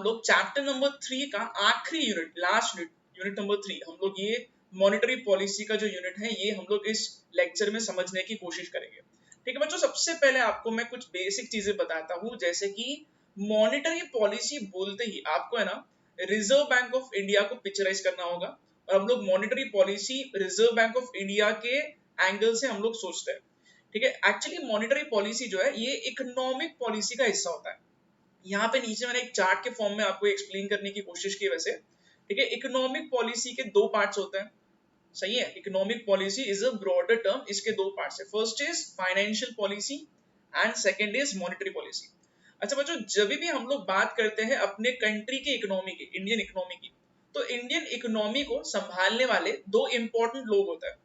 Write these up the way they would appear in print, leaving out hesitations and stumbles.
हम लोग chapter number 3 का आखिरी यूनिट, लास्ट यूनिट नंबर 3, हम लोग ये मॉनेटरी पॉलिसी का जो यूनिट है ये हम लोग इस लेक्चर में समझने की कोशिश करेंगे। ठीक है बच्चों, सबसे पहले आपको मैं कुछ बेसिक चीजें बताता हूँ, जैसे कि मॉनेटरी पॉलिसी बोलते ही आपको है ना रिजर्व बैंक ऑफ इंडिया को पिक्चराइज करना होगा, और हम लोग monetary policy reserve Bank of India के एंगल से हम लोग सोचते हैं। ठीक है, एक्चुअली मॉनेटरी पॉलिसी जो है ये इकोनॉमिक पॉलिसी का हिस्सा होता है। यहाँ पे नीचे मैंने एक चार्ट के फॉर्म में आपको एक्सप्लेन करने की कोशिश की वैसे। ठीक है, इकोनॉमिक पॉलिसी के दो पार्ट्स होते हैं, सही है। Economic policy is a broader term, इसके दो पार्ट्स है, first is financial policy and second is monetary policy. अच्छा बच्चों, जब भी हम लोग बात करते हैं अपने कंट्री के इकोनॉमी की, इंडियन इकोनॉमी की, तो इंडियन इकोनॉमी को संभालने वाले दो इंपॉर्टेंट लोग होते हैं,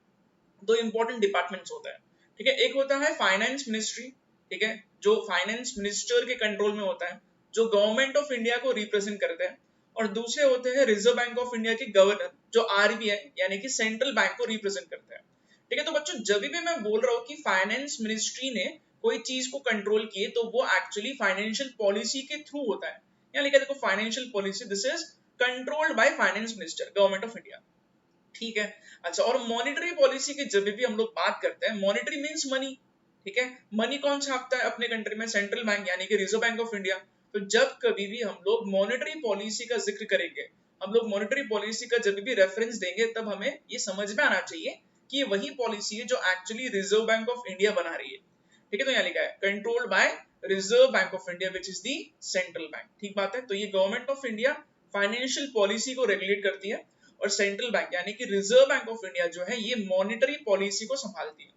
दो इंपॉर्टेंट डिपार्टमेंट्स होते हैं। ठीक है, एक होता है फाइनेंस मिनिस्ट्री, ठीक है, जो फाइनेंस मिनिस्टर के कंट्रोल में होता है, जो गवर्नमेंट ऑफ इंडिया को रिप्रेजेंट करते हैं, और दूसरे होते हैं रिजर्व बैंक ऑफ इंडिया के गवर्नर, जो आरबीआई यानी कि सेंट्रल बैंक को रिप्रेजेंट करते हैं। ठीक है, तो बच्चों जब भी मैं बोल रहा हूँ कि फाइनेंस मिनिस्ट्री ने कोई चीज को कंट्रोल किए, तो वो एक्चुअली फाइनेंशियल पॉलिसी के थ्रू होता है। यहाँ लिखा देखो financial policy, this is controlled by finance minister, government of India. ठीक है, अच्छा, और मॉनेटरी पॉलिसी की जब भी हम लोग बात करते हैं, मॉनेटरी मींस मनी। ठीक है, मनी कौन छापता है अपने कंट्री में? सेंट्रल बैंक यानी कि रिजर्व बैंक ऑफ इंडिया। तो जब कभी भी हम लोग मॉनेटरी पॉलिसी का जिक्र करेंगे, हम लोग मॉनेटरी पॉलिसी का जब भी रेफरेंस देंगे, तब हमें ये समझ में आना चाहिए कि ये वही पॉलिसी है जो actually reserve Bank of India बना रही है। ठीक है, तो यहाँ लिखा है controlled by reserve Bank of India which is the central bank. ठीक बात है, तो ये government of India financial policy को रेगुलेट करती है, और सेंट्रल बैंक यानी कि रिजर्व बैंक ऑफ इंडिया जो है ये मॉनेटरी पॉलिसी को संभालती है।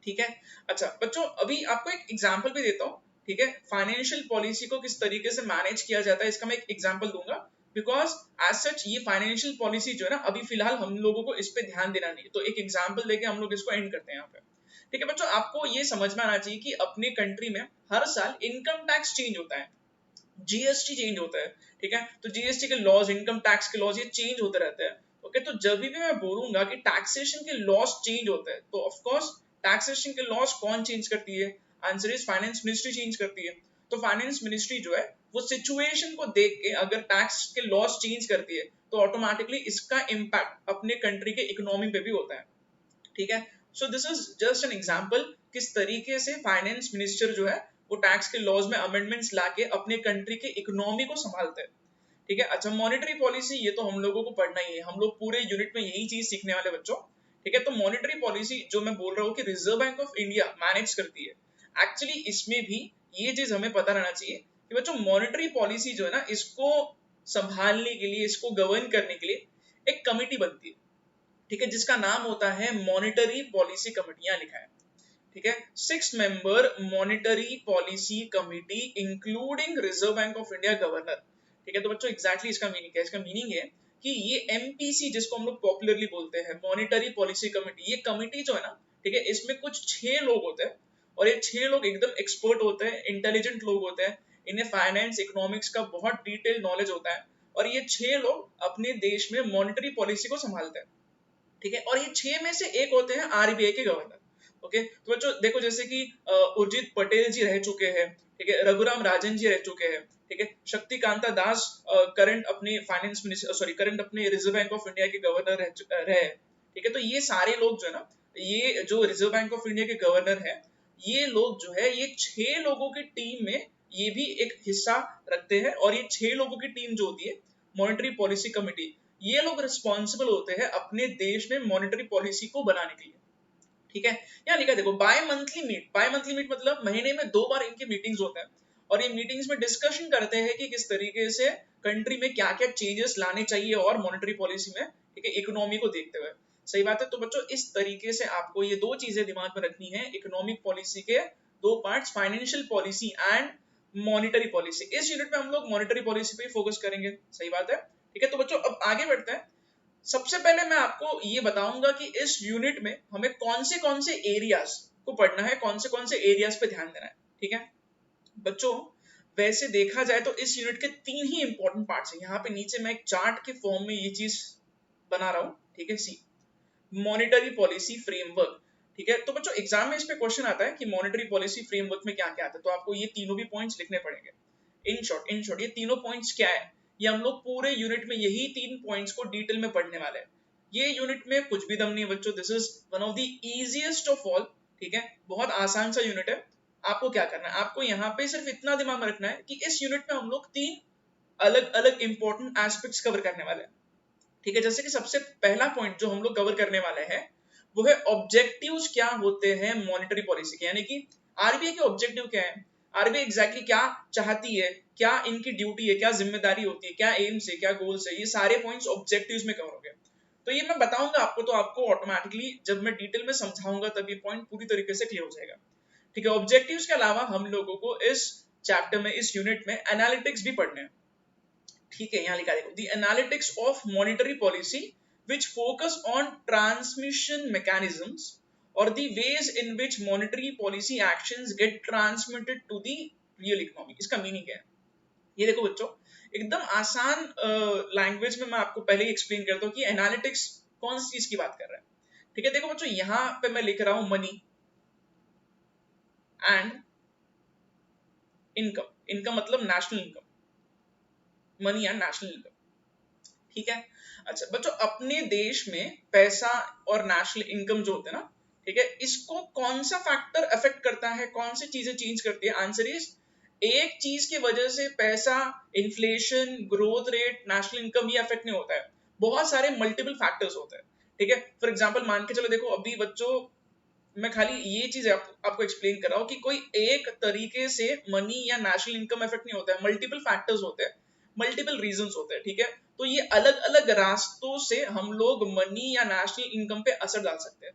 ठीक है, अच्छा बच्चों, अभी आपको एक एग्जांपल भी देता हूँ। ठीक है, फाइनेंशियल पॉलिसी को किस तरीके से मैनेज किया जाता है इसका मैं एक एग्जांपल दूंगा, बिकॉज एज सच ये फाइनेंशियल पॉलिसी जो है ना, अभी फिलहाल हम लोगों को इस पे ध्यान देना नहीं है, तो एक एग्जांपल देके हम लोग इसको एंड करते हैं यहाँ पे। ठीक है बच्चों, आपको ये समझ में आना चाहिए कि अपने कंट्री में हर साल इनकम टैक्स चेंज होता है, जीएसटी चेंज होता है। ठीक है, तो जीएसटी के लॉज, इनकम टैक्स के लॉज ये चेंज होते रहते हैं। ओके, तो जब भी मैं बोलूंगा कि टैक्सेशन के लॉज चेंज होते हैं, तो ऑफ कोर्स टैक्सेशन के लॉज कौन चेंज करती है? Answer is finance ministry change करती है। तो फाइनेंस मिनिस्ट्री जो है वो सिचुएशन को देख के अगर टैक्स के लॉज चेंज करती है, तो ऑटोमेटिकली इसका इम्पैक्ट अपने कंट्री के इकोनॉमी पे भी होता है। ठीक है, so this is just an example किस तरीके से फाइनेंस मिनिस्टर जो है वो टैक्स के लॉज में अमेंडमेंट्स लाके अपने कंट्री के इकोनॉमी को संभालते हैं। ठीक है, अच्छा, मॉनेटरी पॉलिसी ये तो हम लोगों को पढ़ना ही है, हम लोग पूरे यूनिट में यही चीज सीखने वाले बच्चों। ठीक है, तो मॉनेटरी पॉलिसी जो मैं बोल रहा हूँ कि reserve Bank of India manage करती है, एक्चुअली इसमें भी ये चीज हमें पता रहना चाहिए कि बच्चों मॉनेटरी पॉलिसी जो है ना, इसको संभालने के लिए, इसको गवर्न करने के लिए एक कमिटी बनती है। ठीक है, जिसका नाम होता है मॉनेटरी पॉलिसी कमिटी, यहाँ लिखा है। ठीक है, 6 member monetary policy committee including reserve Bank of India governor. ठीक है, तो बच्चों एग्जैक्टली इसका मीनिंग क्या है? इसका मीनिंग है कि ये एमपीसी, जिसको हम लोग पॉपुलरली बोलते हैं मॉनेटरी पॉलिसी कमिटी, ये कमिटी जो है ना, ठीक है, इसमें कुछ 6 लोग होते हैं, और ये 6 लोग एकदम एक्सपर्ट होते हैं, इंटेलिजेंट लोग होते हैं, इन्हें फाइनेंस इकोनॉमिक्स का बहुत डिटेल नॉलेज होता है, और ये 6 लोग अपने देश में मॉनेटरी पॉलिसी को संभालते हैं। ठीक है, और ये 6 में से एक होते हैं आरबीआई के गवर्नर। ओके, तो बच्चों देखो, जैसे कि उर्जित पटेल जी रह चुके हैं, ठीक है, रघुराम राजन जी रह चुके हैं, ठीक है, शक्तिकांता दास करंट अपने फाइनेंस मिनिस्टर, सॉरी करंट अपने रिजर्व बैंक ऑफ इंडिया के गवर्नर रहे। ठीक है, तो ये सारे लोग जो है ना, ये जो रिजर्व बैंक ऑफ इंडिया के गवर्नर है, ये लोग जो है ये 6 लोगों की टीम में ये भी एक हिस्सा रखते हैं, और ये 6 लोगों की टीम जो होती है मॉनेटरी पॉलिसी कमिटी, ये लोग रिस्पॉन्सिबल होते हैं अपने देश में मॉनेटरी पॉलिसी को बनाने के लिए। ठीक है, यहाँ लिखा देखो बाय मंथली मीट मतलब महीने में 2 बार इनकी मीटिंग्स होते हैं, और ये मीटिंग्स में डिस्कशन करते हैं कि किस तरीके से कंट्री में क्या क्या चेंजेस लाने चाहिए और मॉनेटरी पॉलिसी में, ठीक है, इकोनॉमी को देखते हुए। सही बात है, तो बच्चों इस तरीके से आपको ये दो चीजें दिमाग में रखनी है, इकोनॉमिक पॉलिसी के दो parts, financial policy and monetary policy. इस यूनिट में हम लोग मॉनेटरी पॉलिसी पे फोकस करेंगे। सही बात है, ठीक है, तो बच्चों अब आगे बढ़ते हैं। सबसे पहले मैं आपको ये बताऊंगा कि इस यूनिट में हमें कौन से एरियाज को पढ़ना है, कौन से एरियाज पे ध्यान देना है। ठीक है बच्चों, वैसे देखा जाए तो इस यूनिट के 3 ही इंपॉर्टेंट पार्ट्स हैं। यहाँ पे नीचे मैं एक चार्ट के फॉर्म में ये चीज बना रहा हूँ। ठीक है, सी मॉनेटरी पॉलिसी फ्रेमवर्क। ठीक है, तो बच्चों एग्जाम में इस पे क्वेश्चन आता है कि मॉनेटरी पॉलिसी फ्रेमवर्क में क्या क्या आता है, तो आपको ये तीनों भी पॉइंट्स लिखने पड़ेंगे। इन शॉर्ट ये तीनों पॉइंट्स क्या है, ये हम लोग पूरे यूनिट में यही 3 पॉइंट्स को डिटेल में पढ़ने वाले हैं। ये यूनिट में कुछ भी दम नहीं है बच्चों, this is one of the easiest of all, ठीक है, बहुत आसान सा यूनिट है। आपको क्या करना है, आपको यहाँ पे सिर्फ इतना दिमाग में रखना है कि इस यूनिट में हम लोग 3 अलग अलग इंपॉर्टेंट एस्पेक्ट्स कवर करने वाले हैं, ठीक है। जैसे कि सबसे पहला पॉइंट जो हम लोग कवर करने वाले हैं वो है ऑब्जेक्टिव्स क्या होते हैं मॉनेटरी पॉलिसी के, यानी कि आरबीआई के ऑब्जेक्टिव क्या है, आरबीआई एग्जैक्टली क्या चाहती है, क्या इनकी ड्यूटी है, क्या जिम्मेदारी होती है, क्या एम्स है, क्या गोल्स है, ये सारे पॉइंट्स ऑब्जेक्टिव्स में कवर हो गए। तो ये मैं बताऊंगा आपको, तो आपको ऑटोमेटिकली जब मैं डिटेल में समझाऊंगा तब ये पॉइंट पूरी तरीके से क्लियर हो जाएगा, ठीक है। ऑब्जेक्टिव्स के अलावा हम लोगों को इस चैप्टर में, इस यूनिट में एनालिटिक्स भी पढ़ने हैं, ठीक है। यहाँ लिखा देखो, the analytics of monetary policy which focus on transmission mechanisms or the ways in which monetary policy actions get transmitted to the real economy। इसका मीनिंग क्या है, ये देखो बच्चों, एकदम आसान लैंग्वेज में मैं आपको पहले ही एक्सप्लेन करता हूँ कि एनालिटिक्स कौन सी चीज की बात कर रहा है, ठीक है। देखो बच्चों, यहाँ पे मैं लिख रहा हूं मनी एंड इनकम, इनकम मतलब national income, money and national income, ठीक है। अच्छा बच्चों, अपने देश में पैसा और नेशनल इनकम जो होते हैं ना, ठीक है, इसको कौन सा फैक्टर अफेक्ट करता है, कौन सी चीजें चेंज करती है, आंसर इज एक चीज की वजह से पैसा, inflation, growth rate, national income ये अफेक्ट नहीं होता है, बहुत सारे मल्टीपल फैक्टर्स होते हैं, ठीक है। फॉर एग्जाम्पल मान के चलो, देखो अभी बच्चों मैं खाली ये चीज आपको एक्सप्लेन कर रहा हूँ कि कोई एक तरीके से मनी या नेशनल इनकम इफेक्ट नहीं होता है, मल्टीपल फैक्टर्स होते हैं, मल्टीपल रीजंस होते हैं, ठीक है। तो ये अलग अलग रास्तों से हम लोग मनी या नेशनल इनकम पे असर डाल सकते हैं,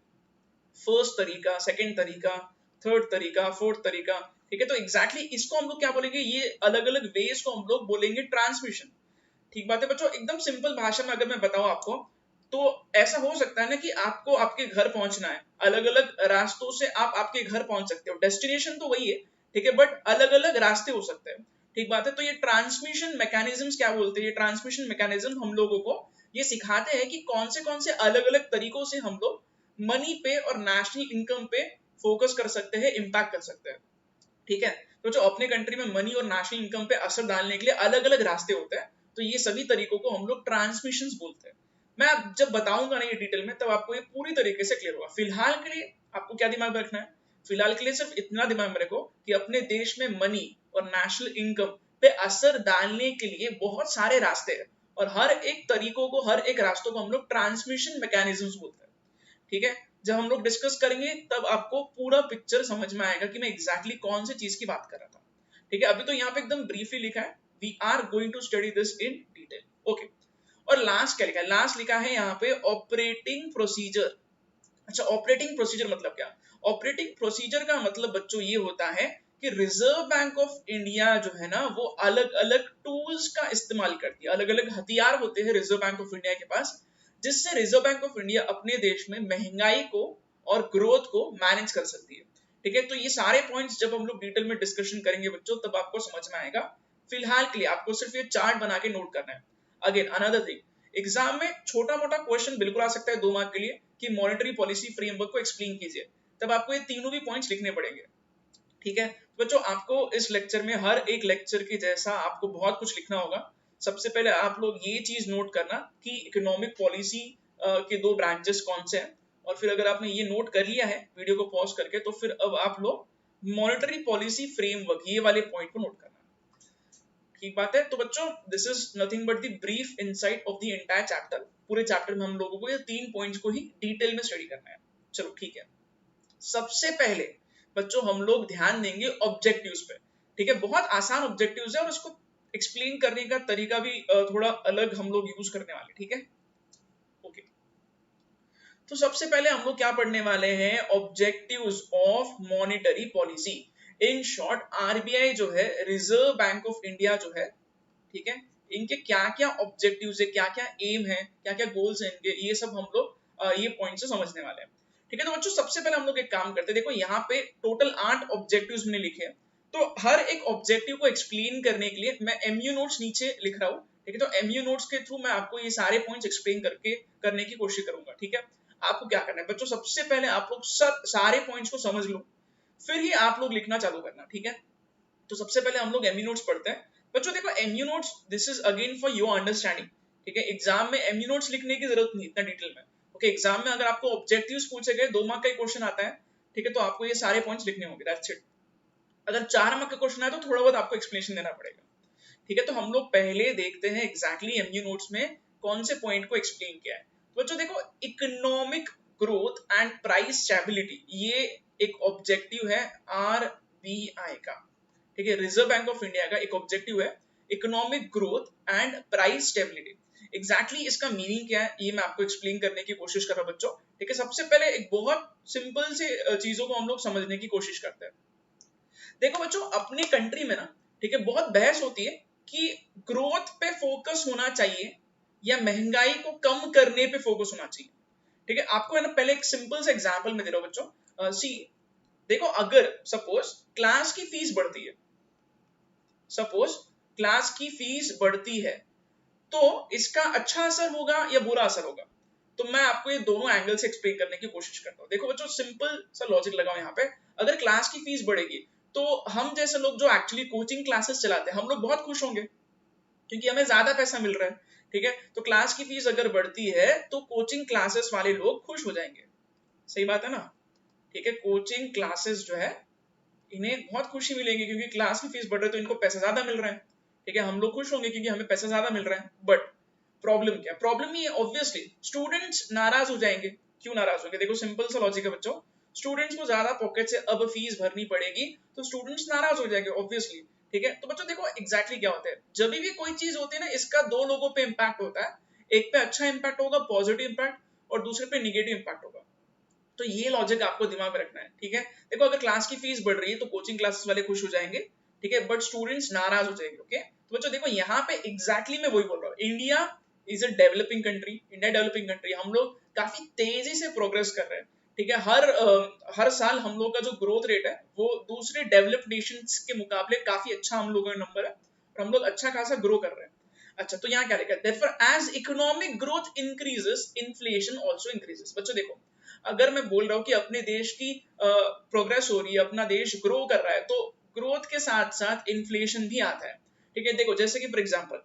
फर्स्ट तरीका, सेकंड तरीका, थर्ड तरीका, फोर्थ तरीका, ठीक है। तो एग्जैक्टली इसको हम लोग क्या बोलेंगे, ये अलग अलग वेज को हम लोग बोलेंगे ट्रांसमिशन, ठीक बात है बच्चों। एकदम सिंपल भाषा में अगर मैं बताऊं आपको, तो ऐसा हो सकता है ना कि आपको आपके घर पहुंचना है, अलग अलग रास्तों से आप आपके घर पहुंच सकते हो, डेस्टिनेशन तो वही है, ठीक है, बट अलग अलग रास्ते हो सकते हैं, ठीक बात है। तो ये ट्रांसमिशन मैकेनिज्म्स क्या बोलते हैं, ये ट्रांसमिशन मैकेनिज्म हम लोगों को ये सिखाते हैं कि कौन से अलग अलग तरीकों से हम लोग मनी पे और नेशनल इनकम पे फोकस कर सकते हैं, इम्पैक्ट कर सकते हैं, ठीक है। तो जो अपने कंट्री में मनी और नेशनल इनकम पे असर डालने के लिए अलग अलग रास्ते होते हैं, तो ये सभी तरीकों को हम लोग ट्रांसमिशंस बोलते हैं। मैं जब बताऊंगा ना ये डिटेल में, तब आपको ये पूरी तरीके से क्लियर होगा। फिलहाल के लिए आपको क्या दिमाग में रखना है, फिलहाल के लिए सिर्फ इतना दिमाग में रखो कि अपने देश में मनी और नेशनल इनकम पे असर डालने के लिए बहुत सारे रास्ते हैं, और हर एक तरीकों को, हर एक रास्तों को हम लोग ट्रांसमिशन मैकेनिज्म्स बोलते हैं, ठीक है। जब हम लोग डिस्कस करेंगे तब आपको पूरा पिक्चर समझ में आएगा कि मैं एग्जैक्टली कौन सी चीज की बात कर रहा था, ठीक है। अभी तो यहाँ पे एकदम ब्रीफली लिखा है, we are going to study this in detail, okay. और लास्ट क्या लिखा है, लास्ट लिखा है यहाँ पे ऑपरेटिंग प्रोसीजर। अच्छा, ऑपरेटिंग प्रोसीजर मतलब क्या, ऑपरेटिंग प्रोसीजर का मतलब बच्चों ये होता है कि रिजर्व बैंक ऑफ इंडिया जो है ना, वो अलग अलग टूल्स का इस्तेमाल करती है, अलग अलग हथियार होते हैं रिजर्व बैंक ऑफ इंडिया के पास, जिससे रिजर्व बैंक ऑफ इंडिया अपने देश में महंगाई को और ग्रोथ को मैनेज कर सकती है, ठीक है। तो ये सारे पॉइंट्स जब हम लोग डिटेल में डिस्कशन करेंगे बच्चों, तब आपको समझ में आएगा। फिलहाल के लिए आपको सिर्फ ये चार्ट बना के नोट करना है। अगेन अनदर थिंग, एग्जाम में छोटा मोटा क्वेश्चन बिल्कुल आ सकता है 2 मार्क के लिए कि मॉनेटरी पॉलिसी फ्रेमवर्क को एक्सप्लेन कीजिए, तब आपको ये तीनों भी पॉइंट्स लिखने पड़ेंगे, ठीक है। बच्चों आपको इस लेक्चर में हर एक लेक्चर के जैसा आपको बहुत कुछ लिखना होगा। सबसे पहले आप लोग ये चीज नोट करना कि इकोनॉमिक पॉलिसी के 2 ब्रांचेस कौन से हैं, और फिर अगर आपने ये नोट कर लिया है वीडियो को पॉज करके, तो फिर अब आप लोग मॉनेटरी पॉलिसी फ्रेमवर्क ये वाले पॉइंट को नोट करना, ठीक बात है। तो बच्चों this is nothing but the brief insight of the entire chapter. पूरे चैप्टर में हम लोगों को ये 3 पॉइंट्स को ही डिटेल में स्टडी करना है। चलो ठीक है, सबसे पहले बच्चों हम लोग ध्यान देंगे ऑब्जेक्टिव्स पे, ठीक है। बहुत आसान ऑब्जेक्टिव्स है और उसको एक्सप्लेन करने का तरीका भी थोड़ा अलग हम लोग यूज करने वाले, ठीक है, ओके। तो सबसे पहले हम लोग क्या पढ़ने वाले हैं, objectives of monetary policy. In short RBI जो है, रिजर्व बैंक ऑफ इंडिया जो है, ठीक है, इनके क्या क्या ऑब्जेक्टिव्स है, क्या क्या एम है, क्या क्या गोल्स हैं इनके, ये सब हम लोग ये पॉइंट से समझने वाले हैं, ठीक है। तो बच्चों सबसे पहले हम लोग एक काम करते हैं, देखो यहाँ पे टोटल 8 ऑब्जेक्टिव्स मैंने लिखे हैं, तो हर एक ऑब्जेक्टिव को एक्सप्लेन करने के लिए मैं एमयू नोट्स नीचे लिख रहा हूँ, ठीक है। तो एमयू नोट्स के थ्रू मैं आपको ये सारे पॉइंट्स एक्सप्लेन करने की कोशिश करूंगा, ठीक है। आपको क्या करना है बच्चों, सबसे पहले आप लोग सारे पॉइंट्स को समझ लो, फिर ही आप लोग लिखना चालू करना, ठीक है। तो सबसे पहले हम लोग एमयू नोट्स पढ़ते हैं, बच्चों देखो MU notes, this is again for your understanding, ठीक है। एग्जाम में एमयू नोट्स लिखने की जरूरत नहीं इतना डिटेल में, ओके। एग्जाम में अगर आपको ऑब्जेक्टिव्स पूछे गए, 2 मार्क का क्वेश्चन आता है, ठीक है, तो आपको ये सारे पॉइंट्स लिखने होंगे, दैट्स इट। अगर 4 मार्क का क्वेश्चन आए तो थोड़ा बहुत आपको एक्सप्लेनेशन देना पड़ेगा, ठीक है। तो हम लोग पहले देखते हैं एग्जैक्टली एमयू नोट्स में कौन से पॉइंट को एक्सप्लेन किया है। तो बच्चों देखो, economic growth and price stability, ये एक ऑब्जेक्टिव है आरबीआई का, ठीक है। रिजर्व बैंक ऑफ इंडिया का एक ऑब्जेक्टिव है economic growth and price stability. Exactly इसका मीनिंग क्या है ये मैं आपको एक्सप्लेन करने की कोशिश कर रहा हूं बच्चों, ठीक है। सबसे पहले एक बहुत सिंपल से चीजों को हम लोग समझने की कोशिश करते हैं। देखो बच्चों, अपनी कंट्री में ना, ठीक है, बहुत बहस होती है कि ग्रोथ पे फोकस होना चाहिए या महंगाई को कम करने पे फोकस होना चाहिए, ठीक है। आपको है ना पहले एक सिंपल सा एग्जांपल में दे रहा हूं बच्चों। सी देखो, अगर सपोज क्लास की फीस बढ़ती है, सपोज क्लास की फीस बढ़ती है, तो इसका अच्छा असर होगा या बुरा असर होगा। तो मैं आपको ये दोनों एंगल से एक्सप्लेन करने की कोशिश करता हूँ। देखो बच्चों, सिंपल सा लॉजिक लगाओ यहाँ पे। अगर क्लास की फीस बढ़ेगी तो हम जैसे लोग जो एक्चुअली कोचिंग क्लासेस चलाते हैं, हम लोग बहुत खुश होंगे क्योंकि हमें ज्यादा पैसा मिल रहा है, ठीक है। तो क्लास की फीस अगर बढ़ती है तो कोचिंग क्लासेस वाले लोग खुश हो जाएंगे, सही बात है ना, ठीक है। कोचिंग क्लासेस जो है इन्हें बहुत खुशी मिलेगी क्योंकि क्लास की फीस बढ़ रही है तो इनको पैसा ज्यादा मिल रहा है, ठीक है। हम लोग खुश होंगे क्योंकि हमें पैसा ज्यादा मिल रहा है। बट प्रॉब्लम क्या, प्रॉब्लम ये ऑब्वियसली स्टूडेंट्स नाराज हो जाएंगे। क्यों नाराज होंगे? देखो सिंपल सा लॉजिक है बच्चों, स्टूडेंट्स को ज्यादा पॉकेट से अब फीस भरनी पड़ेगी तो स्टूडेंट्स नाराज हो जाएंगे ऑब्वियसली, ठीक है। तो बच्चों देखो एग्जैक्टली क्या होता है, जब भी कोई चीज होती है ना, इसका दो लोगों पे इम्पैक्ट होता है। एक पे अच्छा इम्पैक्ट होगा, पॉजिटिव इम्पैक्ट, और दूसरे पे निगेटिव इम्पैक्ट होगा। तो ये लॉजिक आपको दिमाग में रखना है, ठीक है। देखो अगर क्लास की फीस बढ़ रही है तो कोचिंग क्लासेस वाले खुश हो जाएंगे, ठीक है, बट स्टूडेंट्स नाराज हो जाएंगे, ओके। तो बच्चों देखो यहाँ पे एग्जैक्टली मैं वही बोल रहा हूँ, India is a developing country, India developing country, हम लोग काफी तेजी से प्रोग्रेस कर रहे हैं, ठीक है। हर साल हम लोग का जो ग्रोथ रेट है वो दूसरे डेवलप्ड नेशंस के मुकाबले काफी अच्छा हम लोगों का नंबर है, और हम लोग अच्छा खासा ग्रो कर रहे हैं। अच्छा, तो यहाँ क्या लिखा है, therefore as economic growth increases inflation also increases। बच्चों देखो, अगर मैं बोल रहा हूँ कि अपने देश की प्रोग्रेस हो रही है, अपना देश ग्रो कर रहा है, तो ग्रोथ के साथ साथ इन्फ्लेशन भी आता है, ठीक है। देखो जैसे कि फॉर एग्जांपल,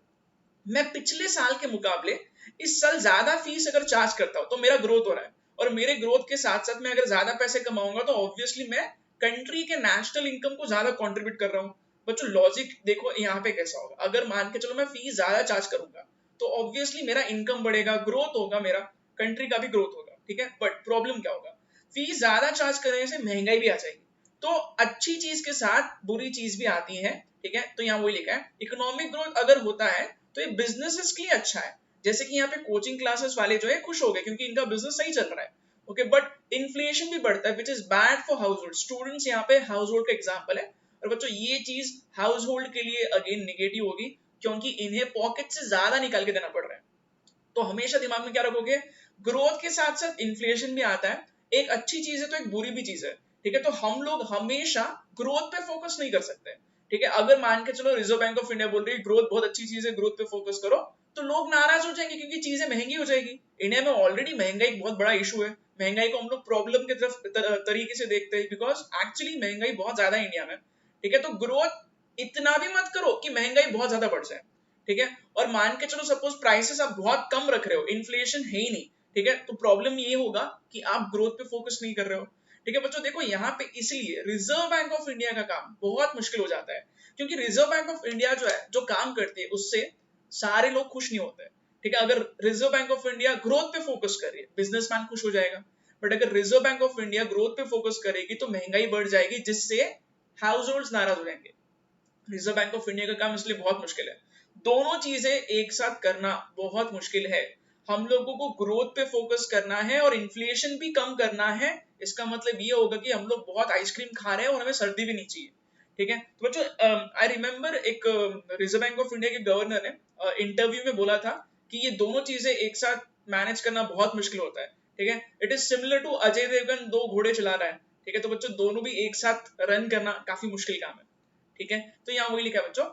मैं पिछले साल के मुकाबले इस साल ज्यादा फीस अगर चार्ज करता हूँ तो मेरा ग्रोथ हो रहा है, और मेरे ग्रोथ के साथ साथ मैं अगर ज्यादा पैसे कमाऊंगा तो ऑब्वियसली मैं कंट्री के नेशनल इनकम को ज्यादा कंट्रीब्यूट कर रहा हूँ। बच्चों लॉजिक देखो यहाँ पे कैसा होगा, अगर मान के चलो मैं फीस ज्यादा चार्ज करूंगा तो ऑब्वियसली मेरा इनकम बढ़ेगा, ग्रोथ होगा, मेरा कंट्री का भी ग्रोथ होगा, ठीक है। बट प्रॉब्लम क्या होगा, फीस ज्यादा चार्ज करने से महंगाई भी आ जाएगी, तो अच्छी चीज के साथ बुरी चीज भी आती है, ठीक है। तो यहाँ वही लिखा है, इकोनॉमिक ग्रोथ अगर होता है तो ये बिजनेसेस के लिए अच्छा है। जैसे कि यहाँ पे कोचिंग क्लासेस वाले जो है खुश हो गए क्योंकि इनका बिजनेस सही चल रहा है, ओके। बट इन्फ्लेशन भी बढ़ता है, which is bad for house hold. Students यहाँ पे हाउस होल्ड का एग्जाम्पल है, और बच्चों ये चीज हाउस होल्ड के लिए अगेन निगेटिव होगी क्योंकि इन्हें पॉकेट से ज्यादा निकाल के देना पड़ रहा है। तो हमेशा दिमाग में क्या रखोगे, ग्रोथ के साथ साथ इन्फ्लेशन भी आता है, एक अच्छी चीज है तो एक बुरी भी चीज है, ठीक है। तो हम लोग हमेशा ग्रोथ पे फोकस नहीं कर सकते, ठीक है। अगर मान के चलो रिजर्व बैंक ऑफ इंडिया बोल रही है ग्रोथ बहुत अच्छी चीज है, ग्रोथ पे फोकस करो, तो लोग नाराज हो जाएंगे क्योंकि चीजें महंगी हो जाएगी। इंडिया में ऑलरेडी महंगाई एक बहुत बड़ा इशू है, महंगाई को हम लोग प्रॉब्लम की तरफ तरीके से देखते हैं, बिकॉज एक्चुअली महंगाई बहुत ज्यादा है इंडिया में, ठीक है। तो ग्रोथ इतना भी मत करो कि महंगाई बहुत ज्यादा बढ़ जाए, ठीक है। और मान के चलो सपोज प्राइसेस आप बहुत कम रख रहे हो, इन्फ्लेशन है ही नहीं, ठीक है, तो प्रॉब्लम ये होगा कि आप ग्रोथ पे फोकस नहीं कर रहे हो, ठीक है। बच्चों देखो यहाँ पे इसलिए रिजर्व बैंक ऑफ इंडिया का काम बहुत मुश्किल हो जाता है, क्योंकि रिजर्व बैंक ऑफ इंडिया जो है जो काम करती है उससे सारे लोग खुश नहीं होते, ठीक है। अगर reserve Bank of India growth पे फोकस कर रही है, बिजनेसमैन खुश हो जाएगा, बट अगर reserve Bank of India growth पे फोकस करेगी तो महंगाई बढ़ जाएगी, जिससे हाउस होल्ड नाराज हो जाएंगे। रिजर्व बैंक ऑफ इंडिया का काम इसलिए बहुत मुश्किल है, दोनों चीजें एक साथ करना बहुत मुश्किल है। हम लोगों को ग्रोथ पे फोकस करना है और इन्फ्लेशन भी कम करना है, इसका मतलब ये होगा कि हम लोग बहुत आइसक्रीम खा रहे हैं और हमें सर्दी भी नहीं चाहिए, ठीक है। तो बच्चों आई रिमेम्बर एक रिजर्व बैंक ऑफ इंडिया के गवर्नर ने इंटरव्यू में बोला था कि ये दोनों चीजें एक साथ मैनेज करना बहुत मुश्किल होता है, ठीक है। It is similar to Ajay Devgn दो घोड़े चला रहा है, ठीक है। तो बच्चों दोनों भी एक साथ रन करना काफी मुश्किल काम है, ठीक है। तो यहाँ वही लिखा है बच्चों,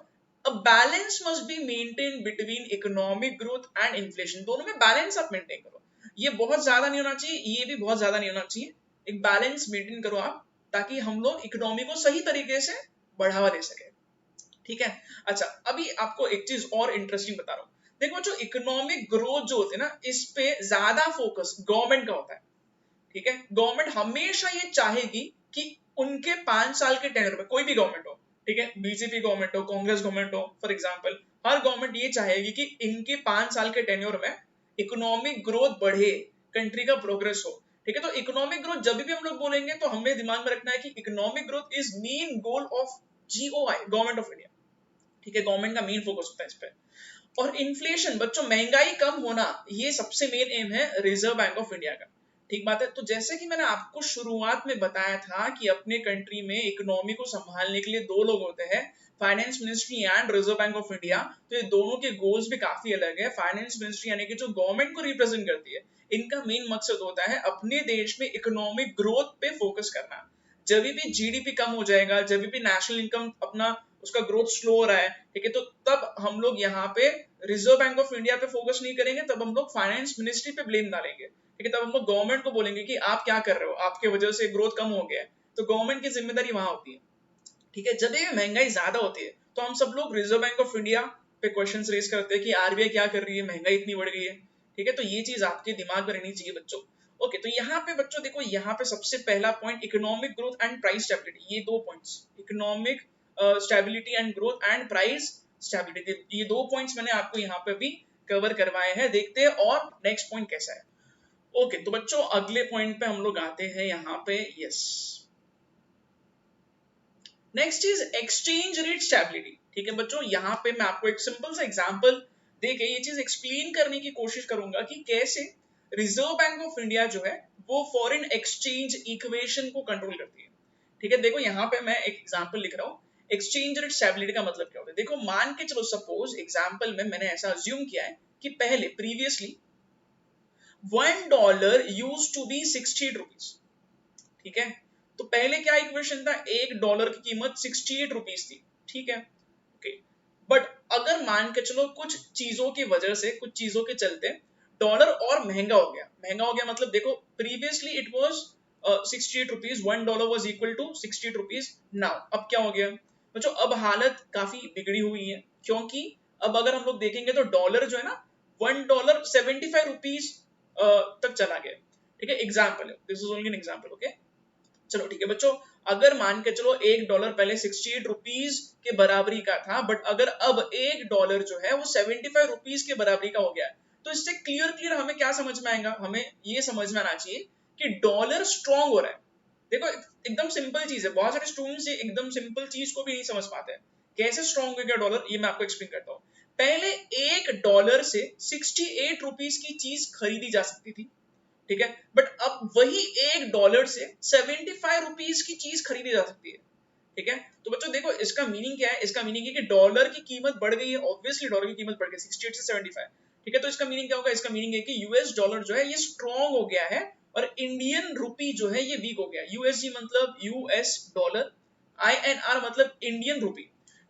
a balance must be maintain between economic growth and inflation. दोनों में बैलेंस आप मेंटेन करो, ये बहुत ज्यादा नहीं होना चाहिए, ये भी बहुत ज्यादा नहीं होना चाहिए, एक बैलेंस मेंटेन करो आप, ताकि हम लोग इकोनॉमी को सही तरीके से बढ़ावा दे सके, ठीक है। अच्छा, अभी आपको एक चीज और इंटरेस्टिंग बता रहा हूँ। देखो बच्चों, इकोनॉमिक ग्रोथ जो होती है ना, इस पे ज्यादा फोकस गवर्नमेंट का होता है। ठीक है, गवर्नमेंट हमेशा ये चाहेगी कि उनके 5 साल के टेन्योर में, कोई भी गवर्नमेंट हो, ठीक है, बीजेपी गवर्नमेंट हो, कांग्रेस गवर्नमेंट हो, फॉर एग्जांपल, हर गवर्नमेंट ये चाहेगी कि इनके 5 साल के टेन्योर में इकोनॉमिक ग्रोथ बढ़े, कंट्री का प्रोग्रेस हो। ठीक है, तो इकोनॉमिक ग्रोथ जब भी हम लोग बोलेंगे तो हमें दिमाग में रखना है कि economic growth is main goal of GOI, government of India. ठीक है, गवर्नमेंट का मेन फोकस होता है इस पे। और इन्फ्लेशन बच्चों, महंगाई कम होना, ये सबसे मेन एम है रिजर्व बैंक ऑफ इंडिया का। ठीक बात है। तो जैसे कि मैंने आपको शुरुआत में बताया था कि अपने कंट्री में इकोनॉमी को संभालने के लिए दो लोग होते हैं, finance ministry and reserve Bank of India. तो ये दोनों के गोल्स भी काफी अलग है। फाइनेंस मिनिस्ट्री यानी कि जो गवर्नमेंट को रिप्रेजेंट करती है, इनका मेन मकसद होता है अपने देश में इकोनॉमिक ग्रोथ पे फोकस करना। जब भी जीडीपी कम हो जाएगा, जब भी नेशनल इनकम अपना उसका ग्रोथ स्लो हो रहा है, ठीक है, तो तब हम लोग यहाँ पे रिजर्व बैंक ऑफ इंडिया पे फोकस नहीं करेंगे, तब हम लोग फाइनेंस मिनिस्ट्री पे ब्लेम डालेंगे। ठीक है, तब हम लोग गवर्नमेंट को बोलेंगे कि आप क्या कर रहे हो, आपके वजह से ग्रोथ कम हो गया है। तो गवर्नमेंट की जिम्मेदारी वहां होती है। ठीक है, जब ये महंगाई ज्यादा होती है तो हम सब लोग रिजर्व बैंक ऑफ इंडिया पे क्वेश्चन रेज करते हैं कि आरबीआई क्या कर रही है, महंगाई इतनी बढ़ गई है। ठीक है, तो ये चीज आपके दिमाग में रहनी चाहिए बच्चों। ओके, तो यहाँ पे बच्चों देखो, यहाँ पे सबसे पहला point economic growth and price stability, ये दो points, economic stability and growth and price stability, ये दो पॉइंट्स मैंने आपको यहाँ पे भी कवर करवाए हैं। देखते हैं और नेक्स्ट पॉइंट कैसा है। ओके, तो बच्चों अगले पॉइंट पे हम लोग आते हैं यहाँ पे। Yes, next is exchange rate stability. ठीक है बच्चों, यहाँ पे मैं आपको एक सिंपल सा एग्जांपल देके ये चीज एक्सप्लेन करने की कोशिश करूंगा कि कैसे रिजर्व बैंक ऑफ इंडिया जो है वो फॉरेन एक्सचेंज इक्वेशन को कंट्रोल करती है। ठीक है, देखो यहाँ पे मैं एक एग्जांपल लिख रहा हूँ। एक्सचेंज रेट स्टेबिलिटी का मतलब क्या होता है? देखो, मान के चलो, सपोज एग्जांपल में मैंने ऐसा अज्यूम किया है कि पहले previously $1 used to be 68 rupees. ठीक है, तो पहले क्या इक्वेशन था, $1 की कीमत 68 रुपीज थी। ठीक है, ओके, बट अगर मान के चलो कुछ चीजों की वजह से, कुछ चीजों के चलते डॉलर और महंगा हो गया। महंगा हो गया मतलब देखो, previously it was 68 rupees, $1 was equal to 68 rupees. Now अब क्या हो गया बच्चों, अब हालत काफी बिगड़ी हुई है, क्योंकि अब अगर हम लोग देखेंगे तो डॉलर जो है ना, $1 75 रुपीज तक चला गया। ठीक है, एग्जाम्पल है, this is only an example. Okay, चलो ठीक है बच्चों, अगर मान के चलो $1 पहले 68 रुपीज के बराबरी का था, बट अगर अब $1 जो है वो 75 रुपीज के बराबरी का हो गया, तो इससे क्लियर हमें क्या समझ में आएगा? हमें ये समझ में आना चाहिए कि डॉलर स्ट्रॉन्ग हो रहा है। देखो, एकदम सिंपल चीज है, बहुत सारे स्टूडेंट्स ये एकदम सिंपल चीज को भी नहीं समझ पाते हैं। कैसे स्ट्रॉन्ग हो गया डॉलर, ये मैं आपको एक्सप्लेन करता हूँ। पहले $1 से 68 रुपीज की चीज खरीदी जा सकती थी। ठीक है, बट अब वही $1 से 75 रुपीज की चीज खरीदी जा सकती है। ठीक है, तो बच्चों देखो, इसका मीनिंग क्या है? इसका मीनिंग है कि डॉलर की कीमत बढ़ गई है, ऑब्वियसली डॉलर की कीमत बढ़ गई 68 से 75। ठीक है, तो इसका मीनिंग क्या होगा? इसका मीनिंग है कि यूएस डॉलर जो है ये स्ट्रॉन्ग हो गया है और इंडियन रुपी जो है ये वीक हो गया। यूएसडी मतलब यूएस डॉलर, INR मतलब इंडियन रुपी।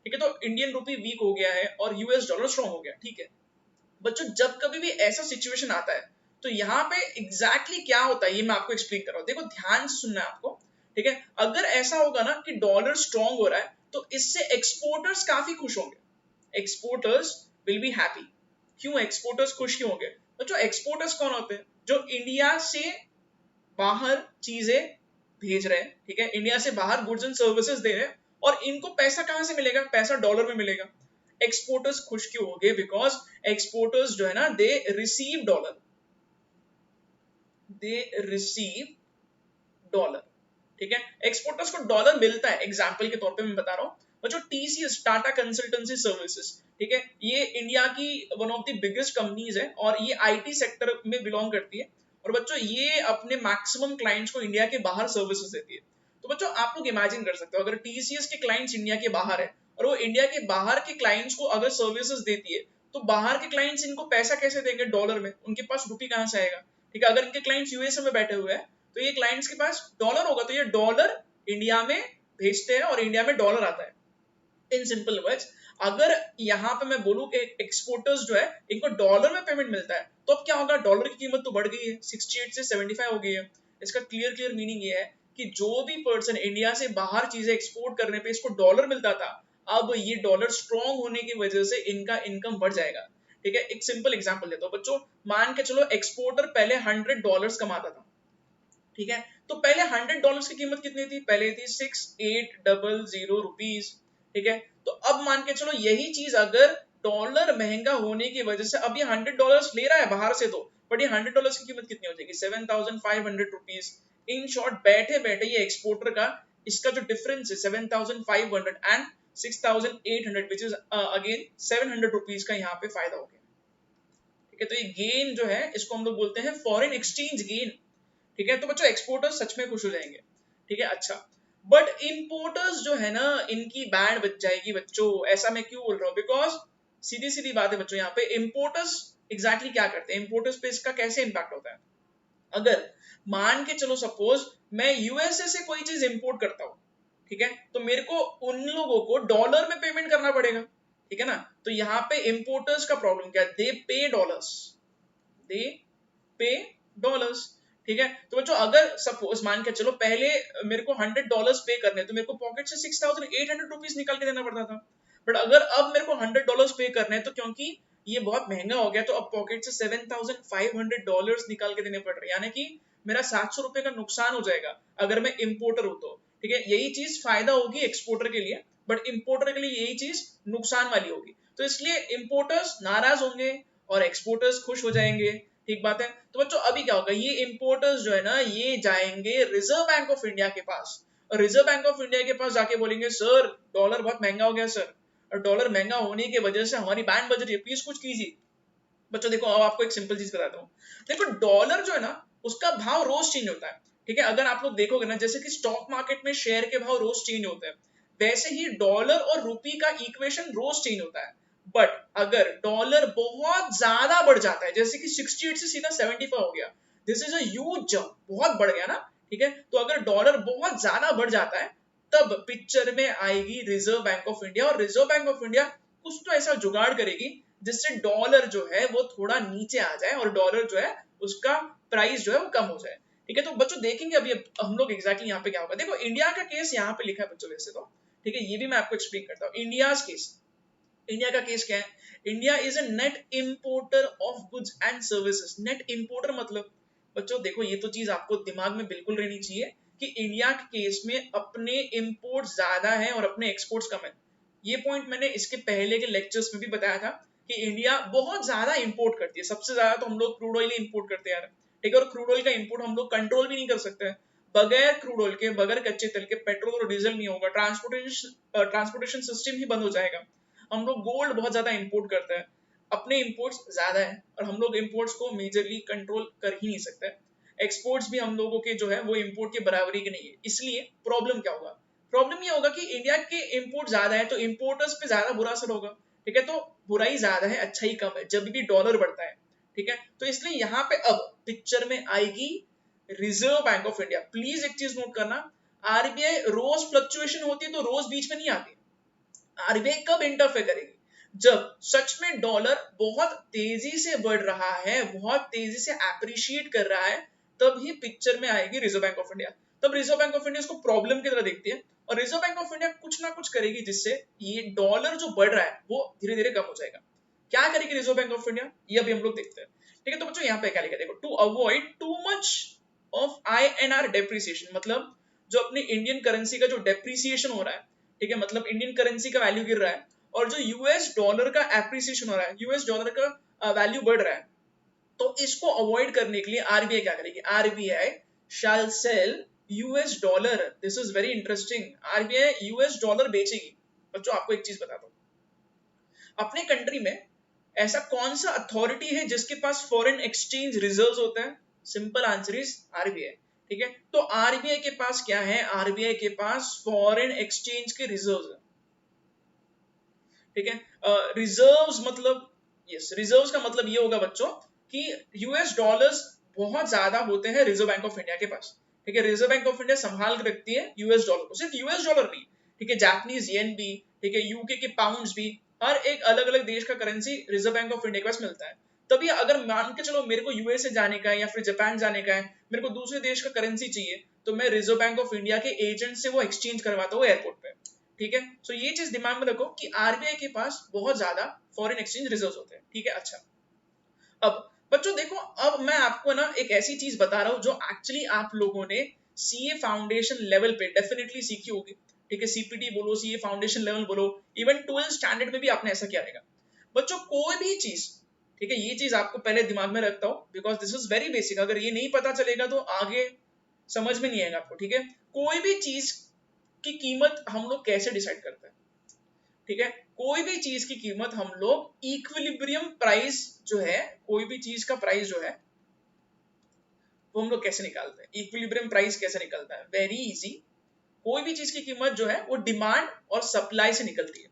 ठीक है, तो इंडियन रुपी वीक हो गया है और यूएस डॉलर स्ट्रॉन्ग हो गया। ठीक है बच्चों, जब कभी भी ऐसा सिचुएशन आता है तो यहाँ पे एग्जैक्टली क्या होता है ये मैं आपको एक्सप्लेन कर रहा हूँ। देखो, ध्यान से सुनना है आपको। ठीक है, अगर ऐसा होगा ना कि डॉलर स्ट्रॉन्ग हो रहा है, तो इससे एक्सपोर्टर्स काफी खुश होंगे। Exporters will be happy. क्यों एक्सपोर्टर्स खुश क्यों होंगे? बच्चों, एक्सपोर्टर्स कौन होते हैं? जो इंडिया से बाहर चीजें भेज रहे हैं। ठीक है, इंडिया से बाहर गुड्स एंड सर्विसेज दे रहे हैं, और इनको पैसा कहां से मिलेगा? पैसा डॉलर में मिलेगा। एक्सपोर्टर्स खुश क्यों हो गए? बिकॉज एक्सपोर्टर्स जो है ना, they receive dollar, they receive dollar. ठीक है, एक्सपोर्टर्स को डॉलर मिलता है। एग्जांपल के तौर पे मैं बता रहा हूँ बच्चों, टीसीएस, टाटा कंसल्टेंसी सर्विसेज, ठीक है, ये इंडिया की one of the biggest companies है और ये आईटी सेक्टर में बिलोंग करती है। और बच्चों, ये अपने मैक्सिमम क्लाइंट्स को इंडिया के बाहर सर्विसेज देती है। तो बच्चों, आप लोग इमेजिन कर सकते हो, अगर टीसीएस के क्लाइंट्स इंडिया के बाहर है और वो इंडिया के बाहर के क्लाइंट्स को अगर सर्विसेज देती है, तो बाहर के क्लाइंट्स इनको पैसा कैसे देंगे? डॉलर में। उनके पास रुपी कहां से आएगा? ठीक है, अगर इनके क्लाइंट्स यूएसए में बैठे हुए हैं तो ये क्लाइंट्स के पास डॉलर होगा, तो ये डॉलर इंडिया में भेजते हैं और इंडिया में डॉलर आता है। इन सिंपल वर्ड्स, अगर यहाँ पे मैं बोलूं कि एक्सपोर्टर्स जो है इनको डॉलर में पेमेंट मिलता है, तो अब क्या होगा? डॉलर की कीमत तो बढ़ गई है, 68 से 75 हो गई है। इसका क्लियर मीनिंग ये है कि जो भी पर्सन इंडिया से बाहर चीजें एक्सपोर्ट करने पे इसको डॉलर मिलता था, अब ये डॉलर स्ट्रॉन्ग होने की वजह से इनका इनकम बढ़ जाएगा। ठीक है, एक सिंपल एग्जांपल देता हूँ बच्चों, मान के चलो एक्सपोर्टर पहले $100 कमाता था। ठीक है, तो पहले $100 की कीमत कितनी थी, पहले थी 6800 रुपीज। ठीक है, तो अब मान के चलो यही चीज अगर डॉलर महंगा होने की वजह से अब ये $100 ले रहा है बाहर से, तो बट ये $100 की कीमत कितनी हो जाएगी, 7500 रुपीज। इन शॉर्ट बैठे बैठे ये एक्सपोर्टर का इसका जो डिफरेंस है 7500 and 6800 which is again 700 rupees का यहाँ पे फायदा हो गया। ठीक है, तो ये गेन जो है इसको हम लोग बोलते हैं फॉरेन एक्सचेंज गेन। ठीक है, तो बच्चों एक्सपोर्टर्स सच में खुश हो जाएंगे। ठीक है, अच्छा, बट इंपोर्टर्स जो है ना इनकी बैंड बच जाएगी बच्चों। ऐसा मैं क्यों बोल रहा हूँ, बिकॉज सीधी सीधी बात है बच्चों, यहाँ पे इंपोर्टर्स एग्जैक्टली क्या करते हैं, इंपोर्टर्स पे इसका कैसे इंपैक्ट होता है। अगर मान के चलो सपोज मैं यूएसए से कोई चीज इंपोर्ट करता हूँ, ठीक है, तो मेरे को उन लोगों को डॉलर में पेमेंट करना पड़ेगा। ठीक है ना, तो यहाँ पे इंपोर्टर्स का प्रॉब्लम क्या है, दे पे डॉलर्स, दे पे डॉलर्स। ठीक है, तो बच्चों अगर सपोज मान के चलो पहले मेरे को $100 पे करने, तो मेरे को पॉकेट से 6800 रुपीज निकाल के देना पड़ता था। बट अगर अब मेरे को $100 पे करने हैं, तो क्योंकि ये बहुत महंगा हो गया, तो अब पॉकेट से $7500 निकाल के देने पड़ रहे हैं, यानी कि मेरा 700 रुपए का नुकसान हो जाएगा अगर मैं इंपोर्टर हूं तो। ठीक है, यही चीज फायदा होगी एक्सपोर्टर के लिए, बट इंपोर्टर के लिए यही चीज नुकसान वाली होगी। तो इसलिए इंपोर्टर्स नाराज होंगे और एक्सपोर्टर्स खुश हो जाएंगे। ठीक बात है, तो बच्चों अभी क्या होगा, ये इंपोर्टर्स जो है ना ये जाएंगे रिजर्व बैंक ऑफ इंडिया के पास, और रिजर्व बैंक ऑफ इंडिया के पास जाके बोलेंगे सर डॉलर बहुत महंगा हो गया सर, और डॉलर महंगा होने की वजह से हमारी बैंड बज रही है, प्लीज कुछ कीजिए। बच्चों देखो अब आपको एक सिंपल चीज बताता हूँ, देखो डॉलर जो है ना उसका भाव रोज चेंज होता है। ठीक है, अगर आप लोग देखोगे ना जैसे कि स्टॉक मार्केट में शेयर के भाव रोज चेंज होते हैं, वैसे ही डॉलर और रुपी का इक्वेशन रोज चेंज होता है। बट अगर डॉलर बहुत ज्यादा बढ़ जाता है, जैसे कि 68 से सीधा 75 हो गया, this is a huge jump, बहुत बढ़ गया ना। ठीक है, तो अगर डॉलर बहुत ज्यादा बढ़ जाता है तब पिक्चर में आएगी रिजर्व बैंक ऑफ इंडिया, और रिजर्व बैंक ऑफ इंडिया कुछ तो ऐसा जुगाड़ करेगी जिससे डॉलर जो है वो थोड़ा नीचे आ जाए और डॉलर जो है उसका प्राइस जो है वो कम हो जाए। ठीक है, तो बच्चों देखेंगे अभी हम लोग एग्जैक्टली यहाँ पे क्या होगा। देखो इंडिया का केस यहाँ पे लिखा है बच्चों वैसे तो, ठीक है, ये भी मैं आपको एक्सप्लेन करता हूँ। इंडियाज केस, इंडिया का केस क्या है, India is a net importer of goods and services. Net importer मतलब बच्चों देखो ये तो चीज आपको दिमाग में बिल्कुल रहनी चाहिए कि इंडिया के केस में अपने इंपोर्ट ज्यादा है और अपने एक्सपोर्ट्स कम है। ये पॉइंट मैंने इसके पहले के लेक्चर्स में भी बताया था कि इंडिया बहुत ज्यादा इंपोर्ट करती है, सबसे ज्यादा तो हम लोग क्रूड ऑयल इंपोर्ट करते हैं। ठीक है, और क्रूड ऑयल का इंपोर्ट हम लोग कंट्रोल भी नहीं कर सकते हैं। बगैर क्रूड ऑयल के, बगैर कच्चे तेल के पेट्रोल और डीजल नहीं होगा, ट्रांसपोर्टेशन सिस्टम ही बंद हो जाएगा। हम लोग गोल्ड बहुत ज्यादा इंपोर्ट करते हैं, अपने इंपोर्ट्स ज्यादा है और हम लोग इंपोर्ट्स को मेजरली कंट्रोल कर ही नहीं सकते। एक्सपोर्ट्स भी हम लोगों के जो है वो इंपोर्ट के बराबरी के नहीं है। इसलिए प्रॉब्लम क्या होगा, प्रॉब्लम ये होगा कि इंडिया के इंपोर्ट ज्यादा है तो इंपोर्टर्स पे ज्यादा बुरा असर होगा। ठीक है, तो बुराई ज्यादा है अच्छा ही कम है जब भी डॉलर बढ़ता है। ठीक है, तो इसलिए यहाँ पे अब पिक्चर में आएगी reserve Bank of India. Please एक चीज नोट करना, आरबीआई रोज फ्लक्चुएशन होती है तो रोज बीच में नहीं आती। आरबीआई कब इंटरफेयर करेगी, जब सच में डॉलर बहुत तेजी से बढ़ रहा है, बहुत तेजी से एप्रिशिएट कर रहा है, तब ही पिक्चर में आएगी रिजर्व बैंक ऑफ इंडिया। तब रिजर्व बैंक ऑफ इंडिया इसको प्रॉब्लम की तरह देखती है और रिजर्व बैंक ऑफ इंडिया कुछ ना कुछ करेगी जिससे ये डॉलर जो बढ़ रहा है वो धीरे धीरे कम हो जाएगा। क्या करेगी रिजर्व बैंक ऑफ इंडिया, ये अभी हम लोग देखते हैं। ठीक है, तो बच्चों यहाँ पे क्या लिखा है देखो, to avoid too much of INR depreciation, मतलब जो अपनी इंडियन करेंसी का जो डेप्रिसिएशन हो रहा है, ठीक है, मतलब इंडियन करेंसी का वैल्यू गिर रहा है और जो यूएस डॉलर का एप्रिसिएशन हो रहा है, यूएस डॉलर का वैल्यू बढ़ रहा है, तो इसको अवॉइड करने के लिए आरबीआई क्या करेगी, RBI shall sell US dollar. This is very interesting, RBI US dollar बेचेगी। बच्चों आपको एक चीज बता दो, अपने कंट्री में ऐसा कौन सा अथॉरिटी है जिसके पास फॉरेन एक्सचेंज रिजर्व्स होते हैं, सिंपल आंसर इज आरबीआई। ठीक है, तो आरबीआई के पास क्या है, आरबीआई के पास फॉरेन एक्सचेंज के रिजर्व्स है। ठीक है, रिजर्व्स मतलब यस, रिजर्व्स का मतलब ये होगा बच्चों कि यूएस डॉलर्स बहुत ज्यादा होते हैं रिजर्व बैंक ऑफ इंडिया के पास। ठीक है, रिजर्व बैंक ऑफ इंडिया संभाल के रखती है यूएस डॉलर को, सिर्फ यूएस डॉलर नहीं, ठीक है, जापानीज येन भी, ठीक है, यूके के पाउंड्स भी, हर एक अलग अलग देश का currency reserve Bank of India के पास मिलता है। तभी अगर मान के चलो मेरे को यूएसए जाने का है या फिर जापान जाने का है, मेरे को दूसरे देश का करेंसी चाहिए, तो मैं रिजर्व बैंक ऑफ इंडिया के एजेंट से वो एक्सचेंज करवाता हूँ एयरपोर्ट पे। ठीक है, सो ये चीज दिमाग में रखो कि आरबीआई के पास बहुत ज्यादा फॉरेन एक्सचेंज रिजर्व्स होते हैं, ठीक है। अच्छा, अब बच्चों देखो, अब मैं आपको ना एक ऐसी चीज बता रहा हूं जो एक्चुअली आप लोगों ने सीए फाउंडेशन लेवल पे डेफिनेटली सीखी होगी, ठीक है। सीपीटी बोलो, सीए फाउंडेशन लेवल बोलो, इवन 12th स्टैंडर्ड में भी आपने ऐसा किया रहेगा। बच्चों कोई भी चीज, ठीक है, ये चीज आपको पहले दिमाग में रखता हूं because this is very basic, अगर ये नहीं पता चलेगा तो आगे समझ में नहीं आएगा आपको, ठीक है। कोई भी चीज की कीमत हम लोग कैसे डिसाइड करते हैं, ठीक है। कोई भी चीज की कीमत हम लोग इक्विलिब्रियम प्राइस जो है, कोई भी चीज का प्राइस जो है वो हम लोग कैसे निकालते हैं, इक्विलिब्रियम प्राइस कैसे निकलता है, वेरी इजी। कोई भी चीज की कीमत जो है वो डिमांड और सप्लाई से निकलती है,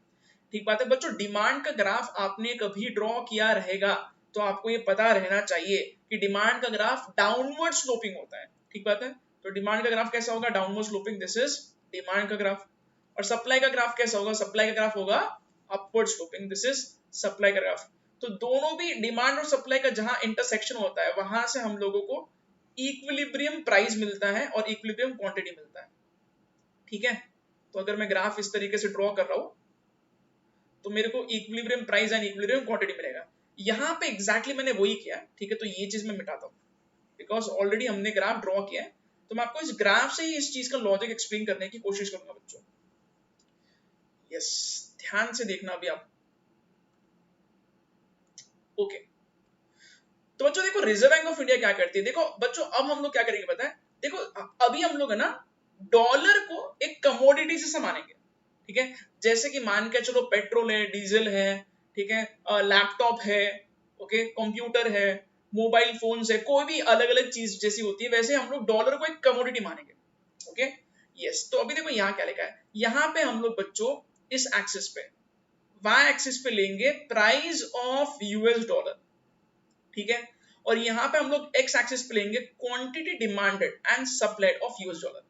ठीक बात है बच्चों। डिमांड का ग्राफ आपने कभी ड्रॉ किया रहेगा तो आपको ये पता रहना चाहिए कि डिमांड का ग्राफ डाउनवर्ड स्लोपिंग होता है, ठीक बात है। तो डिमांड का ग्राफ कैसा होगा, downward sloping, this is demand का ग्राफ। और सप्लाई का ग्राफ कैसा होगा, सप्लाई का ग्राफ होगा upward sloping, this is supply का ग्राफ। तो दोनों भी डिमांड और सप्लाई का जहां इंटरसेक्शन होता है वहां से हम लोगों को इक्विलिब्रियम प्राइस मिलता है और इक्विलिब्रियम क्वांटिटी मिलता है, ठीक है। तो अगर मैं ग्राफ इस तरीके से ड्रॉ कर रहा हूं तो मेरे को equilibrium price and equilibrium quantity मिलेगा। यहाँ पे एग्जैक्टली मैंने वही किया, ठीक है। तो ये चीज मैं मिटाता हूँ बिकॉज ऑलरेडी हमने ग्राफ ड्रॉ किया है, तो मैं आपको इस ग्राफ से ही इस चीज का लॉजिक एक्सप्लेन करने की कोशिश करूंगा बच्चों। यस, ध्यान से देखना अभी आप। ओके, तो बच्चों देखो रिजर्व बैंक ऑफ इंडिया क्या करती है, देखो बच्चों अब हम लोग क्या करेंगे पता है, देखो अभी हम लोग है ना डॉलर को एक कमोडिटी से समानेंगे, ठीक है। जैसे कि मान के चलो पेट्रोल है, डीजल है, ठीक है, लैपटॉप है, ओके, कंप्यूटर है, मोबाइल फोन है, कोई भी अलग अलग चीज जैसी होती है, वैसे हम लोग डॉलर को एक कमोडिटी मानेंगे, ओके। यस, तो अभी देखो यहाँ क्या लिखा है, यहाँ पे हम लोग बच्चों इस एक्सिस पे, वाई एक्सिस पे लेंगे प्राइस ऑफ यूएस डॉलर, ठीक है। और यहाँ पे हम लोग एक्स एक्सिस पे लेंगे quantity demanded and supplied of US dollar,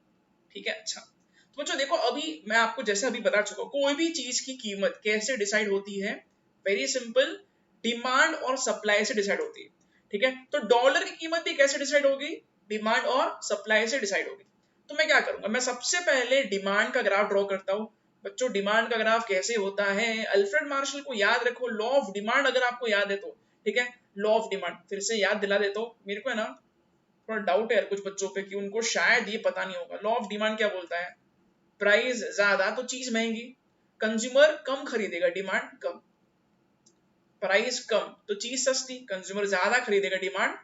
ठीक है। अच्छा, तो बच्चों देखो अभी मैं आपको जैसे अभी बता चुका हूं कोई भी चीज की कीमत कैसे डिसाइड होती है, वेरी सिंपल, डिमांड और सप्लाई से डिसाइड होती है, ठीक है। तो डॉलर की कीमत भी कैसे डिसाइड होगी, डिमांड और सप्लाई से डिसाइड होगी। तो मैं क्या करूंगा, मैं सबसे पहले डिमांड का ग्राफ ड्रॉ करता हूं। बच्चों डिमांड का ग्राफ कैसे होता है, अल्फ्रेड मार्शल को याद रखो, लॉ ऑफ डिमांड अगर आपको याद है तो, ठीक है। लॉ ऑफ डिमांड फिर से याद दिला देता हूं, मेरे को है ना थोड़ा डाउट है यार कुछ बच्चों पे कि उनको शायद ये पता नहीं होगा। लॉ ऑफ डिमांड क्या बोलता है, प्राइस ज्यादा तो चीज महंगी, कंज्यूमर कम खरीदेगा, डिमांड कम, प्राइस कम तो चीज सस्ती, कंज्यूमर ज्यादा खरीदेगा, डिमांड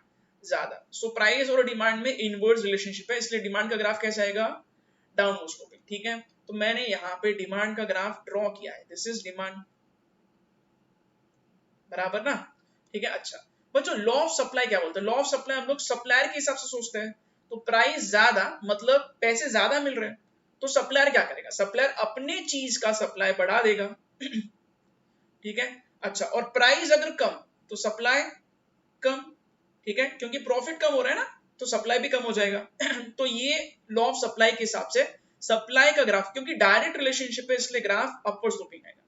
ज्यादा। सो प्राइस और डिमांड में इनवर्स रिलेशनशिप है, इसलिए डिमांड का ग्राफ कैसा आएगा, डाउनवर्ड स्लोपिंग, ठीक है। तो मैंने यहाँ पे डिमांड का ग्राफ ड्रॉ किया है, दिस इज डिमांड, बराबर ना, ठीक है। अच्छा बच्चों लॉ ऑफ सप्लाई क्या बोलते हैं, लॉ ऑफ सप्लाई हम लोग सप्लायर के हिसाब से सोचते हैं, तो प्राइस ज्यादा मतलब पैसे ज्यादा मिल रहे हैं, तो सप्लायर क्या करेगा, सप्लायर अपने चीज का सप्लाई बढ़ा देगा, ठीक है। अच्छा, और प्राइस अगर कम तो सप्लाई कम, ठीक है, क्योंकि प्रॉफिट कम हो रहा है ना तो सप्लाई भी कम हो जाएगा। तो ये लॉ ऑफ सप्लाई के हिसाब से सप्लाई का ग्राफ, क्योंकि डायरेक्ट रिलेशनशिप है इसलिए ग्राफ अपवर्ड स्लोपिंग आएगा,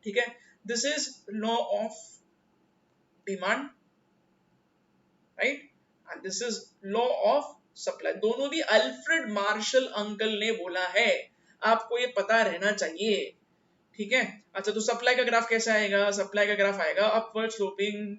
ठीक है। This is law of demand, right, and this is law of supply. दोनों भी अल्फ्रेड मार्शल अंकल ने बोला है, आपको ये पता रहना चाहिए, ठीक है। अच्छा, तो सप्लाई का ग्राफ कैसा आएगा, सप्लाई का ग्राफ आएगा अपवर्ड स्लोपिंग,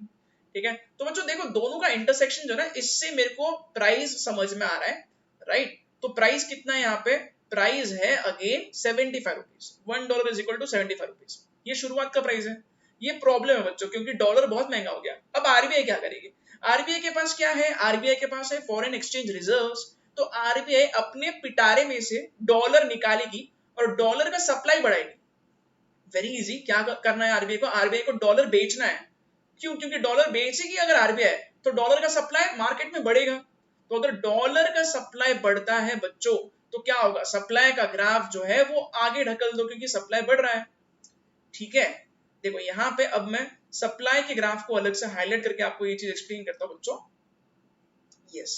ठीक है। तो बच्चों देखो दोनों का इंटरसेक्शन जो है इससे मेरे को प्राइस समझ में आ रहा है, राइट। तो प्राइस कितना है यहाँ पे, प्राइस है again 75 rupees, $1 is equal to 75 rupees, ये शुरुआत का प्राइस है। ये प्रॉब्लम है बच्चों क्योंकि डॉलर बहुत महंगा हो गया। अब आरबीआई क्या करेगी, आरबीआई के पास क्या है, आरबीआई के पास है फॉरेन एक्सचेंज रिजर्व्स, तो आरबीआई अपने पिटारे में से डॉलर निकालेगी और डॉलर का सप्लाई बढ़ाएगी। वेरी इजी, क्या करना है आरबीआई को, आरबीआई को डॉलर बेचना है, क्यों, क्योंकि डॉलर बेचेगी अगर आरबीआई तो डॉलर का सप्लाई मार्केट में बढ़ेगा। तो अगर डॉलर का सप्लाई बढ़ता है बच्चों तो क्या होगा, सप्लाई का ग्राफ जो है वो आगे ढकल दो क्योंकि सप्लाई बढ़ रहा है, ठीक है। देखो यहाँ पे अब मैं सप्लाई के ग्राफ को अलग से हाईलाइट करके आपको ये चीज एक्सप्लेन करता हूँ बच्चों। यस,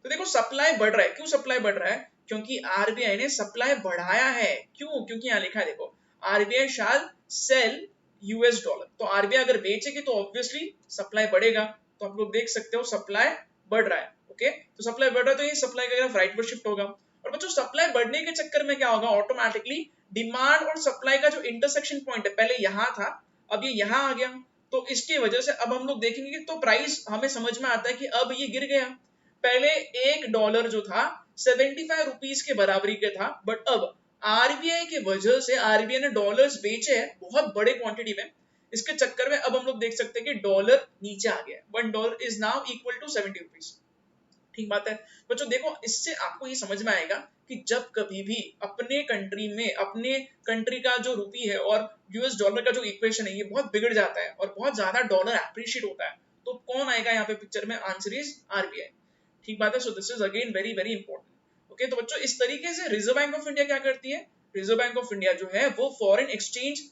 तो देखो सप्लाई बढ़ रहा है, क्यों सप्लाई बढ़ रहा है, क्योंकि आरबीआई ने सप्लाई बढ़ाया है, क्यों, क्योंकि यहाँ लिखा है देखो RBI shall sell US dollar, तो आरबीआई अगर बेचेगी तो ऑब्वियसली सप्लाई बढ़ेगा। तो आप लोग देख सकते हो सप्लाई बढ़ रहा है, ओके। तो सप्लाई बढ़ रहा है तो ये सप्लाई का ग्राफ राइटवर्ड शिफ्ट होगा। और बच्चों सप्लाई बढ़ने के चक्कर में क्या होगा, ऑटोमेटिकली डिमांड और सप्लाई का जो इंटरसेक्शन पॉइंट है, पहले यहाँ था अब ये यहाँ आ गया, तो इसकी वजह से अब हम लोग देखेंगे कि तो प्राइस हमें समझ में आता है कि अब ये गिर गया। पहले $1 जो था 75 रुपीज के बराबरी के था, बट अब आरबीआई की वजह से आरबीआई ने डॉलर्स बेचे हैं बहुत बड़े क्वांटिटी में, इसके चक्कर में अब हम लोग देख सकते हैं कि डॉलर नीचे आ गया, $1 is now equal to 70 rupees. ठीक बात है बच्चों, देखो इससे आपको ये समझ में आएगा कि जब कभी भी अपने कंट्री में अपने कंट्री का जो रूपी है और यूएस डॉलर का जो इक्वेशन है ये बहुत बिगड़ जाता है और बहुत ज्यादा डॉलर एप्रिशिएट होता है, तो कौन आएगा यहाँ पे पिक्चर में, आंसर इज आरबीआई। ठीक बात है, so this is again very very important. Okay, तो बच्चों इस तरीके से रिजर्व बैंक ऑफ इंडिया क्या करती है, रिजर्व बैंक ऑफ इंडिया जो है वो फॉरेन एक्सचेंज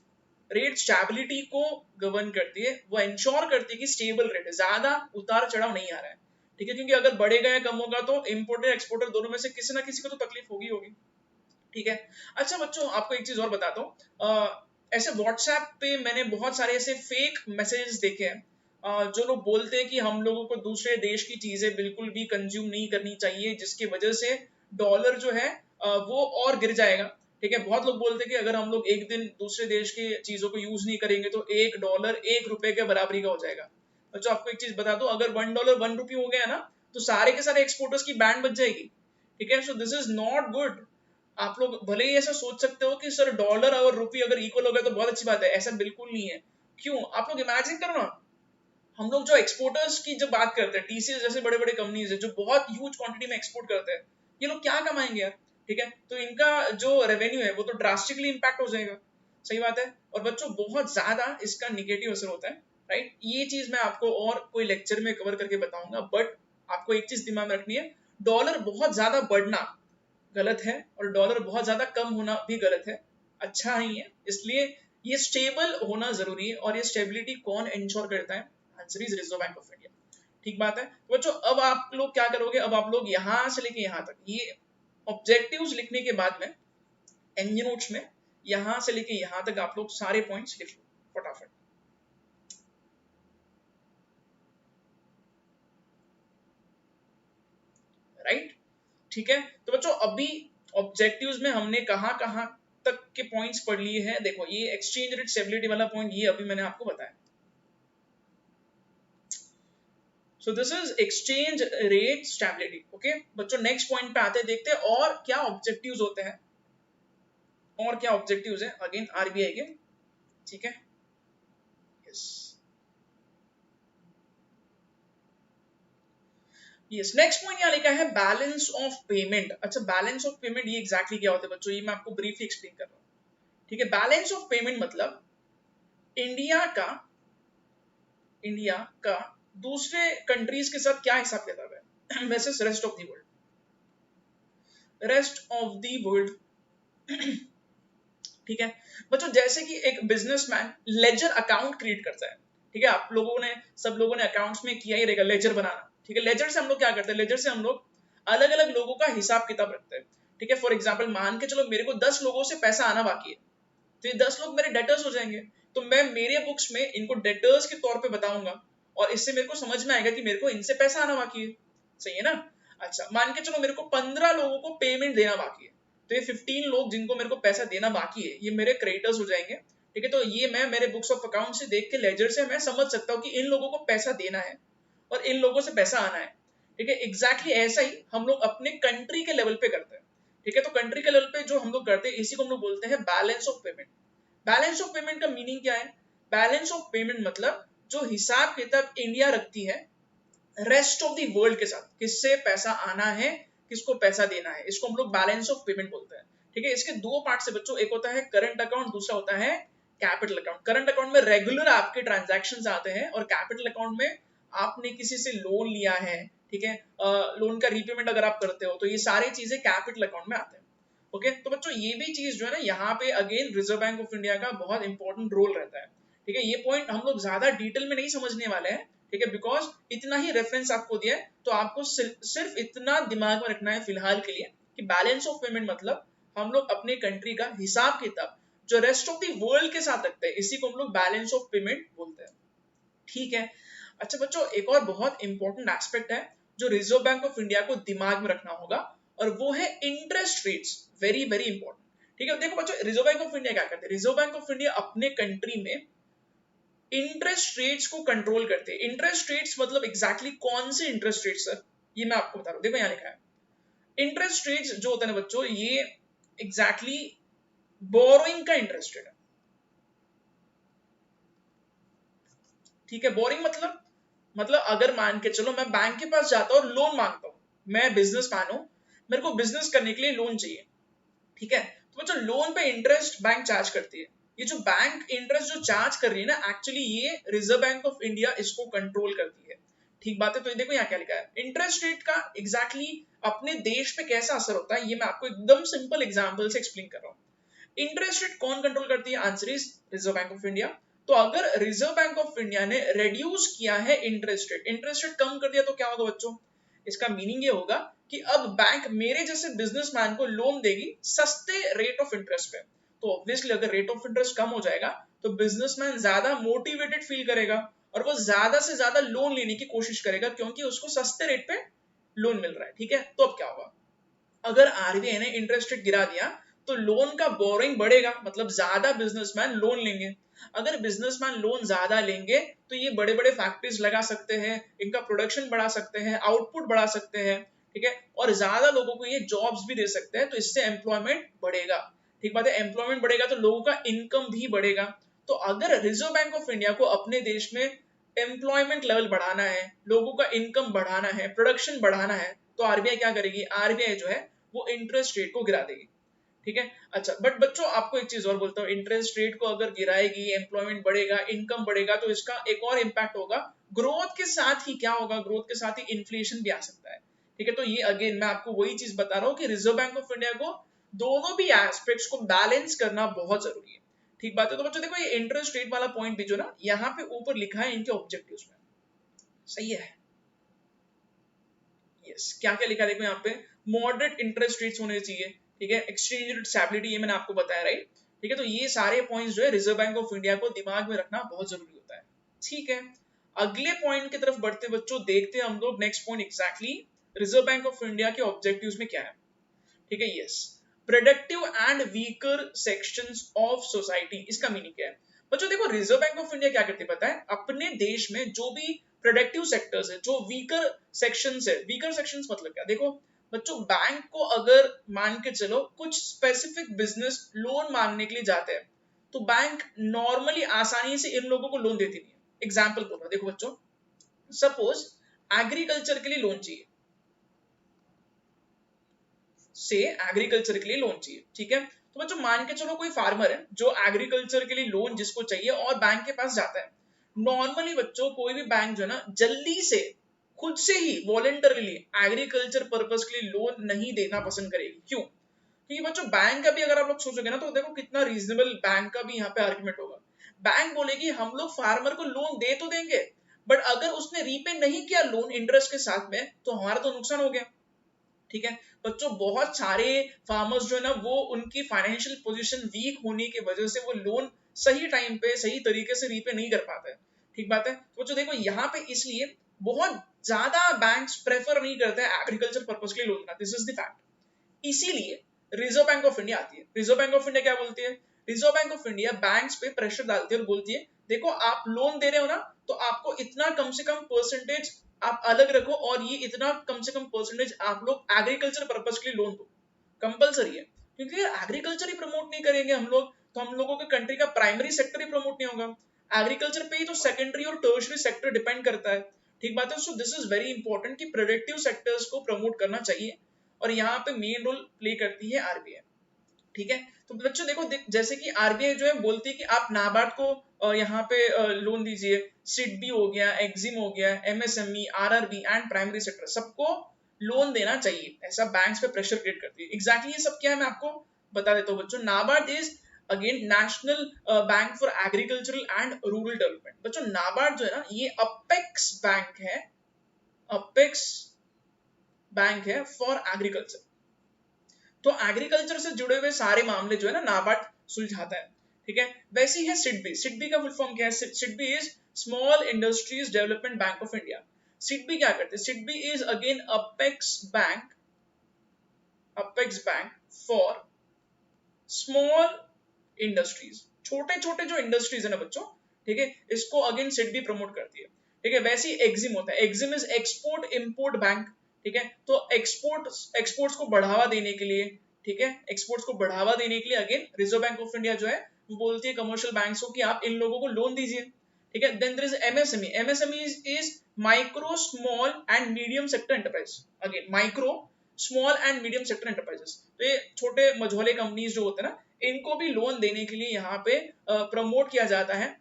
रेट स्टेबिलिटी को गवर्न करती है, वो इंश्योर करती है कि स्टेबल रेट है, ज्यादा उतार चढ़ाव नहीं आ रहा है। ठीक है, क्योंकि अगर बढ़ेगा या कम होगा तो इंपोर्टर एक्सपोर्टर दोनों में से किसी ना किसी को तो तकलीफ होगी होगी। ठीक है, अच्छा बच्चों आपको एक चीज और बताता हूँ, ऐसे व्हाट्सएप पे मैंने बहुत सारे ऐसे फेक मैसेजेस देखे हैं, जो लोग बोलते हैं कि हम लोगों को दूसरे देश की चीजें बिल्कुल भी कंज्यूम नहीं करनी चाहिए, जिसकी वजह से डॉलर जो है वो और गिर जाएगा। ठीक है, बहुत लोग बोलते हैं कि अगर हम लोग एक दिन दूसरे देश की चीजों को यूज नहीं करेंगे तो $1 1 रुपए के बराबरी का हो जाएगा। अच्छा आपको एक चीज बता दो, अगर $1 1 रुपी हो गया ना तो सारे के सारे एक्सपोर्टर्स की बैंड बच जाएगी। ठीक है, so this is not good. आप लोग भले ही ऐसा सोच सकते हो कि सर डॉलर और रुपी अगर इक्वल हो गया तो बहुत अच्छी बात है, ऐसा बिल्कुल नहीं है। क्यों, आप लोग इमेजिन करो ना, हम लोग जो एक्सपोर्टर्स की जब बात करते हैं, टीसीएस जैसे बड़े बड़े कंपनीज है जो बहुत ह्यूज क्वांटिटी में एक्सपोर्ट करते हैं, ये लोग क्या कमाएंगे यार। ठीक है, तो इनका जो रेवेन्यू है वो तो ड्रास्टिकली इंपैक्ट हो जाएगा। सही बात है, और बच्चों बहुत ज्यादा इसका निगेटिव असर होता है, राइट। ये चीज मैं आपको और कोई लेक्चर में कवर करके बताऊंगा, बट आपको एक चीज दिमाग में रखनी है, डॉलर बहुत ज्यादा बढ़ना गलत है और डॉलर बहुत ज्यादा कम होना भी गलत है, अच्छा नहीं है। इसलिए ये स्टेबल होना जरूरी है, और ये स्टेबिलिटी कौन इंश्योर करता है, answer is reserve Bank of India. ठीक बात है बच्चों, अब आप लोग क्या करोगे, अब आप लोग यहां से लेके यहां तक ये ऑब्जेक्टिव्स लिखने के बाद में एनजी नोट्स में यहां से लेके यहां तक आप लोग सारे पॉइंट्स लिख लो फटाफट। राइट, ठीक है, तो बच्चों अभी ऑब्जेक्टिव्स में हमने कहां कहां तक के पॉइंट्स पढ़ लिए हैं। देखो ये एक्सचेंज रेट स्टेबिलिटी वाला पॉइंट ये अभी मैंने आपको बताया। सो this is exchange rate stability. Okay बच्चों, नेक्स्ट पॉइंट पे आते हैं, देखते हैं और क्या ऑब्जेक्टिव्स होते हैं, और क्या ऑब्जेक्टिव्स हैं अगेन आरबीआई के। ठीक है, यस यस, नेक्स्ट पॉइंट यहाँ लिखा है बैलेंस ऑफ पेमेंट। अच्छा बैलेंस ऑफ पेमेंट ये एग्जैक्टली क्या होता है बच्चों, ये मैं आपको ब्रीफली एक्सप्लेन कर रहा हूँ। ठीक है, बैलेंस ऑफ पेमेंट मतलब इंडिया का दूसरे कंट्रीज के साथ क्या हिसाब किताब है वैसे रेस्ट ऑफ द वर्ल्ड। ठीक है बच्चों, जैसे कि एक बिजनेसमैन लेजर अकाउंट क्रिएट करता है। ठीक है, आप लोगों ने सब लोगों ने अकाउंट्स में किया ही रहेगा लेजर बनाना। ठीक है, लेजर से हम लोग क्या करते हैं, लेजर से हम लोग अलग अलग लोगों का हिसाब किताब रखते हैं। ठीक है, फॉर एग्जाम्पल मान के चलो मेरे को 10 लोगों से पैसा आना बाकी है, तो ये 10 लोग मेरे डेटर्स हो जाएंगे, तो मैं मेरे बुक्स में इनको डेटर्स के तौर पे बताऊंगा, और इससे मेरे को समझ में आएगा कि मेरे को इनसे पैसा आना बाकी है। सही है ना। अच्छा मान के चलो मेरे को 15 लोगों को पेमेंट देना बाकी है, तो ये 15 लोग जिनको मेरे को पैसा देना बाकी है ये मेरे क्रेडिटर्स हो जाएंगे। ठीक है, तो ये मैं मेरे बुक्स ऑफ अकाउंट से देख के लेजर से मैं समझ सकता हूँ कि इन लोगों को पैसा देना है और इन लोगों से पैसा आना है। ठीक है, एग्जैक्टली ऐसा ही हम लोग अपने कंट्री के लेवल पे करते हैं। ठीक है, तो कंट्री के लेवल पे जो हम लोग करते हैं इसी को हम लोग बोलते हैं balance of payment. Balance of payment का मीनिंग क्या है, बैलेंस ऑफ पेमेंट मतलब जो हिसाब किताब इंडिया रखती है रेस्ट ऑफ द वर्ल्ड के साथ, किससे पैसा आना है किसको पैसा देना है, इसको हम लोग बैलेंस ऑफ पेमेंट बोलते हैं। ठीक है, इसके दो पार्ट से बच्चों, एक होता है करंट अकाउंट, दूसरा होता है कैपिटल अकाउंट। करंट अकाउंट में रेगुलर आपके ट्रांजैक्शंस आते हैं, और कैपिटल अकाउंट में आपने किसी से लोन लिया है, ठीक है, लोन का रीपेमेंट अगर आप करते हो तो ये सारी चीजें कैपिटल अकाउंट में आते हैं। ओके, तो बच्चों ये भी चीज जो है ना यहाँ पे again reserve Bank of India का बहुत इंपॉर्टेंट रोल रहता है। ठीक है, ये पॉइंट हम लोग ज्यादा डिटेल में नहीं समझने वाले हैं। ठीक है, बिकॉज इतना ही रेफरेंस आपको दिया है, तो आपको सिर्फ इतना दिमाग में रखना है फिलहाल के लिए कि बैलेंस ऑफ पेमेंट मतलब हम लोग अपने कंट्री का हिसाब किताब जो रेस्ट ऑफ द वर्ल्ड के साथ रखते हैं, इसी को हम लोग बैलेंस ऑफ पेमेंट बोलते हैं। ठीक है, अच्छा बच्चों एक और बहुत इंपॉर्टेंट एस्पेक्ट है जो रिजर्व बैंक ऑफ इंडिया को दिमाग में रखना होगा, और वो है interest rates, very very important. ठीक है, देखो बच्चों रिजर्व बैंक ऑफ इंडिया क्या करते हैं, रिजर्व बैंक ऑफ इंडिया अपने कंट्री में इंटरेस्ट रेट्स को कंट्रोल करते हैं। इंटरेस्ट रेट्स मतलब एग्जैक्टली कौन से इंटरेस्ट रेट्स सर, ये मैं आपको बता रहा हूँ, देखो यहाँ लिखा है इंटरेस्ट रेट्स जो होता है ना बच्चों, ये एग्जैक्टली बोरोइंग का इंटरेस्ट रेट है। ठीक है, बोरिंग मतलब अगर मान के चलो मैं बैंक के पास जाता हूँ और लोन मांगता हूँ, मैं बिजनेस मैन हूँ, मेरे को बिजनेस करने के लिए लोन चाहिए। ठीक है, तो बच्चों लोन पे इंटरेस्ट बैंक चार्ज करती है। ये जो बैंक इंटरेस्ट जो चार्ज कर रही है ना, एक्चुअली ये रिजर्व बैंक ऑफ इंडिया इसको कंट्रोल करती है। ठीक बात है, तो ये देखो यहाँ क्या लिखा है, इंटरेस्ट रेट का एग्जैक्टली अपने देश पे कैसा असर होता है, ये मैं आपको एकदम सिंपल एग्जांपल से एक्सप्लेन कर रहा हूँ। इंटरेस्ट रेट कौन कंट्रोल करती है, answer is reserve Bank of India. तो अगर रिजर्व बैंक ऑफ इंडिया ने रिड्यूस किया है इंटरेस्ट रेट कम कर दिया, तो क्या होगा बच्चों, इसका मीनिंग ये होगा कि अब बैंक मेरे जैसे बिजनेसमैन को लोन देगी सस्ते रेट ऑफ इंटरेस्ट पे। तो ऑब्वियसली अगर रेट ऑफ इंटरेस्ट कम हो जाएगा तो बिजनेसमैन ज्यादा मोटिवेटेड फील करेगा और वो ज्यादा से ज्यादा लोन लेने की कोशिश करेगा, क्योंकि उसको सस्ते रेट पे लोन मिल रहा है। ठीक है, तो अब क्या होगा, अगर आरबीआई ने इंटरेस्ट रेट गिरा दिया तो लोन का बोरिंग बढ़ेगा, मतलब ज्यादा बिजनेसमैन लोन लेंगे। अगर बिजनेसमैन लोन ज्यादा लेंगे तो ये बड़े बड़े फैक्ट्रीज लगा सकते हैं, इनका प्रोडक्शन बढ़ा सकते हैं, आउटपुट बढ़ा सकते हैं। ठीक है, और ज्यादा लोगों को ये जॉब्स भी दे सकते हैं, तो इससे एम्प्लॉयमेंट बढ़ेगा। ठीक बात है, एम्प्लॉयमेंट बढ़ेगा तो लोगों का इनकम भी बढ़ेगा। तो अगर रिजर्व बैंक ऑफ इंडिया को अपने देश में एम्प्लॉयमेंट लेवल बढ़ाना है, लोगों का इनकम बढ़ाना है, प्रोडक्शन बढ़ाना है, तो आरबीआई क्या करेगी, आरबीआई जो है वो इंटरेस्ट रेट को गिरा देगी। ठीक है, अच्छा बट बच्चों आपको एक चीज और बोलता हूँ, इंटरेस्ट रेट को अगर गिराएगी, एम्प्लॉयमेंट बढ़ेगा, इनकम बढ़ेगा, तो इसका एक और इम्पैक्ट होगा, ग्रोथ के साथ ही क्या होगा, ग्रोथ के साथ ही इन्फ्लेशन भी आ सकता है। ठीक है, तो ये अगेन मैं आपको वही चीज बता रहा हूँ कि रिजर्व बैंक ऑफ इंडिया को दोनों भी एस्पेक्ट्स को बैलेंस करना बहुत जरूरी है। ठीक बात है, तो बच्चों देखो ये इंटरेस्ट रेट वाला पॉइंट भी जो ना यहाँ पे ऊपर लिखा है इनके ऑब्जेक्टिव्स में, सही है। यस, क्या क्या लिखा है देखो यहाँ पे, मॉडरेट इंटरेस्ट रेट्स होने चाहिए। ठीक है, एक्सचेंज रेट स्टेबिलिटी, ये मैंने आपको बताया राइट। ठीक है, तो ये सारे पॉइंट्स जो है रिजर्व बैंक ऑफ इंडिया को दिमाग में रखना बहुत जरूरी होता है। ठीक है, अगले पॉइंट की तरफ बढ़ते बच्चों, देखते हैं हम लोग next point exactly reserve Bank of India के ऑब्जेक्टिव्स में क्या है। ठीक है, yes, productive and weaker sections of society, इसका मीनिंग क्या है बच्चों, देखो रिजर्व बैंक ऑफ इंडिया क्या करती है पता है, अपने देश में जो भी प्रोडक्टिव सेक्टर्स है, जो वीकर सेक्शंस है, वीकर सेक्शंस मतलब क्या, देखो बच्चों बैंक को अगर मान के चलो कुछ स्पेसिफिक बिजनेस लोन मांगने के लिए जाते हैं, तो बैंक नॉर्मली आसानी से इन लोगों को लोन देती नहीं है। एग्जाम्पल बोल रहा हूं, देखो बच्चों सपोज एग्रीकल्चर के लिए लोन चाहिए, से एग्रीकल्चर के लिए लोन चाहिए। ठीक है, तो बच्चों मान के चलो कोई फार्मर है जो एग्रीकल्चर के लिए लोन जिसको चाहिए और बैंक के पास जाता है। नॉर्मली बच्चों कोई भी बैंक जो है ना जल्दी से खुद से ही वॉलेंटरली एग्रीकल्चर पर्पस के लिए लोन नहीं देना पसंद करेगी। क्यों, क्योंकि बच्चों बैंक का भी अगर आप लोग सोचोगे ना, तो देखो कितना रीजनेबल बैंक का भी यहाँ पे आर्गुमेंट होगा। बैंक बोलेगी हम लोग फार्मर को लोन दे तो देंगे, बट अगर उसने रीपे नहीं किया लोन इंटरेस्ट के साथ में, तो हमारा तो नुकसान हो गया। ठीक है बच्चों, बहुत सारे फार्मर्स जो है ना वो उनकी फाइनेंशियल पोजीशन वीक होने की वजह से वो लोन सही टाइम पे सही तरीके से रीपे नहीं कर पाते। ठीक बात है, तो बच्चों देखो यहाँ पे इसलिए बहुत ज्यादा बैंक्स प्रेफर नहीं करते हैं एग्रीकल्चर पर्पस के लिए लोन का, दिस इज द फैक्ट। इसीलिए रिजर्व बैंक ऑफ इंडिया आती है। रिजर्व बैंक ऑफ इंडिया क्या बोलती है, reserve Bank of India banks पे प्रेशर डालती है और बोलती है देखो आप लोन दे रहे हो ना, तो आपको इतना कम से कम परसेंटेज आप अलग रखो और ये इतना कम से कम परसेंटेज आप लोग एग्रीकल्चर पर्पस के लिए लोन दो। कंपलसरी है, क्योंकि एग्रीकल्चर ही प्रमोट नहीं करेंगे हम लोग, तो हम लोगों के कंट्री का प्राइमरी सेक्टर ही प्रमोट नहीं होगा। एग्रीकल्चर पे ही तो सेकेंडरी और टर्शरी सेक्टर डिपेंड करता है। ठीक बात है, so this is very important कि प्रोडक्टिव सेक्टर्स को प्रमोट करना चाहिए, और यहाँ पे मेन रोल प्ले करती है आरबीआई। ठीक है, तो बच्चों देखो जैसे कि आरबीआई जो है बोलती है कि आप नाबार्ड को यहाँ पे लोन दीजिए, सिडबी हो गया, एक्जिम हो गया, MSME, RRB and primary sector, सबको लोन देना चाहिए, ऐसा बैंक्स पे प्रेशर क्रिएट करती है। एग्जैक्टली ये सब क्या है मैं आपको बता देता हूँ बच्चों। NABARD is again national bank for agricultural and rural development. बच्चों नाबार्ड जो है ना ये अपेक्स बैंक है, अपेक्स बैंक है फॉर एग्रीकल्चर। तो एग्रीकल्चर से जुड़े हुए सारे मामले जो है ना नाबार्ड सुलझाता है। ठीक है, वैसे ही है सिडबी। सिडबी का फुल फॉर्म क्या है, SIDBI is small industries development bank of India. SIDBI क्या करते हैं, SIDBI is again apex bank apex bank for small industries, छोटे छोटे जो इंडस्ट्रीज है ना बच्चों, ठीक है, इसको अगेन सिडबी प्रमोट करती है, ठीक है। वैसे ही एक्सिम होता है, Exim is export import bank, ठीक है। तो एक्सपोर्ट्स को बढ़ावा देने के लिए, ठीक है, एक्सपोर्ट्स को बढ़ावा देने के लिए again reserve Bank of India जो है वो बोलती है कमर्शियल बैंक्स को कि आप इन लोगों को लोन दीजिए, ठीक है। Then there is MSME, MSME is micro small and medium sector enterprise, again micro small and medium sector enterprises, तो ये छोटे मझोले कंपनीज जो होते हैं ना, इनको भी लोन देने के लिए यहाँ पे प्रमोट किया जाता है।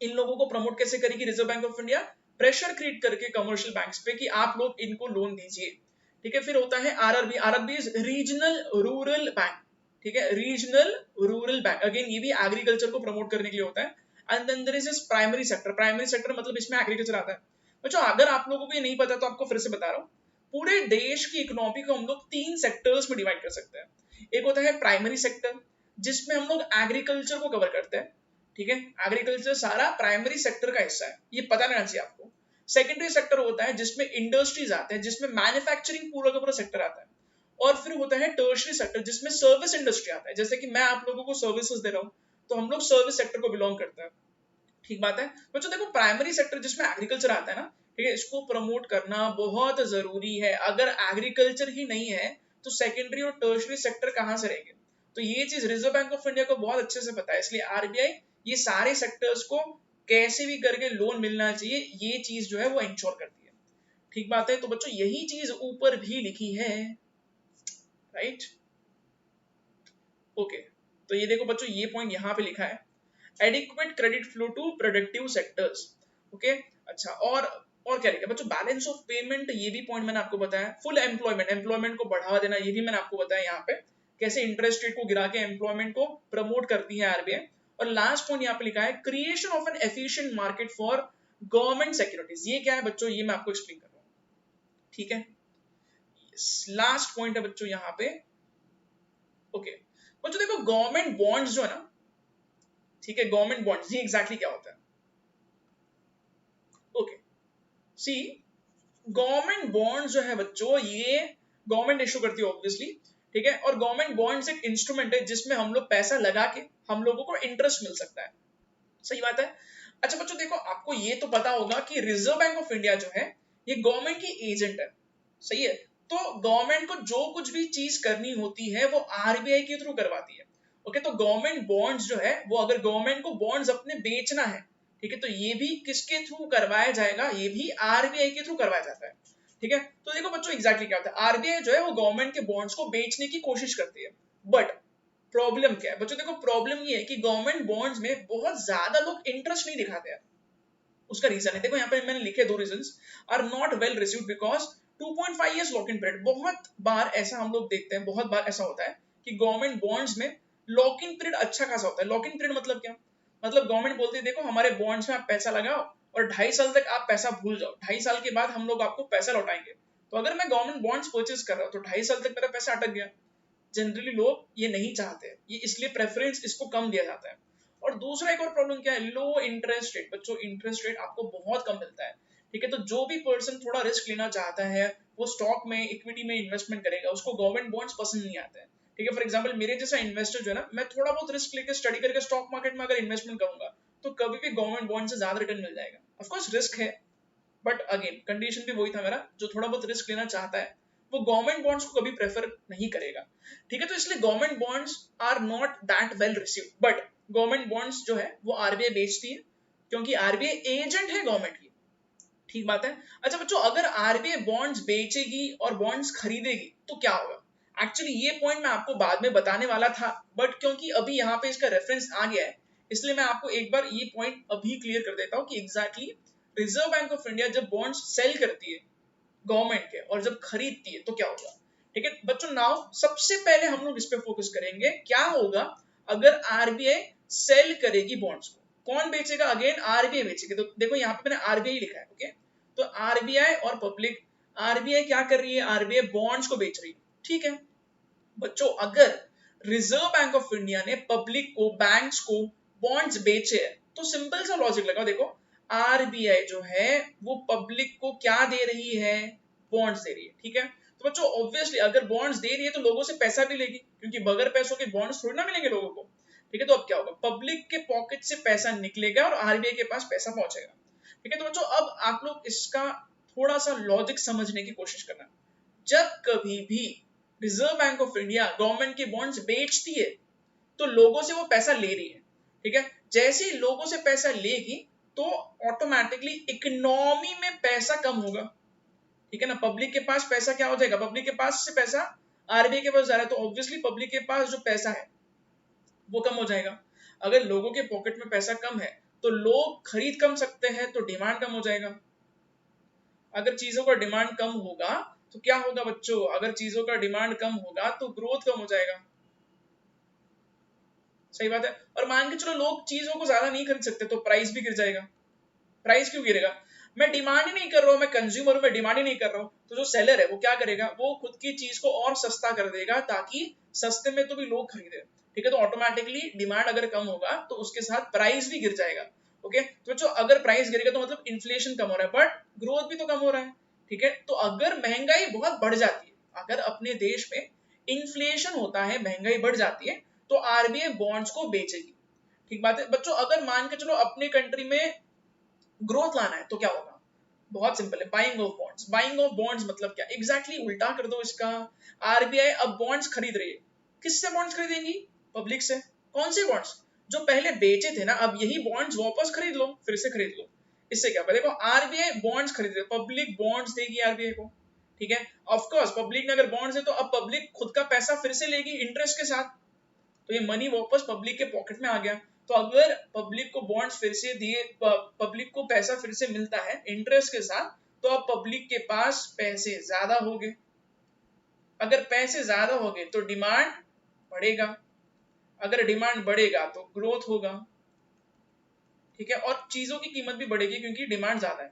इन लोगों को प्रमोट कैसे करेगी reserve Bank of India? Pressure create करके कमर्शियल बैंक्स पे कि आप लोग इनको लोन दीजिए, ठीक है। फिर होता है RRB, RRB is regional rural bank, ठीक है, रीजनल रूरल बैंक, अगेन ये भी एग्रीकल्चर को प्रमोट करने के लिए होता है। And then there is primary sector, primary sector मतलब इसमें एग्रीकल्चर आता है। बच्चों अगर आप लोगों को ये नहीं पता तो आपको फिर से बता रहा हूँ, पूरे देश की इकोनॉमी को हम लोग 3 सेक्टर्स में डिवाइड कर सकते हैं। एक होता है प्राइमरी सेक्टर, जिसमें हम लोग एग्रीकल्चर को कवर करते हैं, ठीक है, एग्रीकल्चर सारा प्राइमरी सेक्टर का हिस्सा है, ये पता रहना चाहिए आपको। सेकेंडरी सेक्टर होता है जिसमें इंडस्ट्रीज आते हैं, जिसमें मैन्युफैक्चरिंग पूरा का पूरा सेक्टर आता है। और फिर होता है टर्शरी सेक्टर, जिसमें सर्विस इंडस्ट्री आता है, जैसे कि मैं आप लोगों को सर्विसेज दे रहा हूँ, तो हम लोग सर्विस सेक्टर को बिलोंग करते हैं, ठीक बात है बच्चों। देखो प्राइमरी सेक्टर जिसमें एग्रीकल्चर आता है ना, ठीक है, इसको प्रमोट करना बहुत जरूरी है। अगर एग्रीकल्चर ही नहीं है तो सेकेंडरी और टर्शरी सेक्टर कहां से रहेंगे? तो ये चीज रिजर्व बैंक ऑफ इंडिया को बहुत अच्छे से पता है, इसलिए आरबीआई ये सारे सेक्टर्स को कैसे भी करके लोन मिलना चाहिए, ये चीज जो है वो इंश्योर करती है, ठीक बात है। तो बच्चों यही चीज ऊपर भी लिखी है, राइट, ओके। तो ये देखो बच्चों, ये पॉइंट यहाँ पे लिखा है, adequate credit flow to productive sectors, okay. अच्छा, और क्या लिखा है बच्चों? बैलेंस ऑफ पेमेंट, ये भी पॉइंट मैंने आपको बताया। फुल एम्प्लॉयमेंट, एम्प्लॉयमेंट को बढ़ावा देना, ये भी मैंने आपको बताया यहाँ पे, कैसे इंटरेस्ट रेट को गिरा के एम्प्लॉयमेंट को प्रमोट करती है आरबीआई। और लास्ट पॉइंट यहाँ पे लिखा है, creation of N efficient market for government securities. ये क्या है बच्चों? ये मैं आपको एक्सप्लेन कर रहा हूँ, ठीक है। लास्ट पॉइंट है बच्चों यहाँ पे, ओके। बच्चों देखो गवर्नमेंट बॉन्ड्स जो है ना, ठीक है, गवर्नमेंट बॉन्ड्स ये एग्जैक्टली क्या होता है? ओके, सी गवर्नमेंट बॉन्ड्स जो है बच्चों, ये गवर्नमेंट इशू करती है ऑब्वियसली, ठीक है। और गवर्नमेंट बॉन्ड्स एक इंस्ट्रूमेंट है जिसमें हम लोग पैसा लगा के हम लोगों को इंटरेस्ट मिल सकता है, सही बात है। अच्छा बच्चों देखो, आपको ये तो पता होगा कि रिजर्व बैंक ऑफ इंडिया जो है ये गवर्नमेंट की एजेंट है, सही है। तो गवर्नमेंट को जो कुछ भी चीज करनी होती है वो आरबीआई के थ्रू करवाती है, ओके। तो गवर्नमेंट बॉन्ड्स जो है वो, अगर गवर्नमेंट को बॉन्ड्स अपने बेचना है, ठीक है, तो ये भी किसके थ्रू करवाया जाएगा? ये भी आरबीआई के थ्रू करवाया जाता है, ठीक है। तो देखो बच्चों एग्जैक्टली क्या होता है, आरबीआई जो है वो गवर्नमेंट के बॉन्ड्स को बेचने की कोशिश करती है। बट प्रॉब्लम क्या है बच्चों? देखो प्रॉब्लम ये है कि गवर्नमेंट बॉन्ड्स में बहुत ज्यादा लोग इंटरेस्ट नहीं दिखाते हैं। उसका रीजन है, देखो यहाँ पे मैंने लिखे 2 reasons, are not well received because 2.5 years lock in period. बहुत बार ऐसा हम लोग देखते हैं, बहुत बार ऐसा होता है कि गवर्नमेंट बॉन्ड्स में लॉक इन पीरियड अच्छा खासा होता है। लॉक इन पीरियड मतलब क्या? मतलब गवर्नमेंट बोलती है देखो हमारे बॉन्ड्स में आप पैसा लगाओ और 2.5 साल तक आप पैसा भूल जाओ, 2.5 साल के बाद हम लोग आपको पैसा लौटाएंगे। तो अगर मैं गवर्नमेंट बॉन्ड्स परचेज कर रहा हूँ तो 2.5 साल तक मेरा पैसा अटक गया। जनरली लोग ये नहीं चाहते, ये इसलिए प्रेफरेंस इसको कम दिया जाता है। और दूसरा एक और प्रॉब्लम क्या है? लो इंटरेस्ट रेट। बच्चों इंटरेस्ट रेट आपको बहुत कम मिलता है, ठीक है। तो जो भी पर्सन थोड़ा रिस्क लेना चाहता है वो स्टॉक में, इक्विटी में इन्वेस्टमेंट करेगा, उसको गवर्नमेंट बॉन्ड्स पसंद नहीं आते हैं, ठीक है। फॉर एग्जांपल मेरे जैसा इन्वेस्टर जो है ना, मैं थोड़ा बहुत रिस्क लेकर स्टडी करके स्टॉक मार्केट में अगर इन्वेस्टमेंट करूंगा तो कभी भी गवर्नमेंट बॉन्ड से ज्यादा रिटर्न मिल जाएगा। ऑफकोर्स रिस्क है, बट अगेन कंडीशन भी वही था मेरा, जो थोड़ा बहुत रिस्क लेना चाहता है वो गवर्नमेंट बॉन्ड्स को कभी प्रेफर नहीं करेगा, ठीक है। तो इसलिए government bonds are not that well received, but government bonds जो है वो आरबीआई बेचती है क्योंकि आरबीआई एजेंट है गवर्नमेंट की, ठीक बात है। अच्छा बच्चों, अगर आरबीआई बॉन्ड्स बेचेगी और बॉन्ड्स खरीदेगी तो क्या होगा? एक्चुअली ये पॉइंट मैं आपको बाद में बताने वाला था, बट क्योंकि अभी यहाँ पे इसका रेफरेंस आ गया है इसलिए मैं आपको एक बार ये पॉइंट अभी क्लियर कर देता हूँ कि exactly reserve Bank of India जब बॉन्ड्स सेल करती है गवर्नमेंट के और जब खरीदती है तो क्या होगा, ठीक है बच्चों। नाउ सबसे पहले हम लोग इस पे फोकस करेंगे, क्या होगा अगर आरबीआई सेल करेगी बॉन्ड्स को? कौन बेचेगा? अगेन आरबीआई बेचेगी। तो देखो यहाँ पे मैंने आरबीआई लिखा है, ओके। तो आरबीआई और पब्लिक, आरबीआई क्या कर रही है? आरबीआई बॉन्ड्स को बेच रही है, ठीक है। बच्चों अगर रिजर्व बैंक ऑफ इंडिया ने पब्लिक को, बैंक्स को बॉन्ड्स बेचे तो सिंपल सा लॉजिक लगा, देखो आरबीआई जो है वो पब्लिक को क्या दे रही है? बॉन्ड्स दे रही है, ठीक है। तो बच्चों ऑब्वियसली अगर बॉन्ड्स दे रही है तो लोगों से पैसा भी लेगी, क्योंकि बगैर पैसों के बॉन्ड्स थोड़ी ना मिलेंगे लोगों को। ठीक है, तो अब क्या होगा, पब्लिक के पॉकेट से पैसा निकलेगा और आरबीआई के पास पैसा पहुंचेगा। ठीक है, तो बच्चों अब आप लोग इसका थोड़ा सा लॉजिक समझने की कोशिश करना। जब कभी भी reserve Bank of India government के बॉन्ड्स बेचती है तो लोगों से वो पैसा ले रही है। ठीक है, जैसे ही लोगों से पैसा लेगी तो ऑटोमेटिकली इकोनॉमी में पैसा कम होगा। ठीक है ना, पब्लिक के पास पैसा क्या हो जाएगा, पब्लिक के पास से पैसा आरबीआई के पास जा रहा है, तो ऑब्वियसली पब्लिक के पास जो पैसा है वो कम हो जाएगा। अगर लोगों के पॉकेट में पैसा कम है तो लोग खरीद कम सकते हैं, तो डिमांड कम हो जाएगा। अगर चीजों का डिमांड कम होगा तो क्या होगा बच्चों, अगर चीजों का डिमांड कम होगा तो ग्रोथ कम हो जाएगा। सही बात है। और मान के चलो लोग चीजों को ज्यादा नहीं खरीद सकते तो प्राइस भी गिर जाएगा। प्राइस क्यों गिरेगा, मैं डिमांड ही नहीं कर रहा हूं, मैं कंज्यूमर हूं, मैं डिमांड ही नहीं कर रहा हूं, तो जो सेलर है वो क्या करेगा, वो खुद की चीज को और सस्ता कर देगा ताकि सस्ते में तो भी लोग खरीदे। ठीक है, तो ऑटोमेटिकली डिमांड अगर कम होगा तो उसके साथ प्राइस भी गिर जाएगा। ओके, तो जो अगर प्राइस गिरेगा तो मतलब इन्फ्लेशन कम हो रहा है बट ग्रोथ भी तो कम हो रहा है। ठीक है, तो अगर महंगाई बहुत बढ़ जाती है, अगर अपने देश में इन्फ्लेशन होता है, महंगाई बढ़ जाती है, तो आरबीआई बॉन्ड्स को बेचेगी। ठीक बात है बच्चों, अगर मान के चलो अपने कंट्री में ग्रोथ लाना है तो क्या होगा, बहुत सिंपल है, buying of bonds. Buying of bonds मतलब क्या, एग्जैक्टली उल्टा कर दो इसका। आरबीआई अब बॉन्ड्स खरीद रही है, किससे बॉन्ड्स खरीदेंगी, पब्लिक से। कौन से बॉन्ड्स, जो पहले बेचे थे ना, अब यही बॉन्ड्स वापस खरीद लो, फिर से खरीद लो। इससे क्या, देखो आरबीआई बॉन्ड्स खरीद रही है, पब्लिक बॉन्ड्स देगी आरबीआई को। ठीक है, ऑफ कोर्स पब्लिक ने अगर बॉन्ड्स है तो अब पब्लिक खुद का पैसा फिर से लेगी इंटरेस्ट के साथ, तो ये मनी वापस पब्लिक के पॉकेट में आ गया। तो अगर पब्लिक को बॉन्ड्स फिर से दिए, पब्लिक को पैसा फिर से मिलता है इंटरेस्ट के साथ, तो अब पब्लिक के पास पैसे ज्यादा होंगे। अगर पैसे ज्यादा होंगे तो डिमांड बढ़ेगा, अगर डिमांड बढ़ेगा तो ग्रोथ होगा। ठीक है, और चीजों की कीमत भी बढ़ेगी क्योंकि डिमांड ज्यादा है।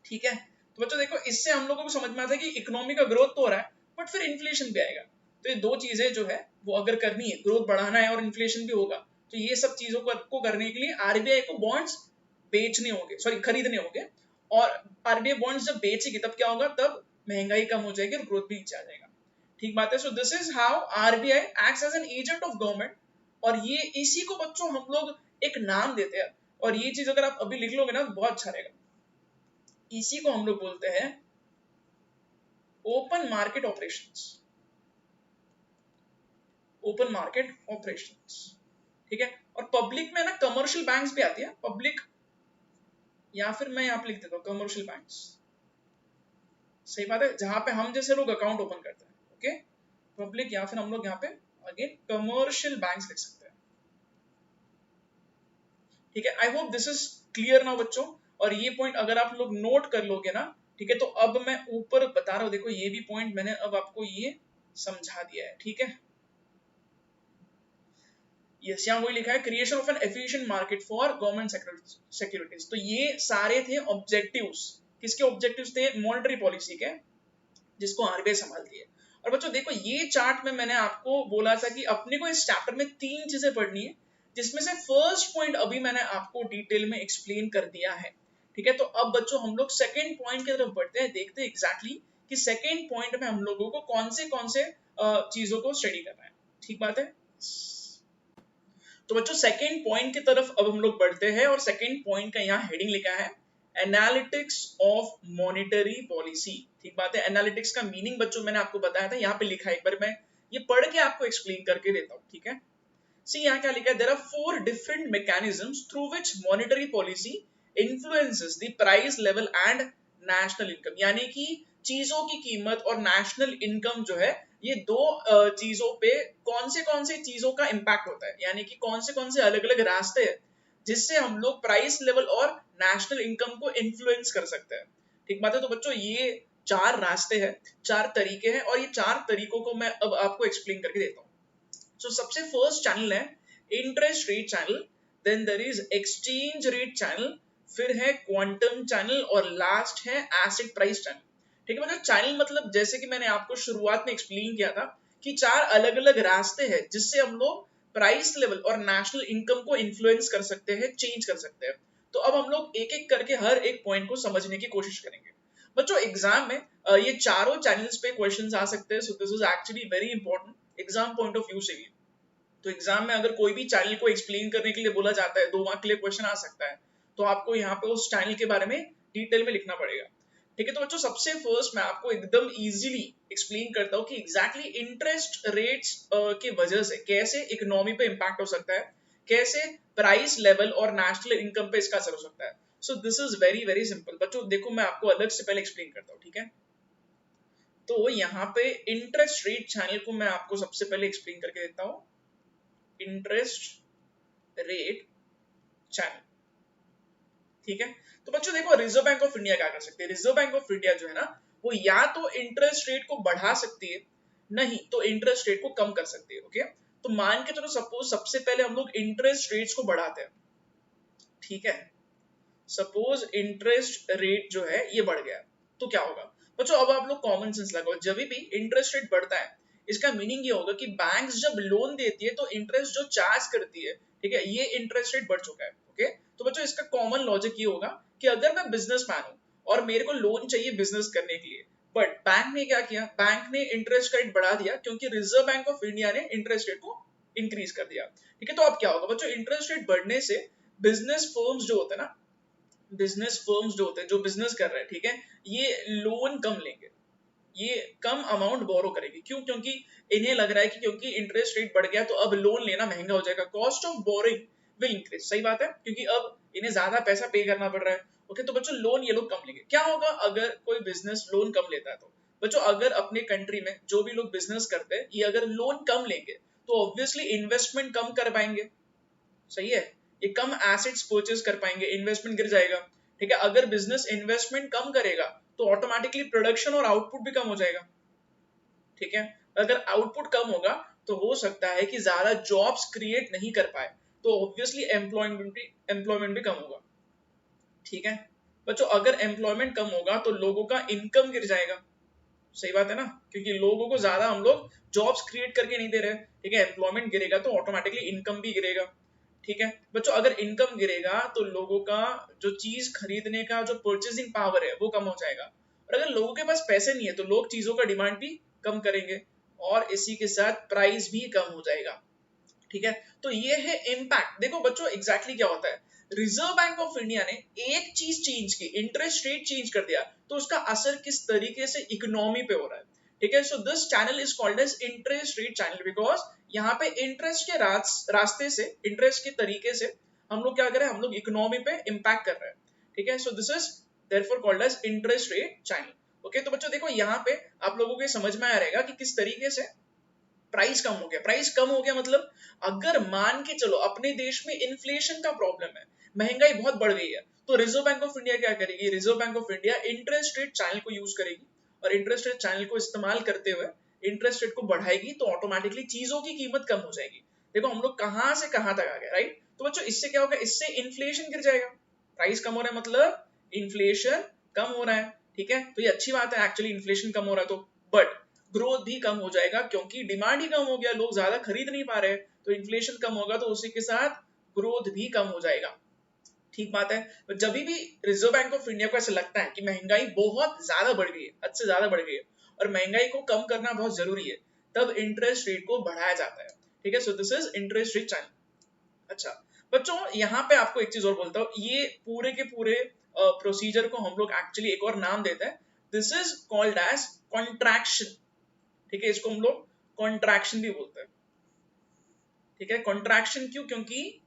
ठीक है, तो बच्चों देखो इससे हम लोगों को समझ में आता है कि इकोनॉमी का ग्रोथ तो हो रहा है बट फिर इन्फ्लेशन भी आएगा। तो ये दो चीजें जो है वो अगर करनी है, ग्रोथ बढ़ाना है और इन्फ्लेशन भी होगा, तो ये सब चीजों को करने के लिए आरबीआई को बॉन्ड्स बेचने होंगे, सॉरी खरीदने होंगे। और आरबीआई बॉन्ड्स जब बेचेगी तब क्या होगा, तब महंगाई कम हो जाएगी और ग्रोथ भी नीचे आ जाएगा। ठीक बात है। So this is how RBI acts as an agent of government. और ये इसी को बच्चों हम लोग एक नाम देते हैं, और ये चीज अगर आप अभी लिख लोगे ना तो बहुत अच्छा रहेगा। इसी को हम लोग बोलते हैं open market operations. Open market operations. ठीक है, और पब्लिक में ना कमर्शियल बैंक्स भी आती है, पब्लिक, या फिर मैं यहाँ पे लिख देता हूँ कमर्शियल बैंक्स। सही बात है, जहां पे हम जैसे लोग अकाउंट ओपन करते हैं। ओके, पब्लिक या फिर हम लोग यहाँ पे अगेन कमर्शियल बैंक्स लिख सकते हैं। ठीक है, I hope this is clear ना बच्चों। और ये पॉइंट अगर आप लोग नोट कर लोगे ना, ठीक है, तो अब मैं ऊपर बता रहा हूं, देखो ये भी पॉइंट मैंने अब आपको ये समझा दिया है। ठीक है, यस, यहाँ वही लिखा है, creation of N efficient market for government securities. तो ये सारे थे ऑब्जेक्टिव्स। किसके ऑब्जेक्टिव्स थे, मॉनेटरी पॉलिसी के, जिसको आरबीआई संभालती है। और बच्चों देखो ये चार्ट में मैंने आपको बोला था कि अपने को इस चैप्टर में 3 चीजें पढ़नी है, जिसमें से फर्स्ट पॉइंट अभी मैंने आपको डिटेल में एक्सप्लेन कर दिया है। ठीक है, तो अब बच्चों हम लोग सेकेंड पॉइंट की तरफ बढ़ते हैं, देखते हैं एग्जैक्टली कि सेकेंड पॉइंट में हम लोगों को कौन से चीजों को स्टडी करना है। ठीक बात है। तो बच्चों सेकेंड पॉइंट की तरफ अब हम लोग बढ़ते हैं, और सेकेंड पॉइंट का यहाँ हेडिंग लिखा है एनालिटिक्स ऑफ मॉनेटरी पॉलिसी। ठीक बात है, एनालिटिक्स का मीनिंग बच्चों मैंने आपको बताया था, यहाँ पे लिखा है, एक बार मैं ये पढ़ के आपको एक्सप्लेन करके देता हूँ। ठीक है, सी यहाँ क्या लिखा है, there are 4 different mechanisms through which monetary policy influences the price level and national income. यानी कि चीजों की कीमत और नेशनल इनकम जो है, ये दो चीजों पे कौन से चीजों का इंपैक्ट होता है, यानी कि कौन से अलग अलग रास्ते हैं जिससे हम लोग प्राइस लेवल और नेशनल इनकम को इन्फ्लुएंस कर सकते हैं। ठीक बात है, तो बच्चों ये 4 रास्ते हैं, 4 तरीके हैं, और ये 4 तरीकों को मैं अब आपको एक्सप्लेन करके देता हूँ। So, सबसे फर्स्ट चैनल है interest rate channel, then there is exchange rate channel, फिर है क्वांटम चैनल, और लास्ट है एसेट प्राइस चैनल। ठीक है, मतलब चैनल मतलब जैसे कि मैंने आपको शुरुआत में एक्सप्लेन किया था कि 4 अलग अलग रास्ते हैं जिससे हम लोग प्राइस लेवल और नेशनल इनकम को इन्फ्लुएंस कर सकते हैं, चेंज कर सकते हैं। तो अब हम लोग एक एक करके हर एक पॉइंट को समझने की कोशिश करेंगे। बच्चों एग्जाम में ये चारों चैनल्स पे क्वेश्चंस आ सकते हैं, सो this is actually very important exam point of view से भी। तो एग्जाम में अगर कोई भी चैनल को एक्सप्लेन करने के लिए बोला जाता है, 2 मार्क के लिए क्वेश्चन आ सकता है, तो आपको यहाँ पे उस चैनल के बारे में डिटेल में लिखना पड़ेगा। ठीक है, तो बच्चों सबसे फर्स्ट मैं आपको एकदम इजीली एक्सप्लेन करता हूँ कि एग्जैक्टली इंटरेस्ट रेट्स के वजह से कैसे इकोनॉमी पे इम्पैक्ट हो सकता है, कैसे प्राइस लेवल और नेशनल इनकम पे इसका असर हो सकता है। So this is very very simple. बच्चों देखो मैं आपको अलग से पहले एक्सप्लेन करता हूँ, ठीक है। तो यहाँ पे इंटरेस्ट रेट चैनल को मैं आपको सबसे पहले एक्सप्लेन करके देता हूँ। इंटरेस्ट रेट चैनल, ठीक है। तो बच्चों देखो रिजर्व बैंक ऑफ इंडिया क्या कर सकती है। रिजर्व बैंक ऑफ इंडिया जो है ना, वो या तो इंटरेस्ट रेट को बढ़ा सकती है, नहीं तो इंटरेस्ट रेट को कम कर सकती है। ओके, तो मान के चलो सपोज सबसे पहले हम लोग इंटरेस्ट रेट्स को बढ़ाते हैं, ठीक है। सपोज इंटरेस्ट रेट जो है ये बढ़ गया, तो क्या होगा बच्चों, अब आप लोग कॉमन सेंस लगाओ। जब भी इंटरेस्ट रेट बढ़ता है, इसका मीनिंग ये होगा कि बैंक्स जब लोन देती है तो इंटरेस्ट जो चार्ज करती है, ठीक है, ये इंटरेस्ट रेट बढ़ चुका है। ओके, तो बच्चों इसका कॉमन लॉजिक ये होगा कि अगर मैं बिजनेसमैन हूं और मेरे को लोन चाहिए बिजनेस करने के लिए, बट बैंक ने क्या किया, बैंक ने इंटरेस्ट रेट बढ़ा दिया क्योंकि रिजर्व बैंक ऑफ इंडिया ने इंटरेस्ट रेट को इंक्रीज कर दिया। ठीक है, तो अब क्या होगा बच्चों, इंटरेस्ट रेट बढ़ने से बिजनेस फर्म्स जो होते हैं ना, बिजनेस फर्म्स जो होते हैं, जो बिजनेस कर रहे हैं, ठीक है, ये लोन कम लेंगे, ये कम अमाउंट बोरो करेगी। क्यों? क्योंकि इन्हें लग रहा है कि क्योंकि इंटरेस्ट रेट बढ़ गया तो अब लोन लेना महंगा हो जाएगा, cost of boring will increase. सही बात है, क्योंकि अब इन्हें ज्यादा पैसा पे करना पड़ रहा है। ओके, तो बच्चों लोन ये लोग कम लेंगे। क्या होगा अगर कोई बिजनेस लोन कम लेता है? तो बच्चों अगर अपने कंट्री में जो भी लोग बिजनेस करते हैं, ये अगर लोन कम लेंगे तो ऑब्वियसली इन्वेस्टमेंट कम कर पाएंगे। सही है, ये कम एसेट्स परचेज कर पाएंगे, इन्वेस्टमेंट गिर जाएगा। ठीक है, अगर बिजनेस इन्वेस्टमेंट कम करेगा तो ऑटोमेटिकली प्रोडक्शन और आउटपुट भी कम हो जाएगा। ठीक है, अगर आउटपुट कम होगा तो हो सकता है कि ज्यादा जॉब्स क्रिएट नहीं कर पाए, तो ऑब्वियसली एम्प्लॉयमेंट भी कम होगा। ठीक है बच्चों, अगर एम्प्लॉयमेंट कम होगा तो लोगों का इनकम गिर जाएगा। सही बात है ना, क्योंकि लोगों को ज्यादा हम लोग जॉब्स क्रिएट करके नहीं दे रहे। ठीक है, एम्प्लॉयमेंट गिरेगा तो ऑटोमेटिकली इनकम भी गिरेगा। ठीक है बच्चों, अगर इनकम गिरेगा तो लोगों का जो चीज खरीदने का जो परचेसिंग पावर है वो कम हो जाएगा, और अगर लोगों के पास पैसे नहीं है तो लोग चीजों का डिमांड भी कम करेंगे, और इसी के साथ प्राइस भी कम हो जाएगा। ठीक है, तो ये है इम्पैक्ट। देखो बच्चों एग्जैक्टली क्या होता है, रिजर्व बैंक ऑफ इंडिया ने एक चीज चेंज की, इंटरेस्ट रेट चेंज कर दिया, तो उसका असर किस तरीके से इकोनॉमी पे हो रहा है। ठीक है, so this channel is called as interest rate channel, because यहाँ पे इंटरेस्ट के रास्ते से, इंटरेस्ट के तरीके से हम लोग क्या कर रहे हैं, हम लोग इकोनॉमी पे इम्पैक्ट कर रहे हैं। ठीक है, so this is therefore called as interest rate channel. Okay, तो बच्चों देखो यहाँ पे आप लोगों को समझ में आ रहेगा कि किस तरीके से प्राइस कम हो गया। प्राइस कम हो गया मतलब अगर मान के चलो अपने देश में इन्फ्लेशन का प्रॉब्लम है, महंगाई बहुत बढ़ गई है, तो रिजर्व बैंक ऑफ इंडिया क्या करेगी, reserve Bank of India interest rate channel को यूज करेगी, और इंटरेस्ट रेट चैनल को इस्तेमाल करते हुए इंटरेस्ट रेट को बढ़ाएगी, तो ऑटोमेटिकली चीजों की कीमत कम हो जाएगी। देखो हम लोग कहां से कहां तक आ गए, राइट। तो बच्चों इससे क्या होगा, इससे इन्फ्लेशन गिर जाएगा। प्राइस कम हो रहा है मतलब इन्फ्लेशन कम हो रहा है। ठीक है, तो ये अच्छी बात है एक्चुअली, इन्फ्लेशन कम हो रहा है तो, बट ग्रोथ भी कम हो जाएगा क्योंकि डिमांड ही कम हो गया, लोग ज्यादा खरीद नहीं पा रहे, तो इन्फ्लेशन कम होगा तो उसी के साथ ग्रोथ भी कम हो जाएगा। ठीक बात है, तो जब भी रिजर्व बैंक ऑफ इंडिया को ऐसा लगता है कि महंगाई बहुत ज्यादा बढ़ गई है, हद से ज्यादा बढ़ गई है, और महंगाई को कम करना बहुत जरूरी है, तब इंटरेस्ट रेट को बढ़ाया जाता है। ठीक है, so this is interest rate channel. अच्छा बच्चों, यहाँ पे आपको एक चीज और बोलता हूँ, ये पूरे के पूरे प्रोसीजर को हम लोग एक्चुअली एक और नाम देते हैं, this is called as contraction. ठीक है, इसको हम लोग कॉन्ट्रैक्शन भी बोलते हैं। ठीक है, कॉन्ट्रैक्शन क्यों, क्योंकि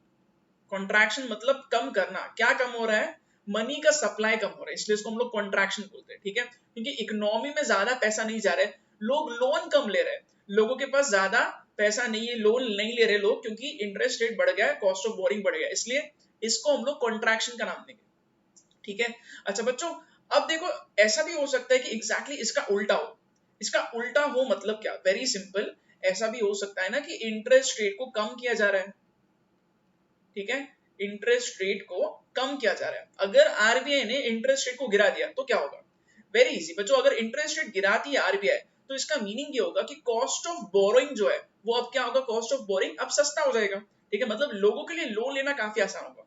कॉन्ट्रैक्शन मतलब कम करना। क्या कम हो रहा है, मनी का सप्लाई कम हो रहा है, इसलिए इसको हम लोग कॉन्ट्रैक्शन बोलते हैं। ठीक है, क्योंकि इकोनॉमी में ज्यादा पैसा नहीं जा रहा है, लोग लोन कम ले रहे हैं, लोगों के पास ज्यादा पैसा नहीं है, लोन नहीं ले रहे लोग, क्योंकि इंटरेस्ट रेट बढ़ गया है, कॉस्ट ऑफ बोरिंग बढ़ गया, इसलिए इसको हम लोग कॉन्ट्रैक्शन का नाम देंगे। ठीक है, अच्छा बच्चों, अब देखो ऐसा भी हो सकता है कि एग्जैक्टली इसका उल्टा हो। इसका उल्टा हो मतलब क्या, वेरी सिंपल, ऐसा भी हो सकता है ना कि इंटरेस्ट रेट को कम किया जा रहा है। ठीक है, इंटरेस्ट रेट को कम किया जा रहा है, अगर आरबीआई ने इंटरेस्ट रेट को गिरा दिया तो क्या होगा, वेरी इजी बच्चों, अगर इंटरेस्ट रेट गिराती है आरबीआई तो इसका मीनिंग ये होगा कि कॉस्ट ऑफ बोरोइंग जो है वो अब क्या होगा, कॉस्ट ऑफ बोरिंग अब सस्ता हो जाएगा। ठीक है, मतलब लोगों के लिए लोन लेना काफी आसान होगा।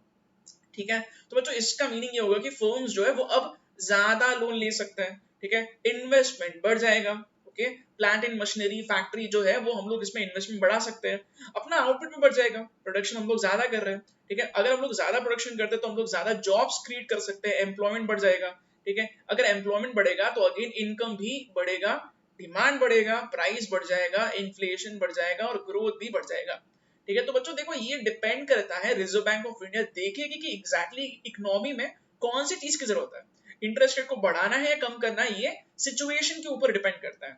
ठीक है, तो बच्चों इसका मीनिंग ये होगा कि फर्म्स जो है वो अब ज्यादा लोन ले सकता है, ठीक है। इन्वेस्टमेंट बढ़ जाएगा, okay. Plant and machinery factory जो है वो हम लोग इसमें इन्वेस्टमेंट बढ़ा सकते हैं, अपना आउटपुट भी बढ़ जाएगा, प्रोडक्शन हम लोग ज्यादा कर रहे हैं, ठीक है। अगर हम लोग ज्यादा प्रोडक्शन करते हैं तो हम लोग ज्यादा जॉब्स क्रिएट कर सकते हैं, एम्प्लॉयमेंट बढ़ जाएगा, ठीक है। अगर एम्प्लॉयमेंट बढ़ेगा तो अगेन इनकम भी बढ़ेगा, डिमांड बढ़ेगा, प्राइस बढ़ जाएगा, इन्फ्लेशन बढ़ जाएगा और ग्रोथ भी बढ़ जाएगा, ठीक है। तो बच्चों देखो ये डिपेंड करता है, रिजर्व बैंक ऑफ इंडिया देखेगी कि एग्जैक्टली इकोनॉमी में कौन सी चीज की जरूरत है, इंटरेस्ट रेट को बढ़ाना है या कम करना है, ये सिचुएशन के ऊपर डिपेंड करता है।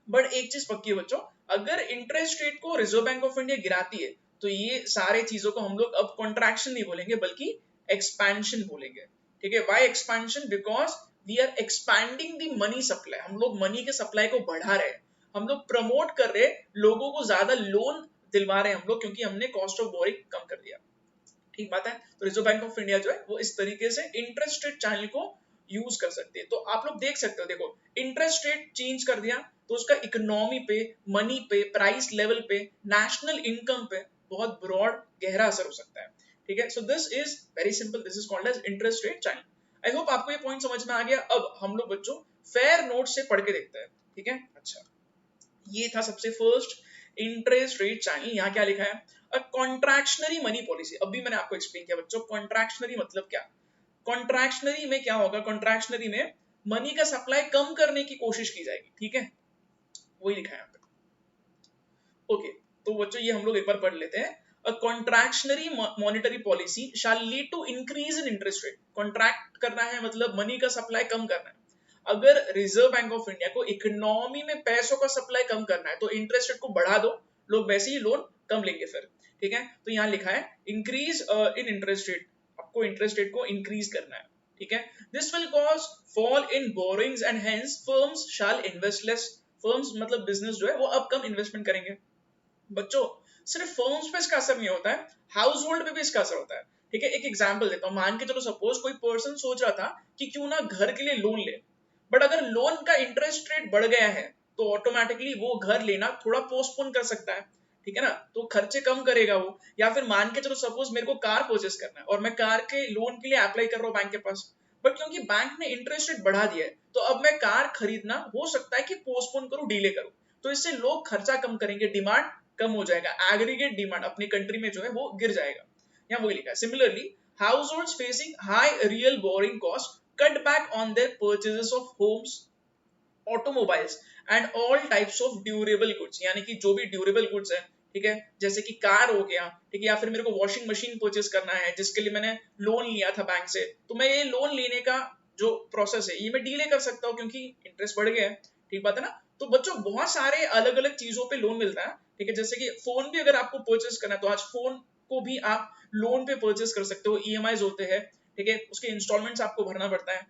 बट एक चीज पक्की है बच्चों, अगर इंटरेस्ट रेट को रिजर्व बैंक ऑफ इंडिया गिराती है तो ये सारे चीजों को हम लोग अब कॉन्ट्रैक्शन नहीं बोलेंगे बल्कि एक्सपेंशन बोलेंगे, ठीक है। Why expansion? Because we are expanding the money supply, हम लोग मनी के सप्लाई को बढ़ा रहे हैं, हम लोग प्रमोट कर रहे हैं, लोगों को ज्यादा लोन दिलवा रहे हैं हम लोग, क्योंकि हमने कॉस्ट ऑफ बोरिंग कम कर दिया, ठीक बात है। तो रिजर्व बैंक ऑफ इंडिया जो है वो इस तरीके से इंटरेस्ट रेट चैनल को यूज कर सकते हैं। तो आप लोग देख सकते हो, देखो इंटरेस्ट रेट चेंज कर दिया तो उसका इकोनॉमी पे, मनी पे, प्राइस लेवल पे, नेशनल इनकम पे बहुत ब्रॉड गहरा असर हो सकता है, ठीक है। So this is very simple, this is called as interest rate channel. I hope आपको ये पॉइंट समझ में आ गया। अब हम लोग बच्चों फेयर नोट से पढ़ के देखते हैं, ठीक है। अच्छा, ये था सबसे फर्स्ट इंटरेस्ट रेट चैनल। यहाँ क्या लिखा है? अ कॉन्ट्रैक्शनरी मनी पॉलिसी। अभी मैंने आपको एक्सप्लेन किया बच्चों कॉन्ट्रैक्शनरी मतलब क्या। कॉन्ट्रैक्शनरी में क्या होगा? कॉन्ट्रैक्शनरी में मनी का सप्लाई कम करने की कोशिश की जाएगी, ठीक है, वही लिखा है यहाँ पे। ओके, तो बच्चों ये हम लोग एक बार पढ़ लेते हैं। A contractionary monetary policy shall lead to increase in interest rate. Contract करना है मतलब मनी का सप्लाई कम करना है। अगर रिजर्व बैंक ऑफ इंडिया को इकोनॉमी में पैसों का सप्लाई कम करना है तो इंटरेस्ट रेट को बढ़ा दो, लोग वैसे ही लोन कम लेंगे फिर, ठीक है। तो यहाँ लिखा है इंक्रीज इन इंटरेस्ट रेट, आपको इंटरेस्ट रेट को इंक्रीज करना है, ठीक है। This will cause fall in borrowings and hence firms shall invest less. Firms मतलब बिजनेस जो है वो अब कम इन्वेस्टमेंट करेंगे। बच्चों सिर्फ फर्म्स पे इसका असर नहीं होता है, हाउस होल्ड पे भी इसका असर होता है, ठीक है। एक एग्जांपल देता हूँ, मान के चलो सपोज कोई पर्सन सोच रहा था कि क्यों ना घर के लिए लोन ले, बट अगर लोन का इंटरेस्ट रेट बढ़ गया है तो ऑटोमेटिकली वो घर लेना थोड़ा पोस्टपोन कर सकता है, ठीक है ना, तो खर्चे कम करेगा वो। या फिर मान के चलो सपोज मेरे को कार परचेस करना है और मैं कार के लोन के लिए अप्लाई कर रहा हूँ बैंक के पास, बट क्योंकि बैंक ने इंटरेस्ट रेट बढ़ा दिया है तो अब मैं कार खरीदना हो सकता है कि पोस्टपोन करूं, डिले करूं, तो इससे लोग खर्चा कम करेंगे, डिमांड कम हो जाएगा, एग्रीगेट डिमांड अपनी कंट्री में जो है वो गिर जाएगा। यहाँ वही लिखा है। Similarly households facing high real borrowing cost cut back on their purchases of homes, automobiles and all types of durable goods, यानी कि जो भी ड्यूरेबल गुड्स है, ठीक है, जैसे कि कार हो गया, ठीक है, या फिर मेरे को वॉशिंग मशीन परचेस करना है जिसके लिए मैंने लोन लिया था बैंक से, तो मैं ये लोन लेने का जो प्रोसेस है ये मैं डिले कर सकता हूँ क्योंकि इंटरेस्ट बढ़ गया है, ठीक बात है ना। तो बच्चों बहुत सारे अलग अलग चीजों पे लोन मिलता है, ठीक है, जैसे कि फोन भी अगर आपको परचेस करना है तो आज फोन को भी आप लोन पे परचेस कर सकते हो, ईएमआईज होते हैं, ठीक है, उसके इंस्टॉलमेंट्स आपको भरना पड़ता है।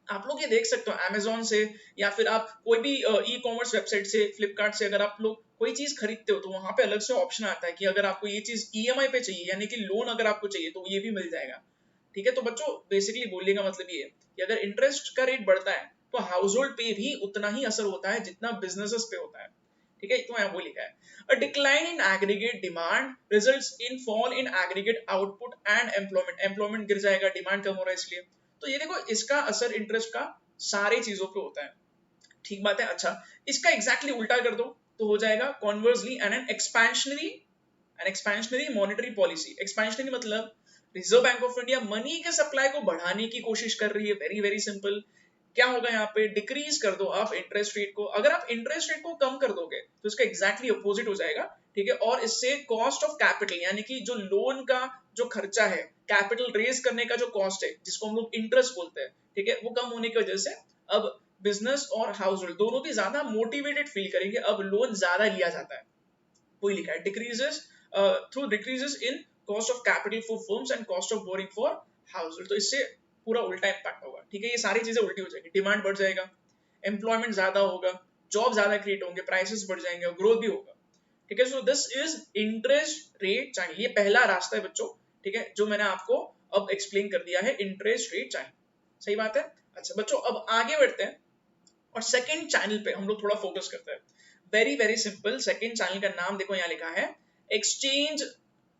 आप लोग ये देख सकते हो अमेजोन से या फिर आप कोई भी ई कॉमर्स वेबसाइट से, फ्लिपकार्ट से अगर आप लोग कोई चीज खरीदते हो तो वहां पे अलग से ऑप्शन आता है कि अगर आपको ये चीज ईएमआई पे चाहिए यानी कि लोन अगर आपको चाहिए तो ये भी मिल जाएगा, ठीक है। तो बच्चों बेसिकली बोलने का मतलब ये है कि अगर इंटरेस्ट का रेट बढ़ता है तो हाउस होल्ड पे भी उतना ही असर होता है जितना बिजनेसेस पे होता है, ठीक है। तो यहाँ वो लिखा है a decline in aggregate demand results in fall in aggregate output and employment. Employment गिर जाएगा, डिमांड कम हो रहा है इसलिए। तो ये देखो इसका असर इंटरेस्ट का सारी चीजों पे होता है, ठीक बात है। अच्छा, इसका एग्जैक्टली उल्टा कर दो तो हो जाएगा conversely an expansionary monetary policy. Expansionary मतलब Reserve Bank of India money के सप्लाई को बढ़ाने की कोशिश कर रही है, वेरी वेरी सिंपल। क्या होगा यहाँ पे? डिक्रीज कर दो आप इंटरेस्ट रेट को। अगर आप इंटरेस्ट रेट को कम कर दोगे तो इसका एग्जैक्टली अपोजिट हो जाएगा, ठीक है। और इससे कॉस्ट ऑफ कैपिटल यानी कि जो लोन का जो खर्चा है, कैपिटल रेज करने का जो कॉस्ट है जिसको हम लोग इंटरेस्ट बोलते हैं, ठीक है, वो कम होने की वजह से अब बिजनेस और हाउस होल्ड दोनों भी ज्यादा मोटिवेटेड फील करेंगे, अब लोन ज्यादा लिया जाता है। वही लिखा है decreases through decreases in cost of capital for firms and cost of boring for house hold. तो इससे पूरा उल्टा इम्पैक्ट होगा, ठीक है। ये सारी चीजें उल्टी हो जाएगी, डिमांड बढ़ जाएगा, एम्प्लॉयमेंट ज्यादा होगा, जॉब ज्यादा क्रिएट होंगे, प्राइसेस बढ़ जाएंगे और ग्रोथ भी होगा, ठीक है। So this is interest rate channel. ये पहला रास्ता है बच्चों, ठीक है, जो मैंने आपको अब एक्सप्लेन कर दिया है, इंटरेस्ट रेट चैनल। सही बात है। अच्छा बच्चों अब आगे बढ़ते हैं और सेकंड चैनल पे हम लोग थोड़ा फोकस करते हैं। Very very simple, second channel का नाम देखो यहाँ लिखा है एक्सचेंज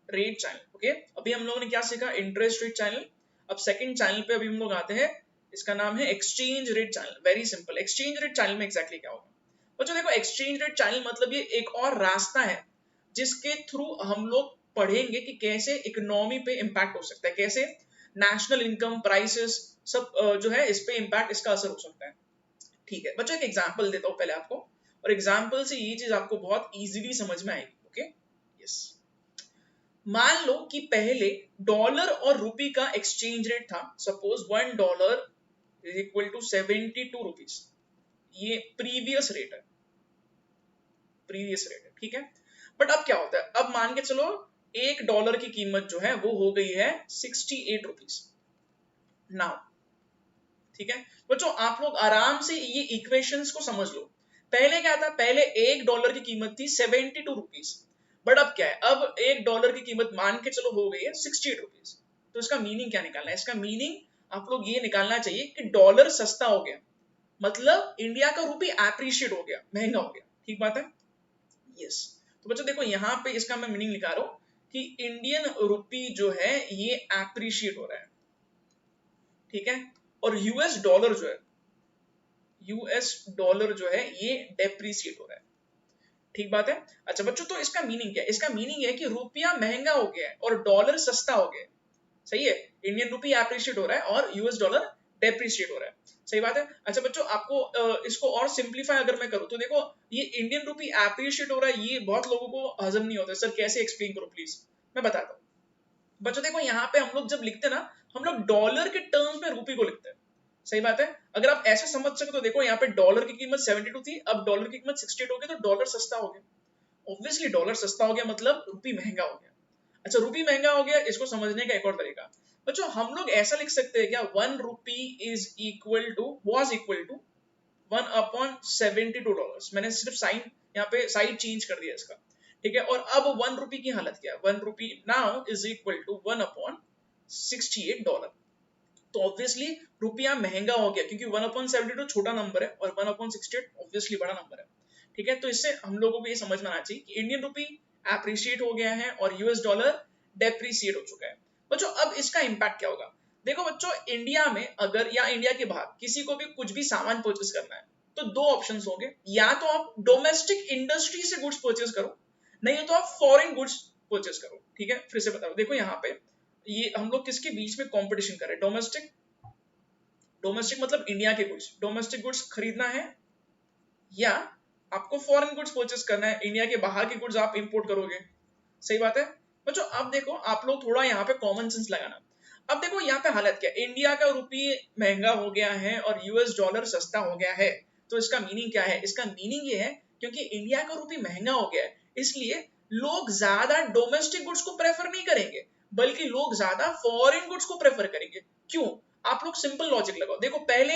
रेट चैनल, ओके। अभी हम लोगों ने क्या सीखा? Interest rate channel. अब सेकंड चैनल पे अभी हम लोग आते हैं इसका नाम है exchange rate channel. Very simple. Exchange rate channel में एग्जैक्टली क्या होगा बच्चों, देखो एक्सचेंज रेट चैनल मतलब ये एक और रास्ता है जिसके थ्रू हम लोग पढ़ेंगे कि कैसे इकोनॉमी पे इम्पैक्ट हो सकता है, कैसे नेशनल इनकम, प्राइसेस सब जो है इस पे इम्पैक्ट, इसका असर हो सकता है। ठीक है बच्चों, एक एग्जांपल देता हूं पहले आपको, और एग्जांपल से ये चीज आपको बहुत इजीली समझ में आएगी। ओके यस, मान लो कि पहले डॉलर और रुपी का एक्सचेंज रेट था, suppose $1 is equal to 72 rupees. ये प्रीवियस रेट है, प्रीवियस रेट है, ठीक है। बट अब क्या होता है, अब मान के चलो $1 की कीमत जो है वो हो गई है 68 रुपीज नाउ। ठीक है बच्चों, आप लोग आराम से ये इक्वेशंस को समझ लो। पहले क्या था, पहले $1 की कीमत थी 72 रुपीज, बट अब क्या है, अब $1 की कीमत मान के चलो हो गई है 68 रुपीज। तो इसका मीनिंग क्या निकालना है, इसका मीनिंग आप लोग ये निकालना चाहिए कि डॉलर सस्ता हो गया, मतलब इंडिया का रुपी एप्रिशिएट हो गया, महंगा हो गया। ठीक बात है, यस। तो बच्चों देखो यहाँ पे इसका मैं मीनिंग लिखा रहा हूं कि इंडियन रुपी जो है ये एप्रिशिएट हो रहा है, ठीक है। और यूएस डॉलर जो है, यूएस डॉलर जो है ये डेप्रिशिएट हो रहा है। ठीक बात है। अच्छा बच्चों, तो इसका मीनिंग क्या है, इसका मीनिंग है कि रुपया महंगा हो गया है और डॉलर सस्ता हो गया है। सही है, इंडियन रुपी एप्रिशिएट हो रहा है और यूएस डॉलर डेप्रिशिएट हो रहा है। सही बात है। अच्छा बच्चों, आपको इसको और सिंप्लीफाई अगर मैं करूं तो देखो, ये इंडियन रुपी एप्रिशिएट हो रहा है, ये बहुत लोगों को हजम नहीं होता। सर कैसे एक्सप्लेन करो प्लीज, मैं बताता हूँ। बच्चों देखो, यहाँ पे हम लोग जब लिखते हैं ना, हम लोग डॉलर के टर्म्स में रुपी को लिखते हैं। सही बात है। अगर आप ऐसे समझ सके तो देखो, यहाँ पे डॉलर की कीमत 72 थी, अब डॉलर की कीमत 68 हो गई, तो डॉलर सस्ता हो गया। ऑब्वियसली डॉलर सस्ता हो गया मतलब रुपी महंगा हो गया। अच्छा, रुपी महंगा हो गया, इसको समझने का एक और तरीका बच्चों, हम लोग ऐसा लिख सकते हैं क्या, 1 rupee is equal to, was equal to 1/72 dollar. मैंने सिर्फ साइन यहाँ पे साइड चेंज कर दिया इसका, ठीक है। और अब 1 रुपी की हालत क्या है, 1 rupee now is equal to 1/68 dollar. तो ऑब्वियसली रुपया महंगा हो गया, क्योंकि 1/72 छोटा नंबर है और 1/68 ऑब्वियसली बड़ा नंबर है। ठीक है, तो इससे हम लोगों को ये समझ में आना चाहिए कि इंडियन रुपी एप्रिशिएट हो गया है और यूएस डॉलर डेप्रिशिएट हो चुका है। बच्चों अब इसका इंपैक्ट क्या होगा, देखो बच्चों, इंडिया में अगर या इंडिया के बाहर किसी को भी कुछ भी सामान परचेस करना है तो दो ऑप्शंस होंगे, या तो आप डोमेस्टिक इंडस्ट्री से गुड्स परचेस करो, नहीं तो आप फॉरेन गुड्स परचेस करो। ठीक है, फिर से बता रहा हूं, देखो यहाँ पे ये हम लोग किसके बीच में कंपटीशन कर रहे हैं, डोमेस्टिक, डोमेस्टिक मतलब इंडिया के गुड्स, डोमेस्टिक गुड्स खरीदना है, या आपको फॉरेन गुड्स परचेस करना है, इंडिया के बाहर के गुड्स आप इंपोर्ट करोगे। सही बात है बच्चों। अब देखो आप लोग थोड़ा यहाँ पे कॉमन सेंस लगाना। अब देखो यहाँ पे हालत क्या है, इंडिया का रुपी महंगा हो गया है और यूएस डॉलर सस्ता हो गया है। तो इसका मीनिंग क्या है, इसका मीनिंग ये है क्योंकि इंडिया का रुपी महंगा हो गया है, इसलिए लोग ज्यादा डोमेस्टिक गुड्स को प्रेफर नहीं करेंगे, बल्कि लोग ज्यादा फॉरेन गुड्स को प्रेफर करेंगे। क्यों, आप लोग सिंपल लॉजिक लगाओ। देखो पहले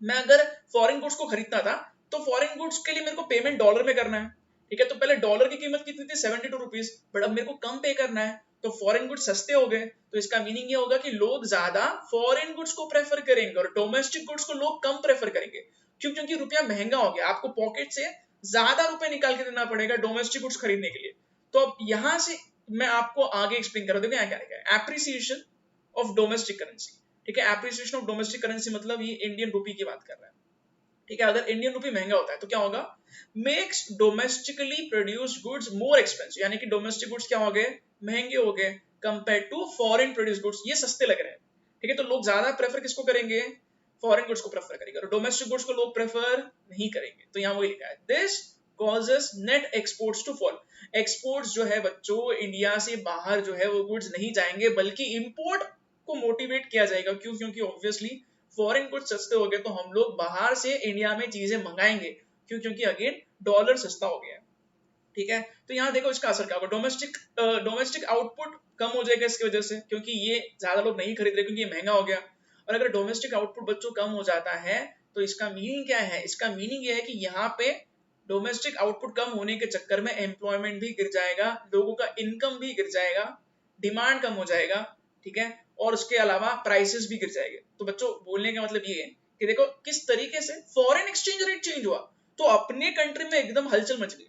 मैं अगर फॉरेन गुड्स को खरीदता था तो फॉरेन गुड्स के लिए मेरे को पेमेंट डॉलर में करना है, ठीक है। तो पहले डॉलर की कीमत कितनी थी, 72 रुपीज, बट अब मेरे को कम पे करना है, तो फॉरेन गुड्स सस्ते हो गए। तो इसका मीनिंग ये होगा कि लोग ज्यादा फॉरेन गुड्स को प्रेफर करेंगे और डोमेस्टिक गुड्स को लोग कम प्रेफर करेंगे। क्यों, क्योंकि रुपया महंगा हो गया, आपको पॉकेट से ज्यादा रुपए निकाल के देना पड़ेगा डोमेस्टिक गुड्स खरीदने के लिए। तो अब यहां से मैं आपको आगे एक्सप्लेन कर दूं, यहाँ क्या है, एप्रिसिएशन ऑफ डोमेस्टिक करेंसी। ठीक है, एप्रिसिएशन ऑफ डोमेस्टिक करेंसी मतलब ये इंडियन रुपी की बात कर रहा है। ठीक है, अगर इंडियन रुपी महंगा होता है तो क्या होगा, makes domestically produced goods more expensive, यानी कि डोमेस्टिक गुड्स क्या हो गए, महंगे हो गए compare to foreign produced goods, ये सस्ते लग रहे हैं। ठीक है, तो लोग ज्यादा प्रेफर किसको करेंगे, फॉरेन गुड्स को प्रेफर करेंगे, और डोमेस्टिक गुड्स को लोग प्रेफर नहीं करेंगे। तो यहाँ वही लिखा है, this causes net exports to fall। Exports जो है बच्चों, इंडिया से बाहर जो है वो गुड्स नहीं जाएंगे, बल्कि इंपोर्ट को मोटिवेट किया जाएगा। क्यों, क्योंकि ऑब्वियसली फॉरेन गुड्स सस्ते हो गए तो हम लोग बाहर से इंडिया में चीजें मंगाएंगे। क्यों, क्योंकि अगेन डॉलर सस्ता हो गया है। ठीक है, तो यहाँ देखो इसका असर क्या होगा, डोमेस्टिक आउटपुट कम हो जाएगा इसकी वजह से, क्योंकि ये ज्यादा लोग नहीं खरीद रहे क्योंकि ये महंगा हो गया। और अगर डोमेस्टिक आउटपुट बच्चों कम हो जाता है तो इसका मीनिंग क्या है, इसका मीनिंग ये है कि यहाँ पे डोमेस्टिक आउटपुट कम होने के चक्कर में एम्प्लॉयमेंट भी गिर जाएगा, लोगों का इनकम भी गिर जाएगा, डिमांड कम हो जाएगा। ठीक है, और उसके अलावा प्राइसेस भी गिर जाएंगे। तो बच्चों बोलने का मतलब ये है कि देखो किस तरीके से फॉरेन एक्सचेंज रेट चेंज हुआ तो अपने कंट्री में एकदम हलचल मच गई।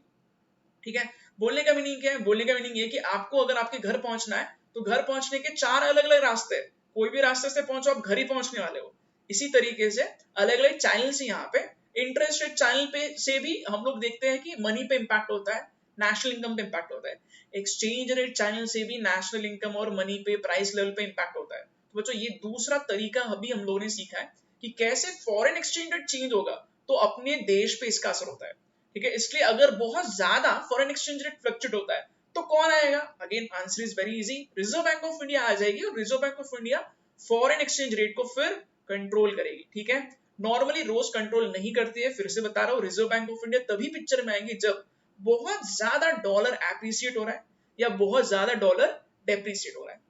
ठीक है, बोलने का मीनिंग क्या है, बोलने का मीनिंग ये कि आपको अगर आपके घर पहुंचना है तो घर पहुंचने के 4 अलग अलग रास्ते हैं, कोई भी रास्ते से पहुंचो आप घर ही पहुंचने वाले हो। इसी तरीके से अलग अलग चैनल से यहाँ पे इंटरेस्ट रेट चैनल पे से भी हम लोग देखते हैं कि मनी पे इम्पैक्ट होता है, नेशनल इनकम पे इम्पैक्ट होता है। एक्सचेंज रेट चैनल से भी नेशनल इनकम और मनी पे, प्राइस लेवल पे इम्पैक्ट होता है। तो बच्चों ये दूसरा तरीका अभी हम लोगों ने सीखा है कि कैसे फॉरेन एक्सचेंज रेट चेंज होगा तो अपने देश पे इसका असर होता है, ठीक है। इसलिए अगर बहुत ज्यादा फॉरेन एक्सचेंज रेट फ्लक्चुएट होता है तो कौन आएगा? Again answer is very easy, Reserve Bank of India आ जाएगी और Reserve Bank of India foreign exchange rate को फिर कंट्रोल करेगी, ठीक है। नॉर्मली रोज कंट्रोल नहीं करती है, फिर से बता रहा हूँ, रिजर्व बैंक ऑफ इंडिया तभी पिक्चर में आएंगे जब बहुत ज्यादा डॉलर एप्रिसिएट हो रहा है या बहुत ज्यादा डॉलर डेप्रिसिएट हो रहा है।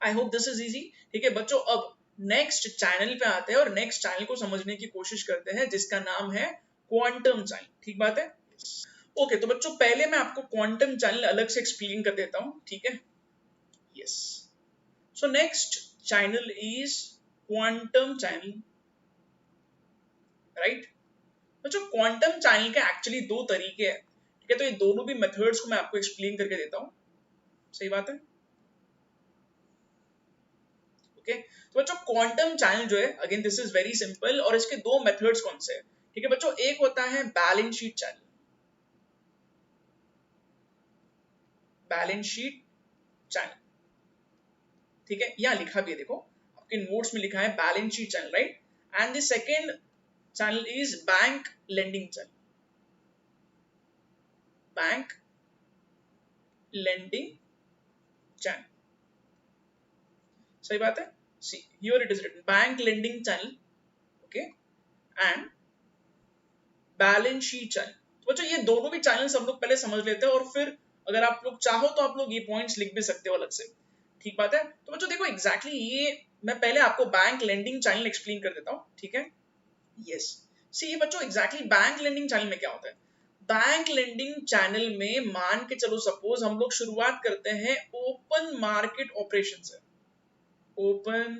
I hope this is easy, ठीक है बच्चों। अब नेक्स्ट चैनल पे आते हैं और नेक्स्ट चैनल को समझने की कोशिश करते हैं जिसका नाम है क्वांटम चैनल, ठीक बात है। ओके तो बच्चों पहले मैं आपको क्वांटम चैनल अलग से एक्सप्लेन कर देता हूं, ठीक है। Yes, so next channel is quantum channel, right. बच्चों क्वांटम चैनल के एक्चुअली दो तरीके हैं, ठीक है। तो ये दोनों भी मेथड्स को मैं आपको एक्सप्लेन करके देता हूं, सही बात है। ओके तो बच्चों क्वांटम चैनल जो है, again this is very simple, और इसके दो मेथड्स कौन से हैं, ठीक है बच्चों। एक होता है balance sheet channel, balance sheet channel, ठीक है, यहां लिखा भी है, देखो आपके नोट्स में लिखा है balance sheet channel, right. And the second channel is bank lending channel, bank lending channel, सही बात है। See here it is written bank lending channel, okay, and balance sheet channel. तो बच्चों ये दोनों भी चैनल्स हम लोग पहले समझ लेते हैं और फिर अगर आप लोग चाहो तो आप लोग ये पॉइंट्स लिख भी सकते हो अलग से, ठीक बात है। तो बच्चों देखो एग्जैक्टली ये मैं पहले आपको बैंक लेंडिंग चैनल एक्सप्लेन कर देता हूँ, ठीक है। यस, सी बच्चों एग्जैक्टली बैंक लेंडिंग चैनल में क्या होता है। बैंक लेंडिंग चैनल में मान के चलो सपोज हम लोग शुरुआत करते हैं ओपन मार्केट ऑपरेशन से, ओपन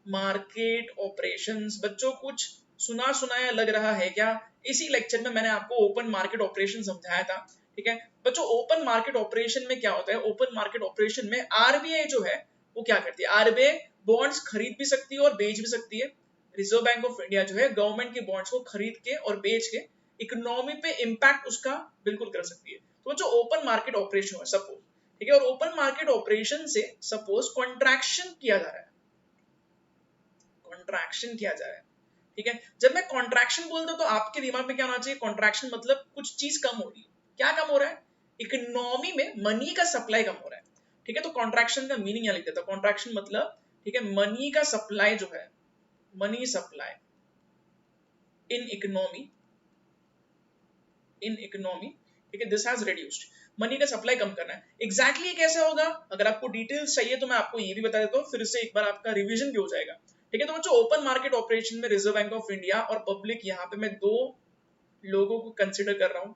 मार्केट ऑपरेशंस। बच्चों कुछ सुना सुनाया लग रहा है क्या? इसी लेक्चर में मैंने आपको ओपन मार्केट ऑपरेशन समझाया था, ठीक है बच्चों। ओपन मार्केट ऑपरेशन में क्या होता है, ओपन मार्केट ऑपरेशन में आरबीआई जो है वो क्या करती है, आरबीआई बॉन्ड्स खरीद भी सकती है और बेच भी सकती है। रिजर्व बैंक ऑफ इंडिया जो है गवर्नमेंट के बॉन्ड्स को खरीद के और बेच के इकोनॉमी पे इंपैक्ट उसका बिल्कुल कर सकती है। तो जो ओपन मार्केट ऑपरेशन है सपोज, ठीक है, और ओपन मार्केट ऑपरेशन से सपोज कॉन्ट्रैक्शन किया जा रहा है, कॉन्ट्रैक्शन किया जा रहा है, ठीक है। जब मैं कॉन्ट्रैक्शन बोलता हूं तो आपके दिमाग में क्या होना चाहिए, कॉन्ट्रैक्शन मतलब कुछ चीज कम हो रही है। क्या कम हो रहा है? इकोनॉमी में मनी का सप्लाई कम हो रहा है, ठीक है। तो कॉन्ट्रैक्शन का मीनिंग यहां लिख देता हूं, कॉन्ट्रैक्शन मतलब, ठीक है, मनी का सप्लाई जो है, money supply in economy, in economy, ठीक है, दिस हैज रिड्यूस्ड। मनी का सप्लाई कम करना है। एग्जैक्टली exactly कैसे होगा, अगर आपको डिटेल्स चाहिए तो मैं आपको ये भी बता देता हूँ, फिर से एक बार आपका रिवीजन भी हो जाएगा, ठीक है। तो बच्चों ओपन मार्केट ऑपरेशन में रिजर्व बैंक ऑफ इंडिया और पब्लिक, यहाँ पे मैं दो लोगों को कंसिडर कर रहा हूँ,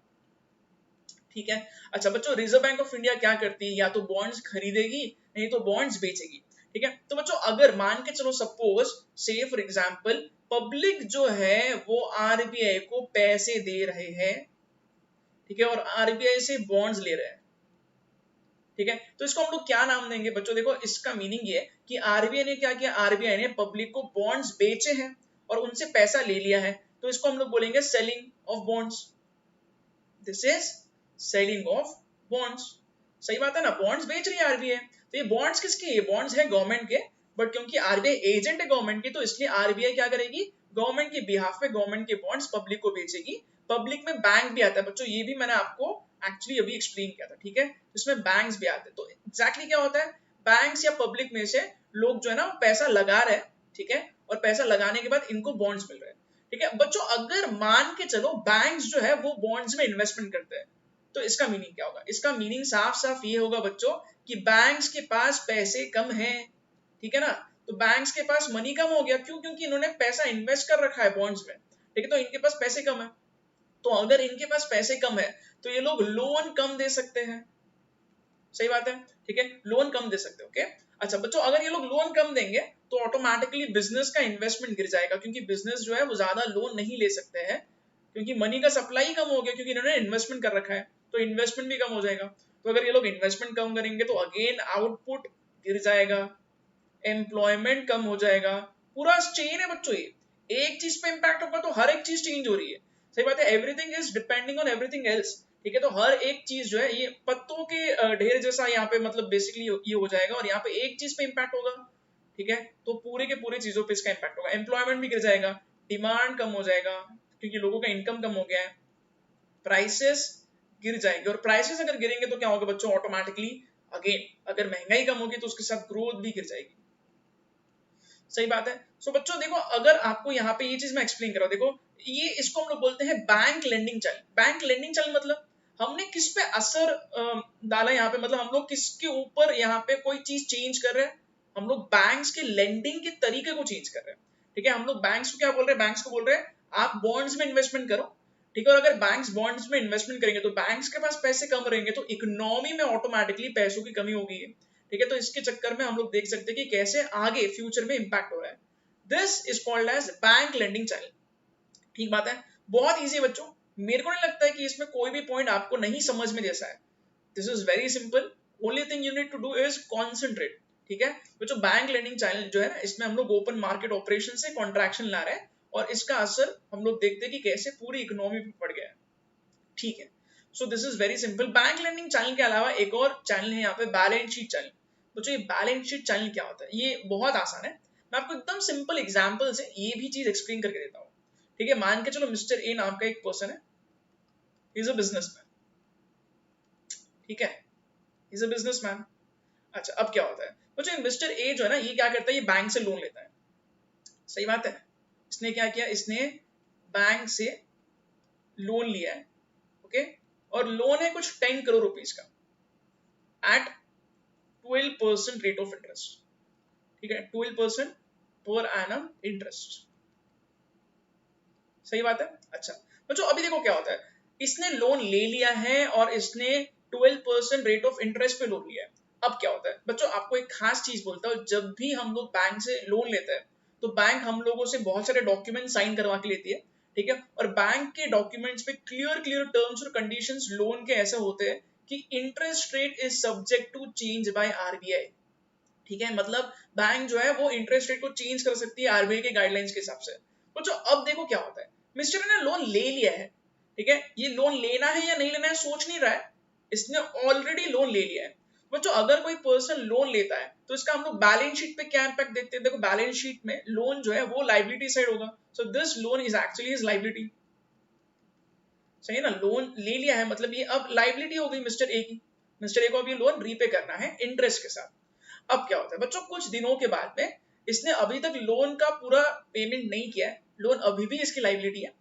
ठीक है। अच्छा बच्चों रिजर्व बैंक ऑफ इंडिया क्या करती है, या तो बॉन्ड्स खरीदेगी नहीं तो बॉन्ड्स बेचेगी, ठीक है। तो बच्चों अगर मान के चलो सपोज से फॉर एग्जांपल पब्लिक जो है वो आरबीआई को पैसे दे रहे हैं, ठीक है, और आरबीआई से बॉन्ड्स ले रहे हैं, ठीक है। तो इसको हम लोग क्या नाम देंगे बच्चों, देखो इसका मीनिंग ये है कि आरबीआई ने क्या किया, आरबीआई ने पब्लिक को बॉन्ड्स बेचे हैं और उनसे पैसा ले लिया है, तो इसको हम लोग बोलेंगे selling of bonds. This is selling of bonds, सही बात है ना, बॉन्ड्स बेच रही है आरबीआई। तो ये बॉन्ड्स किसके, ये बॉन्ड्स है गवर्नमेंट के, बट क्योंकि आरबीआई एजेंट है गवर्नमेंट की, तो इसलिए आरबीआई क्या करेगी, गवर्नमेंट के बिहाफ पे गवर्नमेंट के बॉन्ड्स पब्लिक को बेचेगी। पब्लिक में बैंक भी आता है बच्चों, ये भी मैंने आपको एक्चुअली अभी एक्सप्लेन किया था, ठीक है। इसमें बैंक्स भी आते हैं। तो एग्जैक्टली क्या होता है, बैंक्स या पब्लिक में से लोग जो है ना पैसा लगा रहे हैं, ठीक है, और पैसा लगाने के बाद इनको बॉन्ड्स मिल रहे हैं, ठीक है बच्चों। अगर मान के चलो बैंक्स जो है वो बॉन्ड्स में इन्वेस्टमेंट करते हैं, तो इसका मीनिंग क्या होगा, इसका मीनिंग साफ साफ ये होगा बच्चों कि बैंक्स के पास पैसे कम हैं, ठीक है ना। तो बैंक्स के पास मनी कम हो गया, क्यों, क्योंकि इन्होंने पैसा इन्वेस्ट कर रखा है बॉन्ड्स में, ठीक है, तो इनके पास पैसे कम है। तो अगर इनके पास पैसे कम है तो ये लोग लोन कम दे सकते हैं, सही बात है, ठीक है, लोन कम दे सकते हैं, ओके। अच्छा बच्चों अगर ये लोग लोन कम देंगे तो ऑटोमेटिकली बिजनेस का इन्वेस्टमेंट गिर जाएगा, क्योंकि बिजनेस जो है वो ज्यादा लोन नहीं ले सकते हैं, क्योंकि मनी का सप्लाई कम हो गया, क्योंकि इन्होंने इन्वेस्टमेंट कर रखा है, तो इन्वेस्टमेंट भी कम हो जाएगा। तो अगर ये लोग इन्वेस्टमेंट कम करेंगे तो अगेन आउटपुट गिर जाएगा, एम्प्लॉयमेंट कम हो जाएगा, पूरा चेन है बच्चों, ये एक चीज पे इम्पैक्ट होगा तो हर एक चीज चेंज हो रही है। सही बात है, everything is depending on everything else. ठीक है, तो हर एक चीज जो है ये पत्तों के ढेर जैसा यहाँ पे मतलब बेसिकली ये हो जाएगा, और यहाँ पे एक चीज पे इम्पैक्ट होगा। ठीक है, तो पूरे के पूरे चीजों पे इसका इम्पैक्ट होगा। एम्प्लॉयमेंट भी गिर जाएगा, डिमांड कम हो जाएगा क्योंकि लोगों का इनकम कम हो गया है, प्राइसेस गिर जाएंगे, और प्राइसेस अगर गिरेंगे तो क्या होगा बच्चों, ऑटोमेटिकली अगेन अगर महंगाई कम होगी तो उसके साथ ग्रोथ भी गिर जाएगी। सही बात है। सो बच्चों देखो, अगर आपको यहाँ पे ये चीज मैं एक्सप्लेन कर रहा हूं, देखो ये इसको हम लोग बोलते हैं बैंक लेंडिंग चाल। बैंक लेंडिंग चाल मतलब हमने किस पे असर डाला यहाँ पे, मतलब हम लोग किसके ऊपर यहाँ पे कोई चीज चेंज कर रहे हैं, हम लोग बैंक्स के लेंडिंग के तरीके को चेंज कर रहे हैं। ठीक है, हम लोग बैंक्स को क्या बोल रहे हैं, बैंक्स को बोल रहे हैं आप बॉन्ड्स में इन्वेस्टमेंट करो। ठीक है, और अगर बैंक्स बॉन्ड्स में इन्वेस्टमेंट करेंगे तो बैंक्स के पास पैसे कम रहेंगे, तो इकोनॉमी में ऑटोमेटिकली पैसों की कमी होगी। ठीक है, तो इसके चक्कर में हम लोग देख सकते हैं कि कैसे आगे फ्यूचर में इंपैक्ट हो रहा है। This is called as bank lending channel. ठीक बात है, बहुत इजी है बच्चों, मेरे को नहीं लगता है कि इसमें कोई भी पॉइंट आपको नहीं समझ में जैसा है। This is very simple, only thing you need to do is concentrate. ठीक है बच्चों, बैंक लेंडिंग चैनल जो है ना, इसमें हम लोग ओपन मार्केट ऑपरेशन से कॉन्ट्रैक्शन ला रहे हैं, और इसका असर हम लोग देखते हैं कि कैसे पूरी इकोनॉमी पे पड़ गया है। ठीक है, so this is very simple. Bank lending channel के अलावा एक और चैनल है यहाँ पे, बैलेंस शीट चैनल। बच्चों ये बैलेंस शीट चैनल क्या होता है, ये बहुत आसान है, मैं आपको एकदम सिंपल एग्जांपल से ये भी चीज एक्सप्लेन करके देता हूँ। ठीक है, मान के चलो मिस्टर ए नाम का एक पर्सन है, इज अ बिजनेसमैन। ठीक है, इज अ बिजनेसमैन। अच्छा, अब क्या होता है बच्चों, मिस्टर ए जो है ना, ये क्या करता है, ये बैंक से लोन लेता है। सही बात है, इसने क्या किया, इसने बैंक से लोन लिया है। ओके, और लोन है कुछ 10 करोड़ रुपीस का एट 12% रेट ऑफ इंटरेस्ट। ठीक है, 12% पर एनम इंटरेस्ट। सही बात है। अच्छा बच्चों, अभी देखो क्या होता है, इसने लोन ले लिया है और इसने 12% रेट ऑफ इंटरेस्ट पे लोन लिया है। अब क्या होता है बच्चों, आपको एक खास चीज बोलता हूँ, जब भी हम लोग बैंक से लोन लेते हैं तो बैंक हम लोगों से बहुत सारे डॉक्यूमेंट साइन करवा के लेती है। ठीक है, और बैंक के डॉक्यूमेंट्स पे क्लियर क्लियर टर्म्स और कंडीशंस लोन के ऐसे होते हैं कि interest rate is subject to change by RBI. ठीक है, मतलब बैंक जो है वो इंटरेस्ट रेट को चेंज कर सकती है आरबीआई के गाइडलाइंस के हिसाब से। तो जो अब देखो क्या होता है, मिस्टर ने लोन ले लिया है। ठीक है, ये लोन लेना है या नहीं लेना है सोच नहीं रहा है, इसने ऑलरेडी लोन ले लिया है। बच्चों अगर कोई पर्सन लोन लेता है तो इसका हम लोग बैलेंस शीट पे क्या इंपैक्ट देखते हैं, देखो बैलेंस शीट में लोन जो है वो लाइबिलिटी साइड होगा, so this loan is actually his liability. सही है ना, लोन ले लिया है मतलब ये अब लाइबिलिटी हो गई मिस्टर ए की, मिस्टर ए को अब ये लोन रीपे करना है इंटरेस्ट के साथ। अब क्या होता है बच्चों, कुछ दिनों के बाद में इसने अभी तक लोन का पूरा पेमेंट नहीं किया है, लोन अभी भी इसकी लाइबिलिटी है।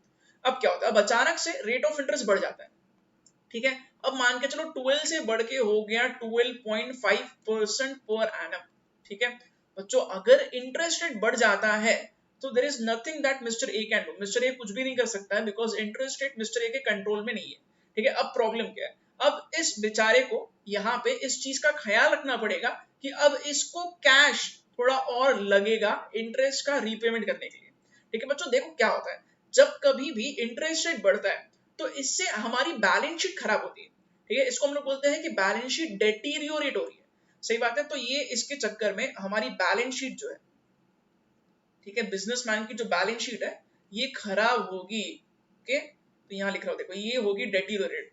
अब क्या होता है, अब अचानक से रेट ऑफ इंटरेस्ट बढ़ जाता है। ठीक है, अब मान के चलो 12 से बढ़ के हो गया 12.5% पर एनम। ठीक है बच्चों, अगर इंटरेस्ट रेट बढ़ जाता है तो there is nothing that mister A can do, mister A कुछ भी नहीं कर सकता है, because interest rate mister A के कंट्रोल में नहीं है। ठीक है, अब प्रॉब्लम क्या है, अब इस बेचारे को यहाँ पे इस चीज का ख्याल रखना पड़ेगा कि अब इसको कैश थोड़ा और लगेगा इंटरेस्ट का रीपेमेंट करने के लिए। ठीक है बच्चों, देखो क्या होता है, जब कभी भी इंटरेस्ट रेट बढ़ता है तो इससे हमारी बैलेंस शीट खराब होती है। ठीक है, इसको हम लोग बोलते हैं कि बैलेंस शीट डेटीरियोरेट हो रही है। सही बात है, तो ये इसके चक्कर में हमारी बैलेंस शीट जो है, ठीक है, बिजनेसमैन की जो बैलेंस शीट है ये खराब होगी। ओके, तो यहाँ लिख रहा हूं, देखो ये होगी डेटीरियोरेट।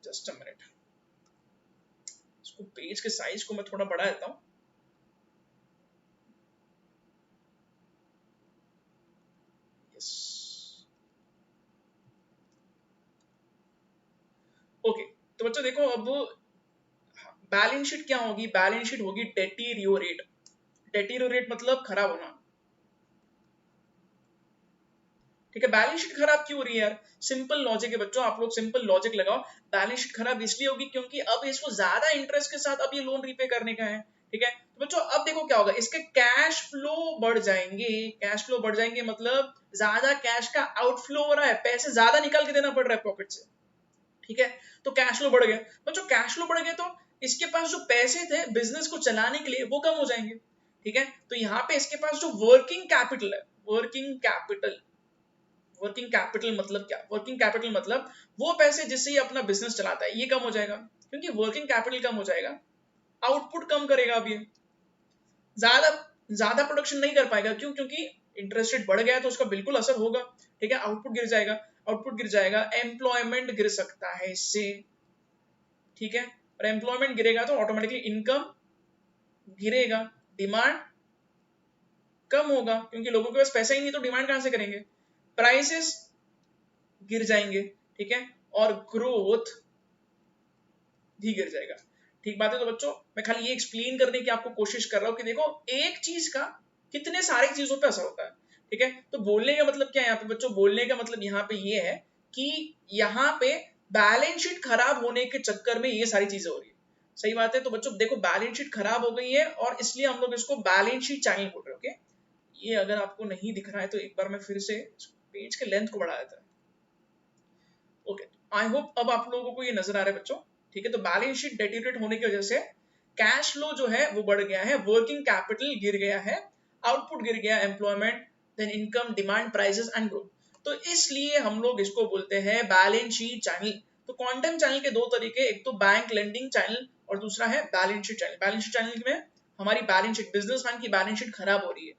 जस्ट अ मिनट, इसको पेज के साइज को मैं थोड़ा बढ़ा देता हूं। ओके, तो बच्चों देखो अब बैलेंस शीट क्या होगी, बैलेंस शीट होगी डेटीरियोरेट। डेटीरियोरेट मतलब खराब होना। ठीक है, बैलेंस शीट खराब क्यों हो रही है यार, सिंपल लॉजिक है बच्चों, आप लोग सिंपल लॉजिक लगाओ। बैलेंस शीट खराब इसलिए होगी क्योंकि अब इसको ज्यादा इंटरेस्ट के साथ अब ये लोन रीपे करने का है। ठीक है, तो बच्चों अब देखो क्या होगा, इसके कैश फ्लो बढ़ जाएंगे। कैश फ्लो बढ़ जाएंगे मतलब ज्यादा कैश का आउटफ्लो हो रहा है, पैसे ज्यादा निकाल के देना पड़ रहा है पॉकेट से। ठीक है, तो कैश फ्लो बढ़ गया बच्चों, कैश फ्लो बढ़ गया तो इसके पास जो पैसे थे बिजनेस को चलाने के लिए वो कम हो जाएंगे। ठीक है, तो यहाँ पे इसके पास जो वर्किंग कैपिटल है, वर्किंग कैपिटल, वर्किंग कैपिटल मतलब क्या, वर्किंग कैपिटल मतलब वो पैसे जिससे ये अपना बिजनेस चलाता है ये कम हो जाएगा, क्योंकि वर्किंग कैपिटल कम हो जाएगा, आउटपुट कम करेगा। अब ये ज्यादा ज्यादा प्रोडक्शन नहीं कर पाएगा। क्यों? क्योंकि इंटरेस्ट रेट बढ़ गया है तो उसका बिल्कुल असर होगा। ठीक है, आउटपुट गिर जाएगा, आउटपुट गिर जाएगा, एम्प्लॉयमेंट गिर सकता है इससे। ठीक है, और एम्प्लॉयमेंट गिरेगा तो ऑटोमेटिकली इनकम गिरेगा, डिमांड कम होगा, क्योंकि लोगों के पास पैसा ही नहीं तो डिमांड कहां से करेंगे, प्राइसेस गिर जाएंगे। ठीक है, और ग्रोथ भी गिर जाएगा। ठीक बात है। तो बच्चों मैं खाली ये एक्सप्लेन करने की आपको कोशिश कर रहा हूं कि देखो एक चीज का कितने सारे चीजों पे असर होता है। ठीक है, तो बोलने का मतलब क्या है यहाँ पे बच्चों, बोलने का मतलब यहाँ पे ये है कि यहाँ पे बैलेंस शीट खराब होने के चक्कर में ये सारी चीजें हो रही है। सही बात है। तो बच्चों देखो बैलेंस शीट खराब हो गई है और इसलिए हम लोग इसको बैलेंस शीट चैनल बोल रहे हैं। ओके, ये अगर आपको नहीं दिख रहा है तो एक बार मैं फिर से पेज के लेंथ को बढ़ा देता हूं। ओके, आई होप अब आप लोगों को ये नजर आ रहा है बच्चों। ठीक है, तो बैलेंस शीट डेटेरियोरेट होने की वजह से कैश फ्लो जो है वो बढ़ गया है, वर्किंग कैपिटल गिर गया है, आउटपुट गिर गया, employment, then income, demand, prices and growth. तो इसलिए हम लोग इसको बोलते हैं बैलेंस शीट चैनल। तो क्वांटम चैनल के दो तरीके, एक तो बैंक लेंडिंग चैनल और दूसरा है balance sheet channel. Balance sheet channel में हमारी बैलेंस शीट, बिजनेसमैन की बैलेंस शीट खराब हो रही है।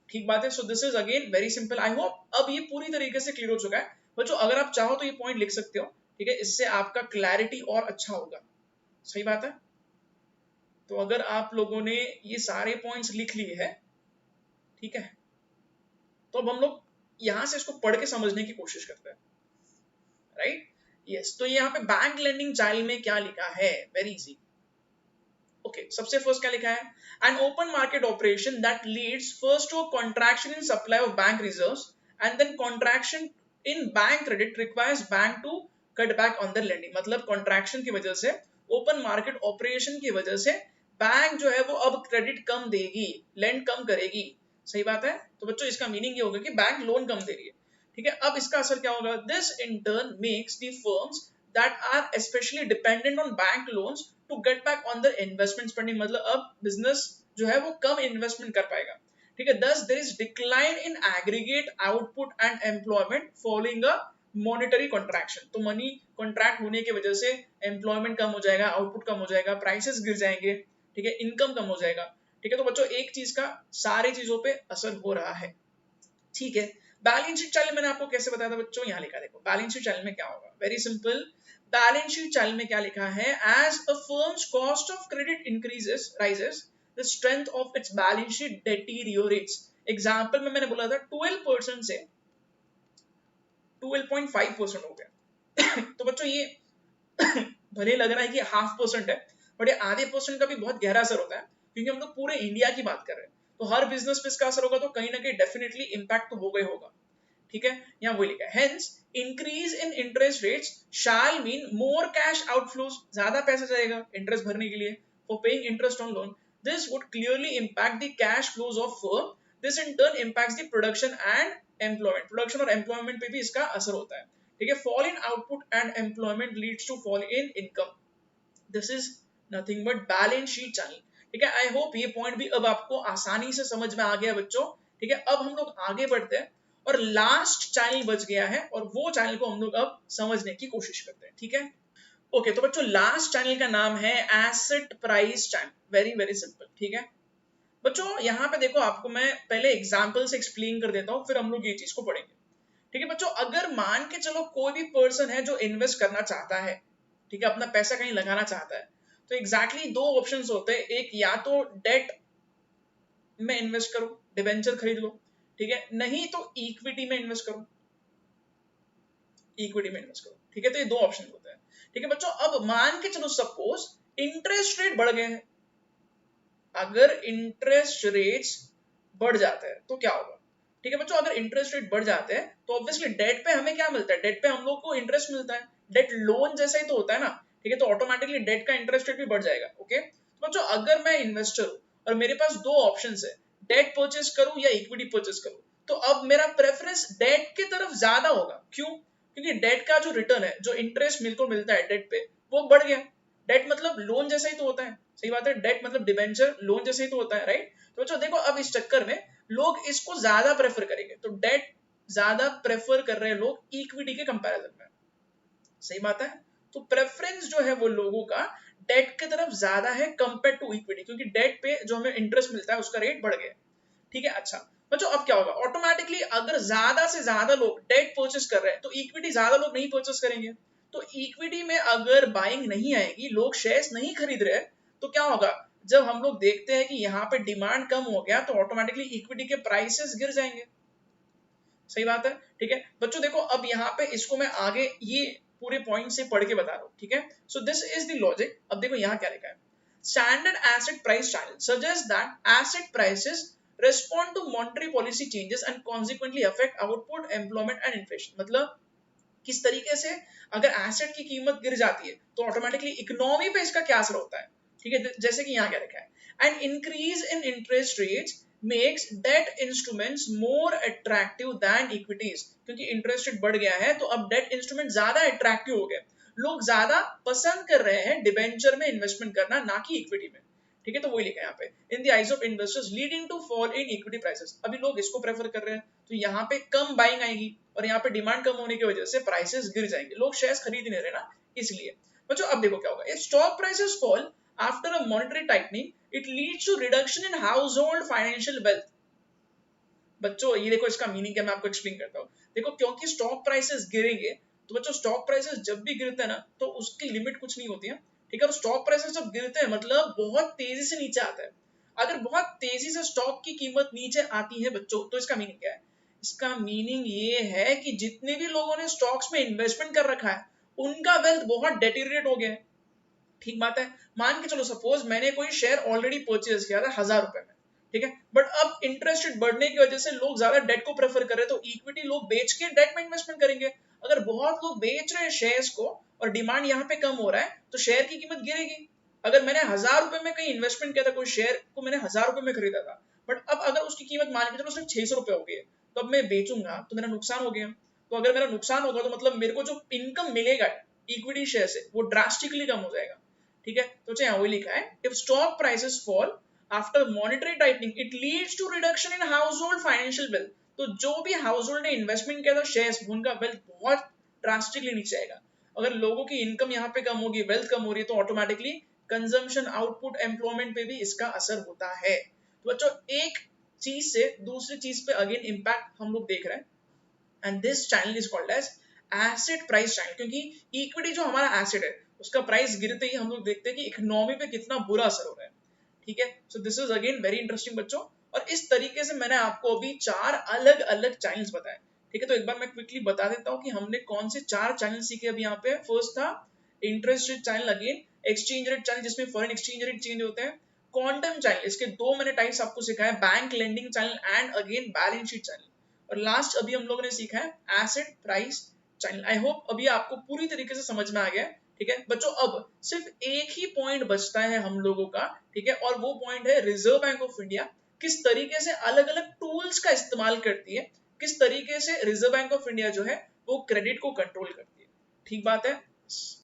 ठीक बात है। So this is again very simple. I hope अब ये पूरी तरीके से क्लियर हो चुका है बच्चों। अगर आप चाहो तो ये पॉइंट लिख सकते हो। ठीक है, इससे आपका क्लैरिटी और अच्छा होगा। सही बात है। तो अगर आप लोगों ने ये सारे पॉइंट्स लिख लिए है, ठीक है, तो अब हम लोग यहां से इसको पढ़ के समझने की कोशिश करते हैं। Right, yes. तो यहाँ पे बैंक लेंडिंग चाइल्ड में क्या लिखा है, वेरी इजी। ओके, सबसे फर्स्ट क्या लिखा है, an open market operation that leads first to contraction in supply of bank reserves and then contraction in bank credit requires bank to cut back on the lending. मतलब contraction की वजह से, open market operation की वजह से bank जो है वो अब क्रेडिट कम देगी, लेंड कम करेगी। सही बात है। तो बच्चों इसका मीनिंग ये होगा कि बैंक लोन कम दे रही है। ठीक है, अब इसका असर क्या होगा, this in turn makes the firms that are specially dependent on bank loans to get back on the investment spending. मतलब अब बिजनेस जो है वो कम इन्वेस्टमेंट कर पाएगा। ठीक है, thus there is decline in aggregate output and employment following a monetary contraction. तो मनी कॉन्ट्रैक्ट होने की वजह से एम्प्लॉयमेंट कम हो जाएगा, आउटपुट कम हो जाएगा, प्राइसेस गिर जाएंगे। ठीक है, इनकम कम हो जाएगा। ठीक है, तो बच्चों एक चीज का सारे चीजों पे असर हो रहा है। ठीक है, बैलेंस शीट चैनल मैंने आपको कैसे बताया था बच्चों, यहाँ लिखा देखो बैलेंस शीट चैनल में क्या होगा, very simple. Balance sheet channel में क्या लिखा है, as a firm's cost of credit increases rises the strength of its balance sheet deteriorates. Example में मैंने बोला था 12% से 12.5% हो गया। तो बच्चों ये भले लग रहा है कि 0.5% है, बट ये आधे परसेंट का भी बहुत गहरा असर होता है, क्योंकि हम लोग पूरे इंडिया की बात कर रहे हैं। तो हर बिजनेस पे इसका असर होगा, तो कहीं ना कहीं डेफिनेटली इंपैक्ट तो होगा ही होगा। ठीक है, यहाँ वही लिखा है, hence increase in interest rates shall mean more cash outflows. ज्यादा पैसा जाएगा इंटरेस्ट भरने के लिए, for paying interest on loan. This would clearly impact the cash flows of firm. This in turn impacts the production and employment. Production और employment पे भी इसका असर होता है। ठीक है, fall in output and employment leads to fall in income. This is nothing but balance sheet channel. ठीक है, आई होप ये पॉइंट भी अब आपको आसानी से समझ में आ गया बच्चों। ठीक है, अब हम लोग आगे बढ़ते हैं और लास्ट चैनल बच गया है, और वो चैनल को हम लोग अब समझने की कोशिश करते हैं। ठीक है, ओके, तो बच्चों लास्ट चैनल का नाम है asset price channel. Very very simple. ठीक है बच्चों, यहाँ पे देखो आपको मैं पहले एग्जाम्पल से एक्सप्लेन कर देता हूँ, फिर हम लोग ये चीज को पढ़ेंगे। ठीक है बच्चों, अगर मान के चलो कोई भी पर्सन है जो इन्वेस्ट करना चाहता है, ठीक है, अपना पैसा कहीं लगाना चाहता है, तो एग्जैक्टली दो ऑप्शंस होते हैं। एक, या तो डेट में इन्वेस्ट करो, डिबेंचर खरीद लो। ठीक है, नहीं तो इक्विटी में इन्वेस्ट करो, इक्विटी में इन्वेस्ट करो। ठीक है, तो ये दो ऑप्शन होते हैं। ठीक है बच्चों, अब मान के चलो सपोज इंटरेस्ट रेट बढ़ गए हैं। अगर इंटरेस्ट रेट्स बढ़ जाते हैं तो क्या होगा। ठीक है बच्चों, अगर इंटरेस्ट रेट बढ़ जाते हैं तो ऑब्वियसली डेट पे हमें क्या मिलता है, डेट पे हम लोग को इंटरेस्ट मिलता है। डेट लोन जैसा ही तो होता है ना। ठीक है, तो ऑटोमेटिकली डेट का इंटरेस्ट रेट भी बढ़ जाएगा। ओके, तो बच्चों अगर मैं इन्वेस्टर हूं और मेरे पास दो ऑप्शन है, डेट परचेस करूं या इक्विटी परचेस करूं, तो अब मेरा प्रेफरेंस डेट की तरफ ज्यादा होगा। क्यों? क्योंकि डेट का जो रिटर्न है, जो इंटरेस्ट मेरे को मिलता है डेट पे, वो बढ़ गया। डेट मतलब लोन जैसा ही तो होता है। सही बात है, डेट मतलब डिबेंचर लोन जैसे ही तो होता है। राइट, तो बच्चों देखो अब इस चक्कर में लोग इसको ज्यादा प्रेफर करेंगे। तो डेट ज्यादा प्रेफर कर रहे हैं लोग इक्विटी के कंपैरिजन में। सही बात है, तो प्रेफरेंस जो है वो लोगों का डेट की तरफ ज्यादा है कंपेयर टू इक्विटी, क्योंकि डेट पे जो हमें इंटरेस्ट मिलता है उसका रेट बढ़ गया। ठीक है। अच्छा बच्चों, अब क्या होगा, ऑटोमेटिकली अगर ज्यादा से ज्यादा लोग डेट परचेस कर रहे हैं तो इक्विटी ज्यादा लोग नहीं परचेस करेंगे, तो इक्विटी में अगर बाइंग नहीं आएगी, लोग शेयर्स नहीं खरीद रहे, तो क्या होगा, जब हम लोग देखते हैं कि यहाँ पे डिमांड कम हो गया तो ऑटोमेटिकली इक्विटी के प्राइसेस गिर जाएंगे। सही बात है, ठीक है बच्चों। देखो अब यहाँ पे इसको मैं आगे ये पूरे पॉइंट से पढ़ के बता रहा हूँ, ठीक है। So this is the logic. अब देखो यहाँ क्या लिखा है, standard asset price channel suggest that asset prices respond to monetary policy changes and consequently affect output, employment and inflation। मतलब किस तरीके से अगर एसेट की कीमत गिर जाती है तो ऑटोमेटिकली इकोनॉमी पे इसका क्या असर होता है, ठीक है। जैसे कि यहाँ क्या लिखा है, and increase in interest rates makes debt instruments more attractive than equities. क्योंकि इंटरेस्ट रेट बढ़ गया है तो अब डेट इंस्ट्रूमेंट ज्यादा अट्रैक्टिव हो गए, लोग ज्यादा पसंद कर रहे हैं डिबेंचर में इन्वेस्टमेंट करना, ना कि इक्विटी में, ठीक है। तो वही लिखा है यहाँ पे, in the eyes of investors leading to fall in equity prices. अभी लोग इसको प्रेफर कर रहे हैं तो यहाँ पे कम बाइंग आएगी और यहाँ पे डिमांड कम होने की वजह से प्राइसेस गिर जाएंगे, लोग शेयर्स खरीद नहीं रहे ना, इसलिए। बच्चों अब देखो क्या होगा, stock prices fall after a monetary tightening it leads to reduction in household financial wealth. बच्चों ये देखो इसका मीनिंग क्या, मैं आपको एक्सप्लेन करता हूँ। देखो क्योंकि स्टॉक प्राइसेस गिरेंगे तो बच्चों स्टॉक प्राइसेस जब भी गिरते हैं ना तो उसकी लिमिट कुछ नहीं होती है, ठीक है। और स्टॉक प्राइसेस जब गिरते हैं मतलब बहुत तेजी से नीचे आता है। अगर बहुत तेजी से स्टॉक की कीमत नीचे आती है बच्चों तो इसका मीनिंग क्या है, इसका मीनिंग ये है कि जितने भी लोगों ने स्टॉक्स में इन्वेस्टमेंट कर रखा है उनका वेल्थ बहुत डेटेरिएट हो गया है। ठीक बात है, मान के चलो सपोज मैंने कोई शेयर ऑलरेडी परचेज किया था 1000 रुपए में, ठीक है, बट अब इंटरेस्ट रेट बढ़ने की वजह से लोग ज्यादा डेट को प्रेफर कर रहे हैं तो इक्विटी लोग बेच के डेट में इन्वेस्टमेंट करेंगे। अगर बहुत लोग बेच रहे हैं शेयर्स को और डिमांड यहाँ पे कम हो रहा है तो शेयर की कीमत गिरेगी। अगर मैंने 1000 रुपए में कहीं इन्वेस्टमेंट किया था, कोई शेयर को मैंने 1000 रुपए में खरीदा था, बट अब अगर उसकी कीमत मान के चलो सिर्फ 600 रुपए हो गई है, तो अब मैं बेचूंगा तो मेरा नुकसान हो गया। तो अगर मेरा नुकसान होगा तो मतलब मेरे को जो इनकम मिलेगा इक्विटी शेयर से वो ड्रास्टिकली कम हो जाएगा, ठीक है। तो चाहे वही लिखा है, if stock prices fall after monetary tightening it leads to reduction in household financial wealth. तो जो भी हाउस होल्ड ने इन्वेस्टमेंट किया था शेयर्स, उनका वेल्थ बहुत ड्रास्टिकली नीचे आएगा। अगर लोगों की इनकम यहाँ पे कम होगी, वेल्थ कम हो रही है, तो ऑटोमेटिकली कंजम्पशन, आउटपुट, एम्प्लॉयमेंट पे भी इसका असर होता है। तो बच्चों एक चीज से दूसरी चीज पे अगेन इंपैक्ट हम लोग देख रहे हैं, and this channel is called as asset price channel. क्योंकि इक्विटी जो हमारा एसेट है उसका प्राइस गिरते ही हम लोग देखते हैं कि इकोनॉमी पे कितना बुरा असर हो रहा है, ठीक है। So this is again very interesting बच्चों। और इस तरीके से मैंने आपको अभी 4 अलग अलग चैनल्स बताए, ठीक है। तो एक बार मैं क्विकली बता देता हूँ कि हमने कौन से 4 चैनल सीखे अभी यहाँ पे। फर्स्ट था interest rate channel, again exchange rate channel जिसमें फॉरेन एक्सचेंज रेट चेंज होते हैं, क्वांटम चैनल, इसके 2 मैंने टाइप्स आपको सिखाए, bank lending channel and again balance sheet channel, और लास्ट अभी हम लोगों ने सीखा है asset price channel. I hope अभी आपको पूरी तरीके से समझ में आ गया, ठीक है बच्चों। अब सिर्फ एक ही पॉइंट बचता है हम लोगों का, ठीक है, और वो पॉइंट है रिजर्व बैंक ऑफ इंडिया किस तरीके से अलग अलग टूल्स का इस्तेमाल करती है, किस तरीके से रिजर्व बैंक ऑफ इंडिया जो है वो क्रेडिट को कंट्रोल करती है। ठीक बात है।